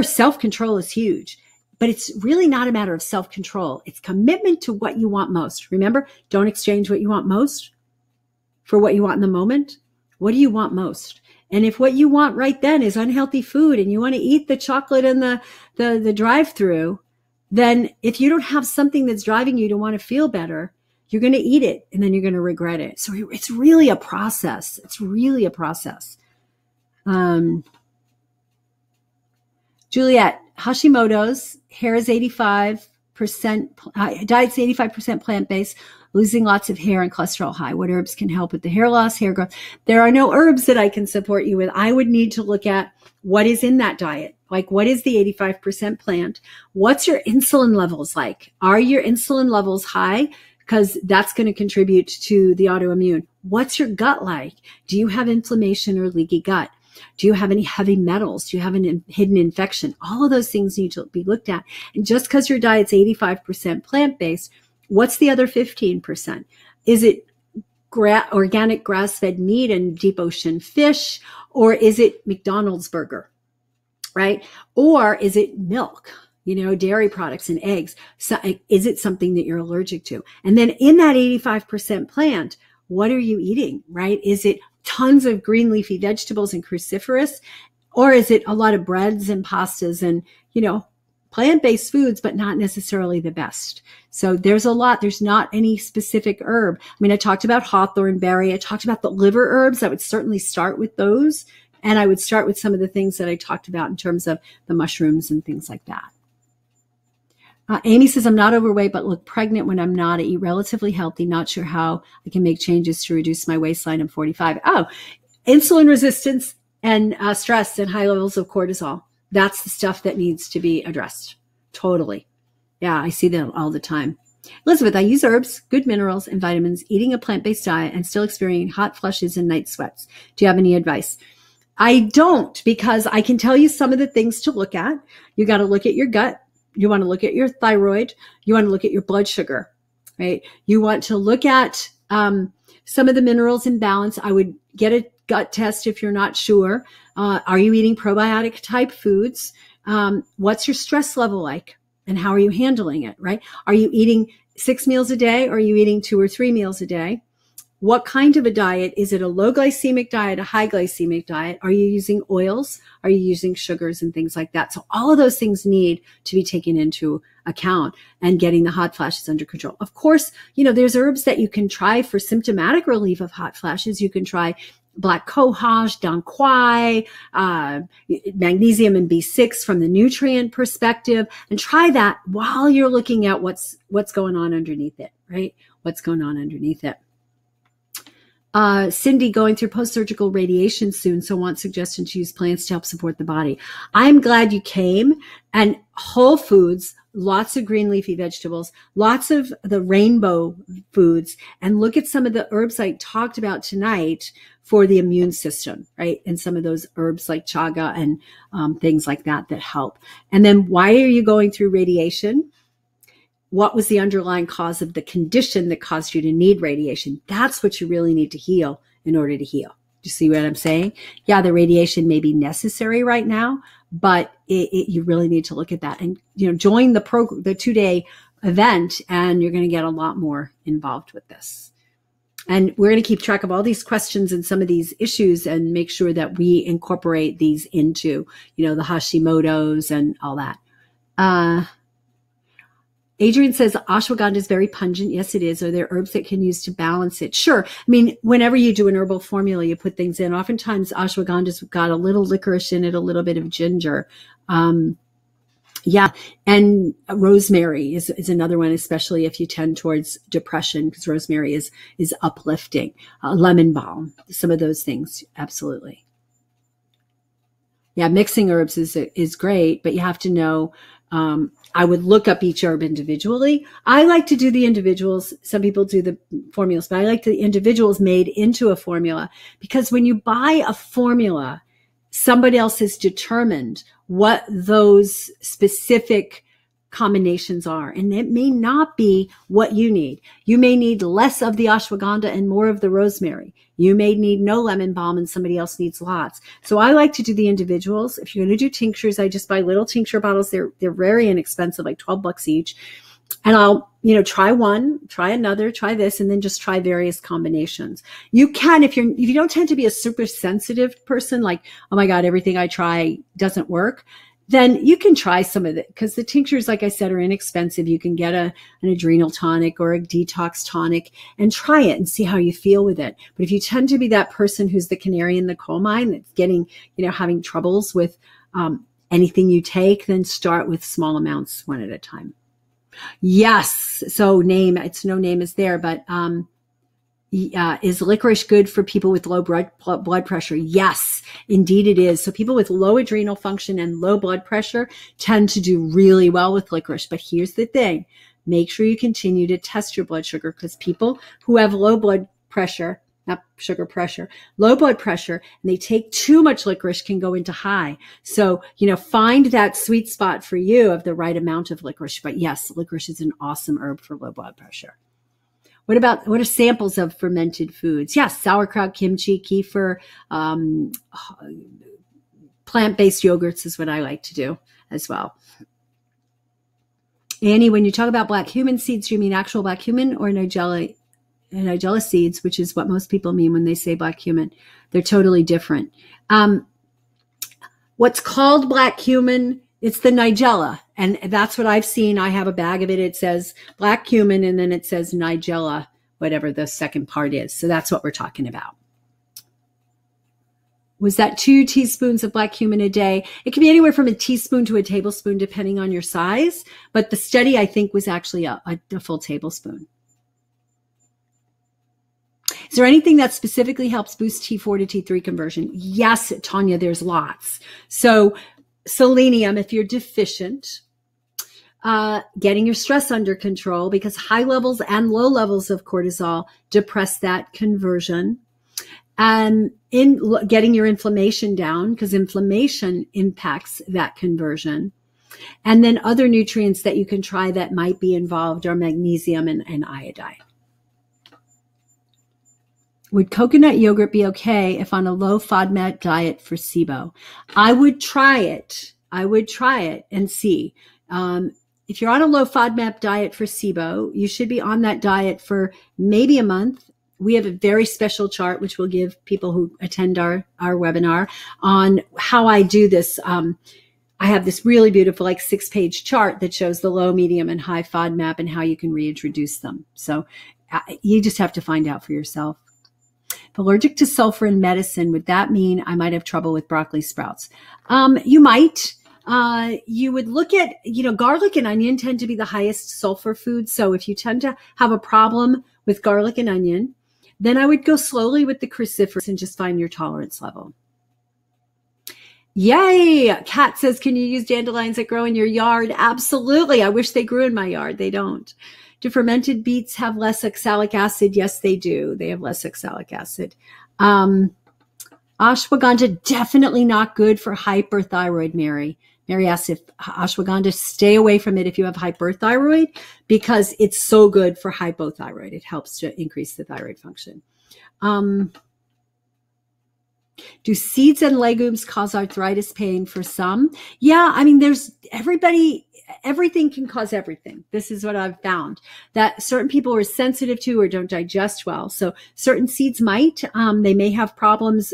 Self-control is huge. But it's really not a matter of self-control. It's commitment to what you want most. Remember, don't exchange what you want most for what you want in the moment. What do you want most? And if what you want right then is unhealthy food and you want to eat the chocolate in the drive-through, then if you don't have something that's driving you to want to feel better, you're going to eat it and then you're going to regret it. So it's really a process. It's really a process. Juliet, Hashimoto's, hair is 85%, diet's 85% plant-based, losing lots of hair and cholesterol high. What herbs can help with the hair loss, hair growth? There are no herbs that I can support you with. I would need to look at what is in that diet. Like, what is the 85% plant? What's your insulin levels like? Are your insulin levels high? Because that's going to contribute to the autoimmune. What's your gut like? Do you have inflammation or leaky gut? Do you have any heavy metals? Do you have a hidden infection? All of those things need to be looked at. And just because your diet's 85% plant-based, what's the other 15%? Is it organic grass-fed meat and deep ocean fish? Or is it McDonald's burger, right? Or is it milk, dairy products and eggs? So is it something that you're allergic to? And then in that 85% plant, what are you eating, right? Is it tons of green leafy vegetables and cruciferous? Or is it a lot of breads and pastas and, plant-based foods, but not necessarily the best? So there's a lot. There's not any specific herb. I mean, I talked about hawthorn berry. I talked about the liver herbs. I would certainly start with those And I would start with some of the things that I talked about in terms of the mushrooms and things like that. Amy says, I'm not overweight, but look pregnant when I'm not. I eat relatively healthy. Not sure how I can make changes to reduce my waistline. I'm 45. Oh, insulin resistance and stress and high levels of cortisol. That's the stuff that needs to be addressed. Totally. Yeah, I see that all the time. Elizabeth, I use herbs, good minerals and vitamins, eating a plant-based diet, and still experiencing hot flushes and night sweats. Do you have any advice? I don't, because I can tell you some of the things to look at. You got to look at your gut. You want to look at your thyroid. You want to look at your blood sugar, right? You want to look at some of the minerals in balance. I would get a gut test if you're not sure. Are you eating probiotic type foods? What's your stress level like? And how are you handling it, right? Are you eating 6 meals a day? Or are you eating 2 or 3 meals a day? What kind of a diet? Is it a low glycemic diet, a high glycemic diet? Are you using oils? Are you using sugars and things like that? So all of those things need to be taken into account and getting the hot flashes under control. Of course, there's herbs that you can try for symptomatic relief of hot flashes. You can try black cohosh, dang quai, magnesium and B6 from the nutrient perspective, and try that while you're looking at what's going on underneath it, right? What's going on underneath it. Cindy, going through post-surgical radiation soon, so want suggestion to use plants to help support the body. I'm glad you came. And whole foods, lots of green leafy vegetables, lots of the rainbow foods, and look at some of the herbs I talked about tonight for the immune system, right? And some of those herbs like chaga and things like that help. And then why are you going through radiation? What was the underlying cause of the condition that caused you to need radiation? That's what you really need to heal in order to heal. Do you see what I'm saying? Yeah, the radiation may be necessary right now, but you really need to look at that and, join the 2-day event, and you're going to get a lot more involved with this. And we're going to keep track of all these questions and some of these issues and make sure that we incorporate these into, the Hashimoto's and all that. Adrian says ashwagandha is very pungent. Yes, it is. Are there herbs that can use to balance it? Sure. I mean, whenever you do an herbal formula, you put things in. Oftentimes ashwagandha's got a little licorice in it, a little bit of ginger. Yeah. And rosemary is another one, especially if you tend towards depression, because rosemary is uplifting. Lemon balm, some of those things. Absolutely. Yeah. Mixing herbs is great, but you have to know, I would look up each herb individually. I like to do the individuals. Some people do the formulas, but I like the individuals made into a formula, because when you buy a formula, somebody else has determined what those specific combinations are. And it may not be what you need. You may need less of the ashwagandha and more of the rosemary. You may need no lemon balm and somebody else needs lots. So I like to do the individuals. If you're going to do tinctures, I just buy little tincture bottles. They're very inexpensive, like $12 each. And I'll, try one, try another, try this, and then just try various combinations. You can, if you don't tend to be a super sensitive person, like, oh my God, everything I try doesn't work, then you can try some of it, because the tinctures, like I said, are inexpensive. You can get an adrenal tonic or a detox tonic and try it and see how you feel with it. But if you tend to be that person who's the canary in the coal mine that's getting, having troubles with anything you take, then start with small amounts one at a time. Yes. So it's no name is there, but is licorice good for people with low blood pressure? Yes, indeed it is. So people with low adrenal function and low blood pressure tend to do really well with licorice. But here's the thing. Make sure you continue to test your blood sugar, because people who have low blood pressure, not sugar pressure, low blood pressure, and they take too much licorice can go into high. So, find that sweet spot for you of the right amount of licorice. But yes, licorice is an awesome herb for low blood pressure. What are samples of fermented foods? Yes, sauerkraut, kimchi, kefir, plant-based yogurts is what I like to do as well. Annie, when you talk about black cumin seeds, do you mean actual black cumin or Nigella seeds, which is what most people mean when they say black cumin? They're totally different. What's called black cumin, it's the Nigella. And that's what I've seen. I have a bag of it. It says black cumin, and then it says Nigella, whatever the second part is. So that's what we're talking about. Was that 2 teaspoons of black cumin a day? It can be anywhere from a teaspoon to a tablespoon, depending on your size. But the study, I think, was actually a full tablespoon. Is there anything that specifically helps boost T4 to T3 conversion? Yes, Tanya, there's lots. So selenium, if you're deficient, getting your stress under control, because high levels and low levels of cortisol depress that conversion. And in getting your inflammation down, because inflammation impacts that conversion. And then other nutrients that you can try that might be involved are magnesium and iodine. Would coconut yogurt be okay if on a low FODMAP diet for SIBO? I would try it. I would try it and see. If you're on a low FODMAP diet for SIBO, you should be on that diet for maybe a month. We have a very special chart, which we'll give people who attend our webinar on how I do this. I have this really beautiful, 6-page chart that shows the low, medium, and high FODMAP and how you can reintroduce them. So you just have to find out for yourself. If allergic to sulfur in medicine, would that mean I might have trouble with broccoli sprouts? You might. You would look at, garlic and onion tend to be the highest sulfur foods. So if you tend to have a problem with garlic and onion, then I would go slowly with the cruciferous and just find your tolerance level. Yay! Kat says, can you use dandelions that grow in your yard? Absolutely. I wish they grew in my yard. They don't. Do fermented beets have less oxalic acid? Yes, they do. They have less oxalic acid. Ashwagandha, definitely not good for hyperthyroid, Mary. Mary asks if ashwagandha, stay away from it if you have hyperthyroid, because it's so good for hypothyroid. It helps to increase the thyroid function. Do seeds and legumes cause arthritis pain for some? Yeah, I mean, everything can cause everything. This is what I've found, that certain people are sensitive to or don't digest well. So certain seeds might, they may have problems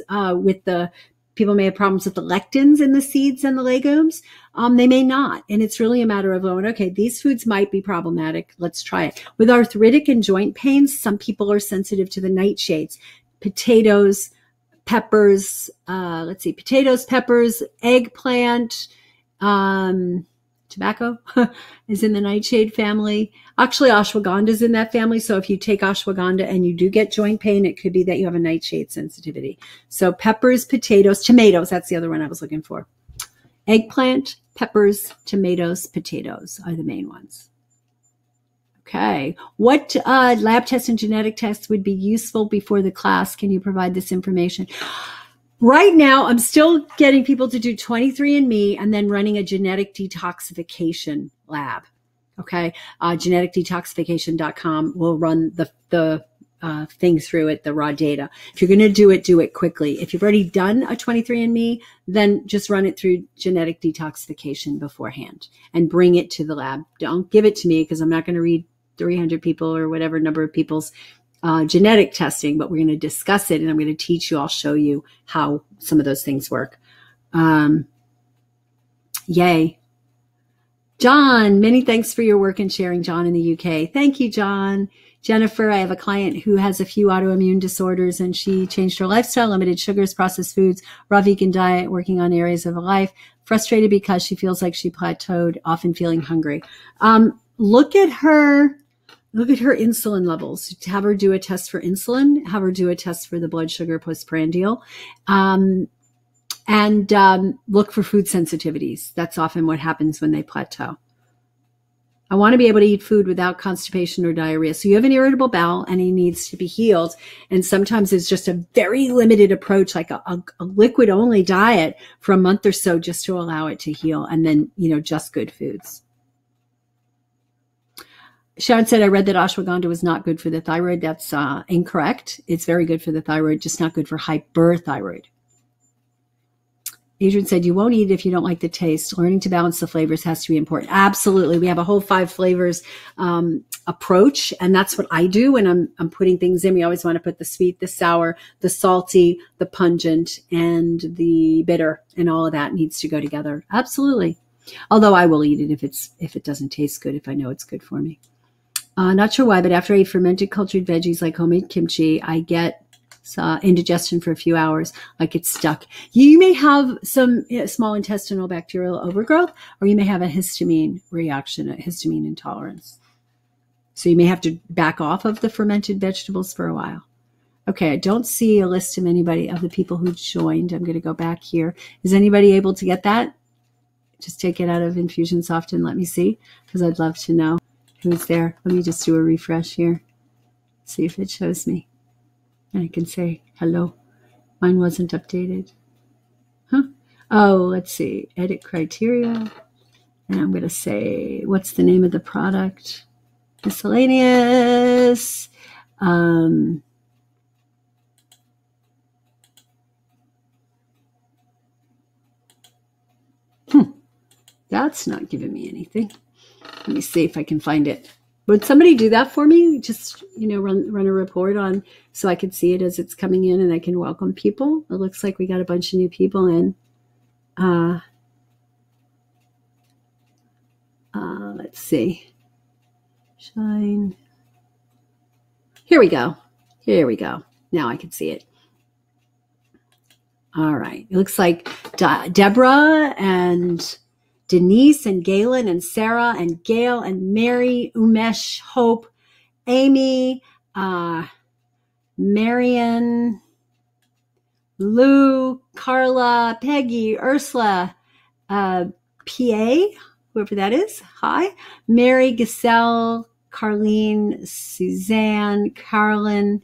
people may have problems with the lectins in the seeds and the legumes. They may not. And it's really a matter of going, okay, these foods might be problematic. Let's try it. With arthritic and joint pains, some people are sensitive to the nightshades, potatoes, peppers, potatoes, peppers, eggplant, tobacco is in the nightshade family. Actually, ashwagandha is in that family. So if you take ashwagandha and you do get joint pain, it could be that you have a nightshade sensitivity. So peppers, potatoes, tomatoes, that's the other one I was looking for. Eggplant, peppers, tomatoes, potatoes are the main ones. Okay. What lab tests and genetic tests would be useful before the class? Can you provide this information? Right now, I'm still getting people to do 23andMe and then running a genetic detoxification lab. Okay. Geneticdetoxification.com will run the thing through it, the raw data. If you're going to do it quickly. If you've already done a 23andMe, then just run it through genetic detoxification beforehand and bring it to the lab. Don't give it to me because I'm not going to read 300 people or whatever number of people's genetic testing, but we're going to discuss it and I'm going to teach you. I'll show you how some of those things work. Yay. John, many thanks for your work and sharing, John, in the UK. Thank you, John. Jennifer, I have a client who has a few autoimmune disorders and she changed her lifestyle, limited sugars, processed foods, raw vegan diet, working on areas of her life, frustrated because she feels like she plateaued, often feeling hungry. Look at her insulin levels. Have her do a test for insulin. Have her do a test for the blood sugar postprandial. And look for food sensitivities. That's often what happens when they plateau. I want to be able to eat food without constipation or diarrhea. So you have an irritable bowel and he needs to be healed. And sometimes it's just a very limited approach, like a liquid only diet for a month or so just to allow it to heal. And then, just good foods. Sharon said, I read that ashwagandha was not good for the thyroid. That's incorrect. It's very good for the thyroid, just not good for hyperthyroid. Adrian said, you won't eat it if you don't like the taste. Learning to balance the flavors has to be important. Absolutely. We have a whole 5 flavors approach, and that's what I do when I'm putting things in. We always want to put the sweet, the sour, the salty, the pungent, and the bitter, and all of that needs to go together. Absolutely. Although I will eat it if it doesn't taste good, if I know it's good for me. Not sure why, but after I eat fermented cultured veggies like homemade kimchi, I get indigestion for a few hours, like it's stuck. You may have some small intestinal bacterial overgrowth, or you may have a histamine reaction, a histamine intolerance. So you may have to back off of the fermented vegetables for a while. Okay, I don't see a list of anybody of the people who joined. I'm going to go back here. Is anybody able to get that? Just take it out of Infusionsoft and let me see, because I'd love to know who's there. Let me just do a refresh here. See if it shows me. And I can say hello. Mine wasn't updated. Huh? Oh, let's see. Edit criteria. And I'm going to say, what's the name of the product? Miscellaneous. That's not giving me anything. Let me see if I can find it. Would somebody do that for me? Just, run a report on so I can see it as it's coming in and I can welcome people. It looks like we got a bunch of new people in. Let's see. Shine. Here we go. Here we go. Now I can see it. All right. It looks like Deborah and Denise and Galen and Sarah and Gail and Mary, Umesh, Hope, Amy, Marion, Lou, Carla, Peggy, Ursula, PA, whoever that is. Hi. Mary, Giselle, Carlene, Suzanne, Carolyn,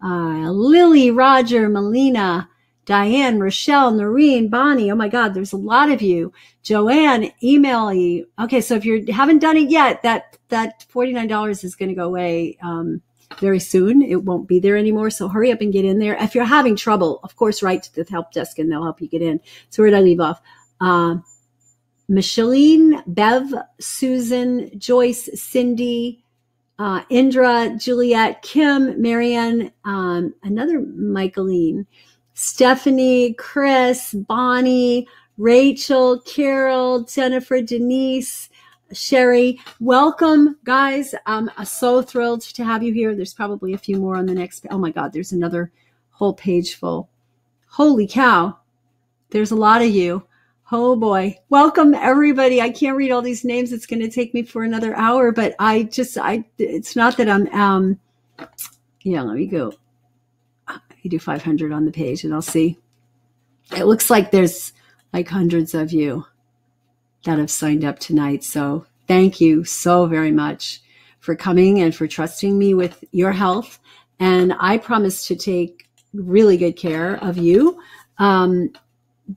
Lily, Roger, Melina, Diane, Rochelle, Noreen, Bonnie. Oh my God, there's a lot of you. Joanne, email you. Okay, so if you haven't done it yet, that $49 is going to go away very soon. It won't be there anymore. So hurry up and get in there. If you're having trouble, of course, write to the help desk and they'll help you get in. So where did I leave off? Micheline, Bev, Susan, Joyce, Cindy, Indra, Juliet, Kim, Marianne, another Michaeline, Stephanie, Chris, Bonnie, Rachel, Carol, Jennifer, Denise, Sherry. Welcome, guys. I'm so thrilled to have you here. There's probably a few more on the next. Oh my God, there's another whole page full. Holy cow. There's a lot of you. Oh boy. Welcome everybody. I can't read all these names. It's going to take me for another hour, but it's not that I'm, let me go. You do 500 on the page and I'll see. It looks like there's like hundreds of you that have signed up tonight. So thank you so very much for coming and for trusting me with your health. And I promise to take really good care of you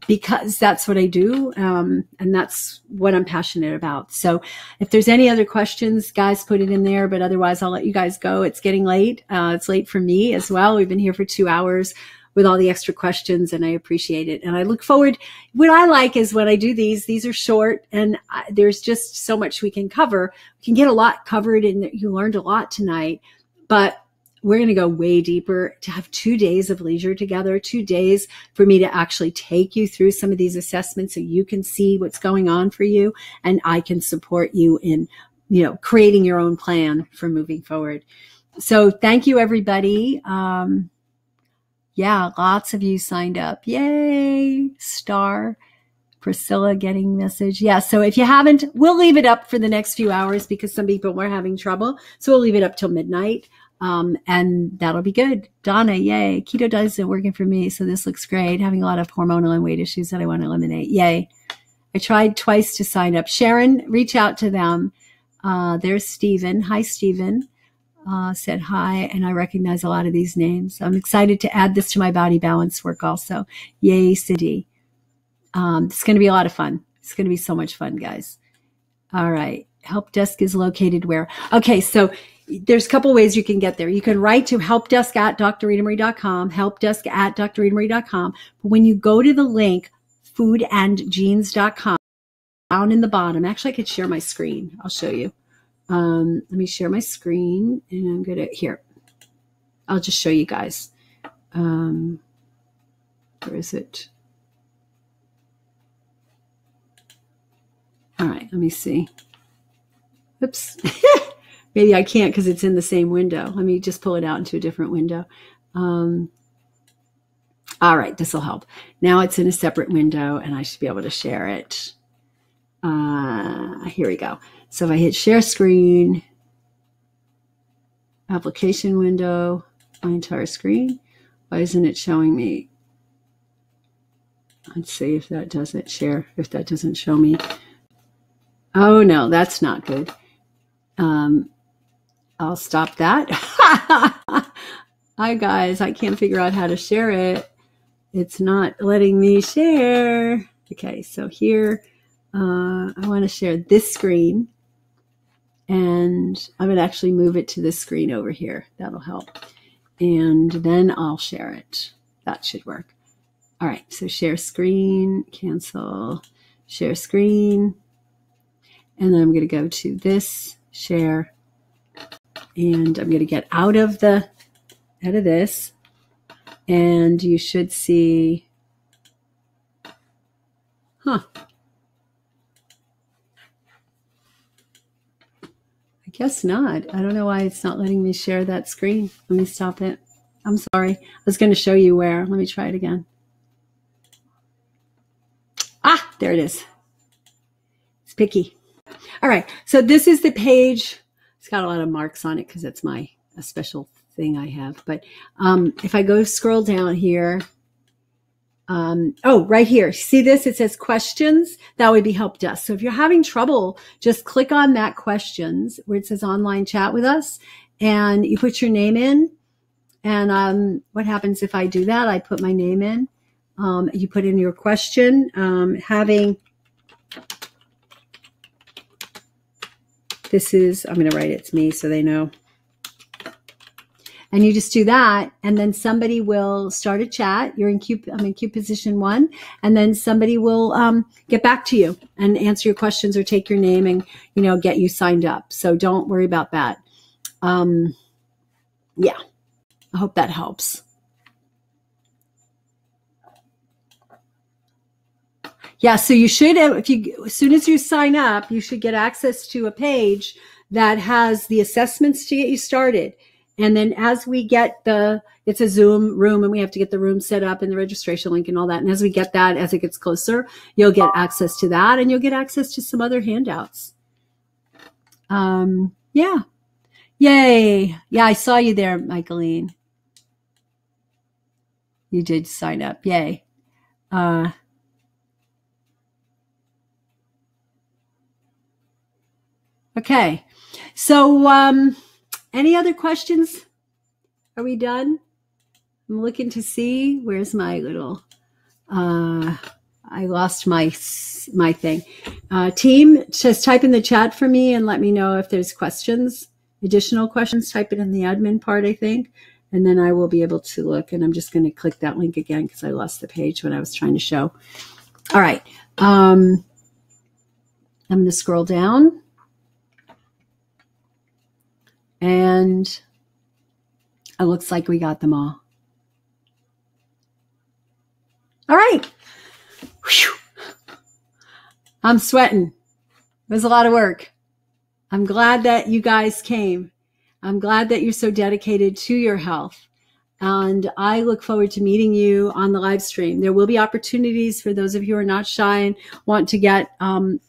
because that's what I do. And that's what I'm passionate about. So if there's any other questions, guys, put it in there. But otherwise, I'll let you guys go. It's getting late. It's late for me as well. We've been here for 2 hours with all the extra questions, and I appreciate it. And I look forward. What I like is when I do these are short, and there's just so much we can cover. We can get a lot covered, and you learned a lot tonight. But we're going to go way deeper to have 2 days of leisure together, 2 days for me to actually take you through some of these assessments so you can see what's going on for you, and I can support you in, creating your own plan for moving forward. So thank you, everybody. Lots of you signed up. Yay. Star. Priscilla getting message. Yeah. So if you haven't, we'll leave it up for the next few hours because some people were having trouble. So we'll leave it up till midnight. And that'll be good. Donna, yay. Keto diet isn't working for me. So this looks great. Having a lot of hormonal and weight issues that I want to eliminate. Yay. I tried twice to sign up. Sharon, reach out to them. There's Stephen. Hi, Stephen. Said hi. And I recognize a lot of these names. I'm excited to add this to my body balance work also. Yay, Cindy. It's going to be a lot of fun. It's going to be so much fun, guys. All right. Help desk is located where? Okay. So there's a couple ways you can get there. You can write to helpdesk@drritamarie.com, helpdesk@drritamarie.com. But when you go to the link, foodandgenes.com, down in the bottom, actually I could share my screen. I'll show you. Let me share my screen and I'm going to, here, I'll just show you guys. Where is it? All right, let me see. Oops. Maybe I can't because it's in the same window. Let me just pull it out into a different window. All right, this will help. Now it's in a separate window and I should be able to share it. Here we go. So if I hit share screen, application window, my entire screen, why isn't it showing me? Let's see if that doesn't share, if that doesn't show me. Oh no, that's not good. I'll stop that. Hi guys, I can't figure out how to share it. It's not letting me share. Okay, so here, I want to share this screen and I'm going to actually move it to this screen over here. That'll help. And then I'll share it. That should work. All right, so share screen, cancel, share screen. And then I'm going to go to this, share, and I'm going to get out of this. And you should see, I guess not. I don't know why it's not letting me share that screen. Let me stop it. I'm sorry. I was going to show you where. Let me try it again. Ah, there it is. It's picky. All right. So this is the page. It's got a lot of marks on it because it's a special thing I have. But if I go scroll down here, right here, see this? It says questions. That would be help desk. So if you're having trouble, just click on that questions where it says online chat with us and you put your name in. And what happens if I do that? I put my name in. You put in your question, this is, I'm going to write it's me so they know. And you just do that, and then somebody will start a chat. I'm in queue position 1, and then somebody will get back to you and answer your questions or take your name and get you signed up. So don't worry about that. Yeah, I hope that helps. Yeah, so you should, as soon as you sign up, you should get access to a page that has the assessments to get you started. And then as we get it's a Zoom room and we have to get the room set up and the registration link and all that. And as we get that, as it gets closer, you'll get access to that and you'll get access to some other handouts. Yeah. Yay. Yeah, I saw you there, Michaeline. You did sign up. Yay. Okay. So, any other questions? Are we done? I'm looking to see. Where's my little, I lost my thing. Team, just type in the chat for me and let me know if there's questions, additional questions. Type it in the admin part, I think. And then I will be able to look. And I'm just going to click that link again because I lost the page when I was trying to show. All right. I'm going to scroll down. And it looks like we got them all. All right. Whew. I'm sweating. It was a lot of work. I'm glad that you guys came. I'm glad that you're so dedicated to your health. And I look forward to meeting you on the live stream. There will be opportunities for those of you who are not shy and want to get on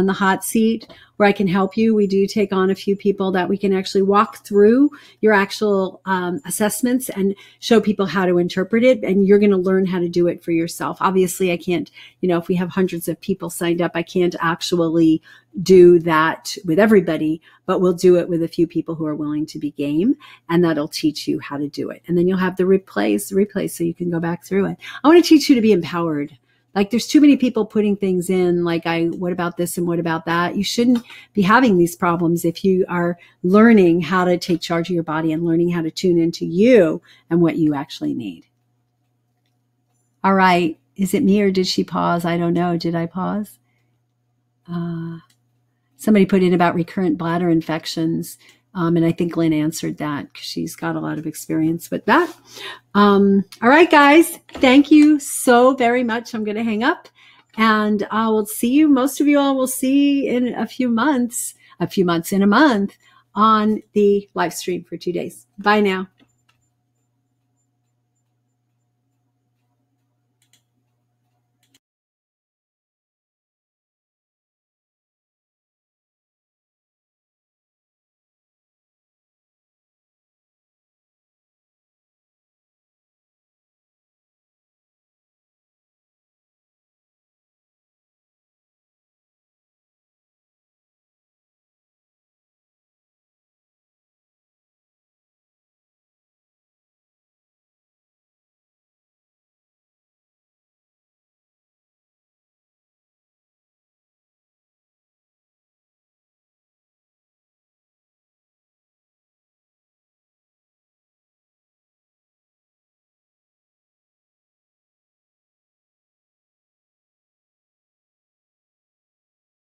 the hot seat where I can help you. We do take on a few people that we can actually walk through your actual assessments and show people how to interpret it. And you're going to learn how to do it for yourself. Obviously, I can't, if we have hundreds of people signed up, I can't actually do that with everybody, but we'll do it with a few people who are willing to be game, and that'll teach you how to do it. And then you'll have the replays so you can go back through it. I want to teach you to be empowered. Like there's too many people putting things in like what about this and what about that? You shouldn't be having these problems if you are learning how to take charge of your body and learning how to tune into you and what you actually need. All right. Is it me or did she pause? I don't know. Did I pause? Somebody put in about recurrent bladder infections. And I think Lynn answered that because she's got a lot of experience with that. All right, guys. Thank you so very much. I'm going to hang up and I will see you. Most of you all will see in a month on the live stream for 2 days. Bye now.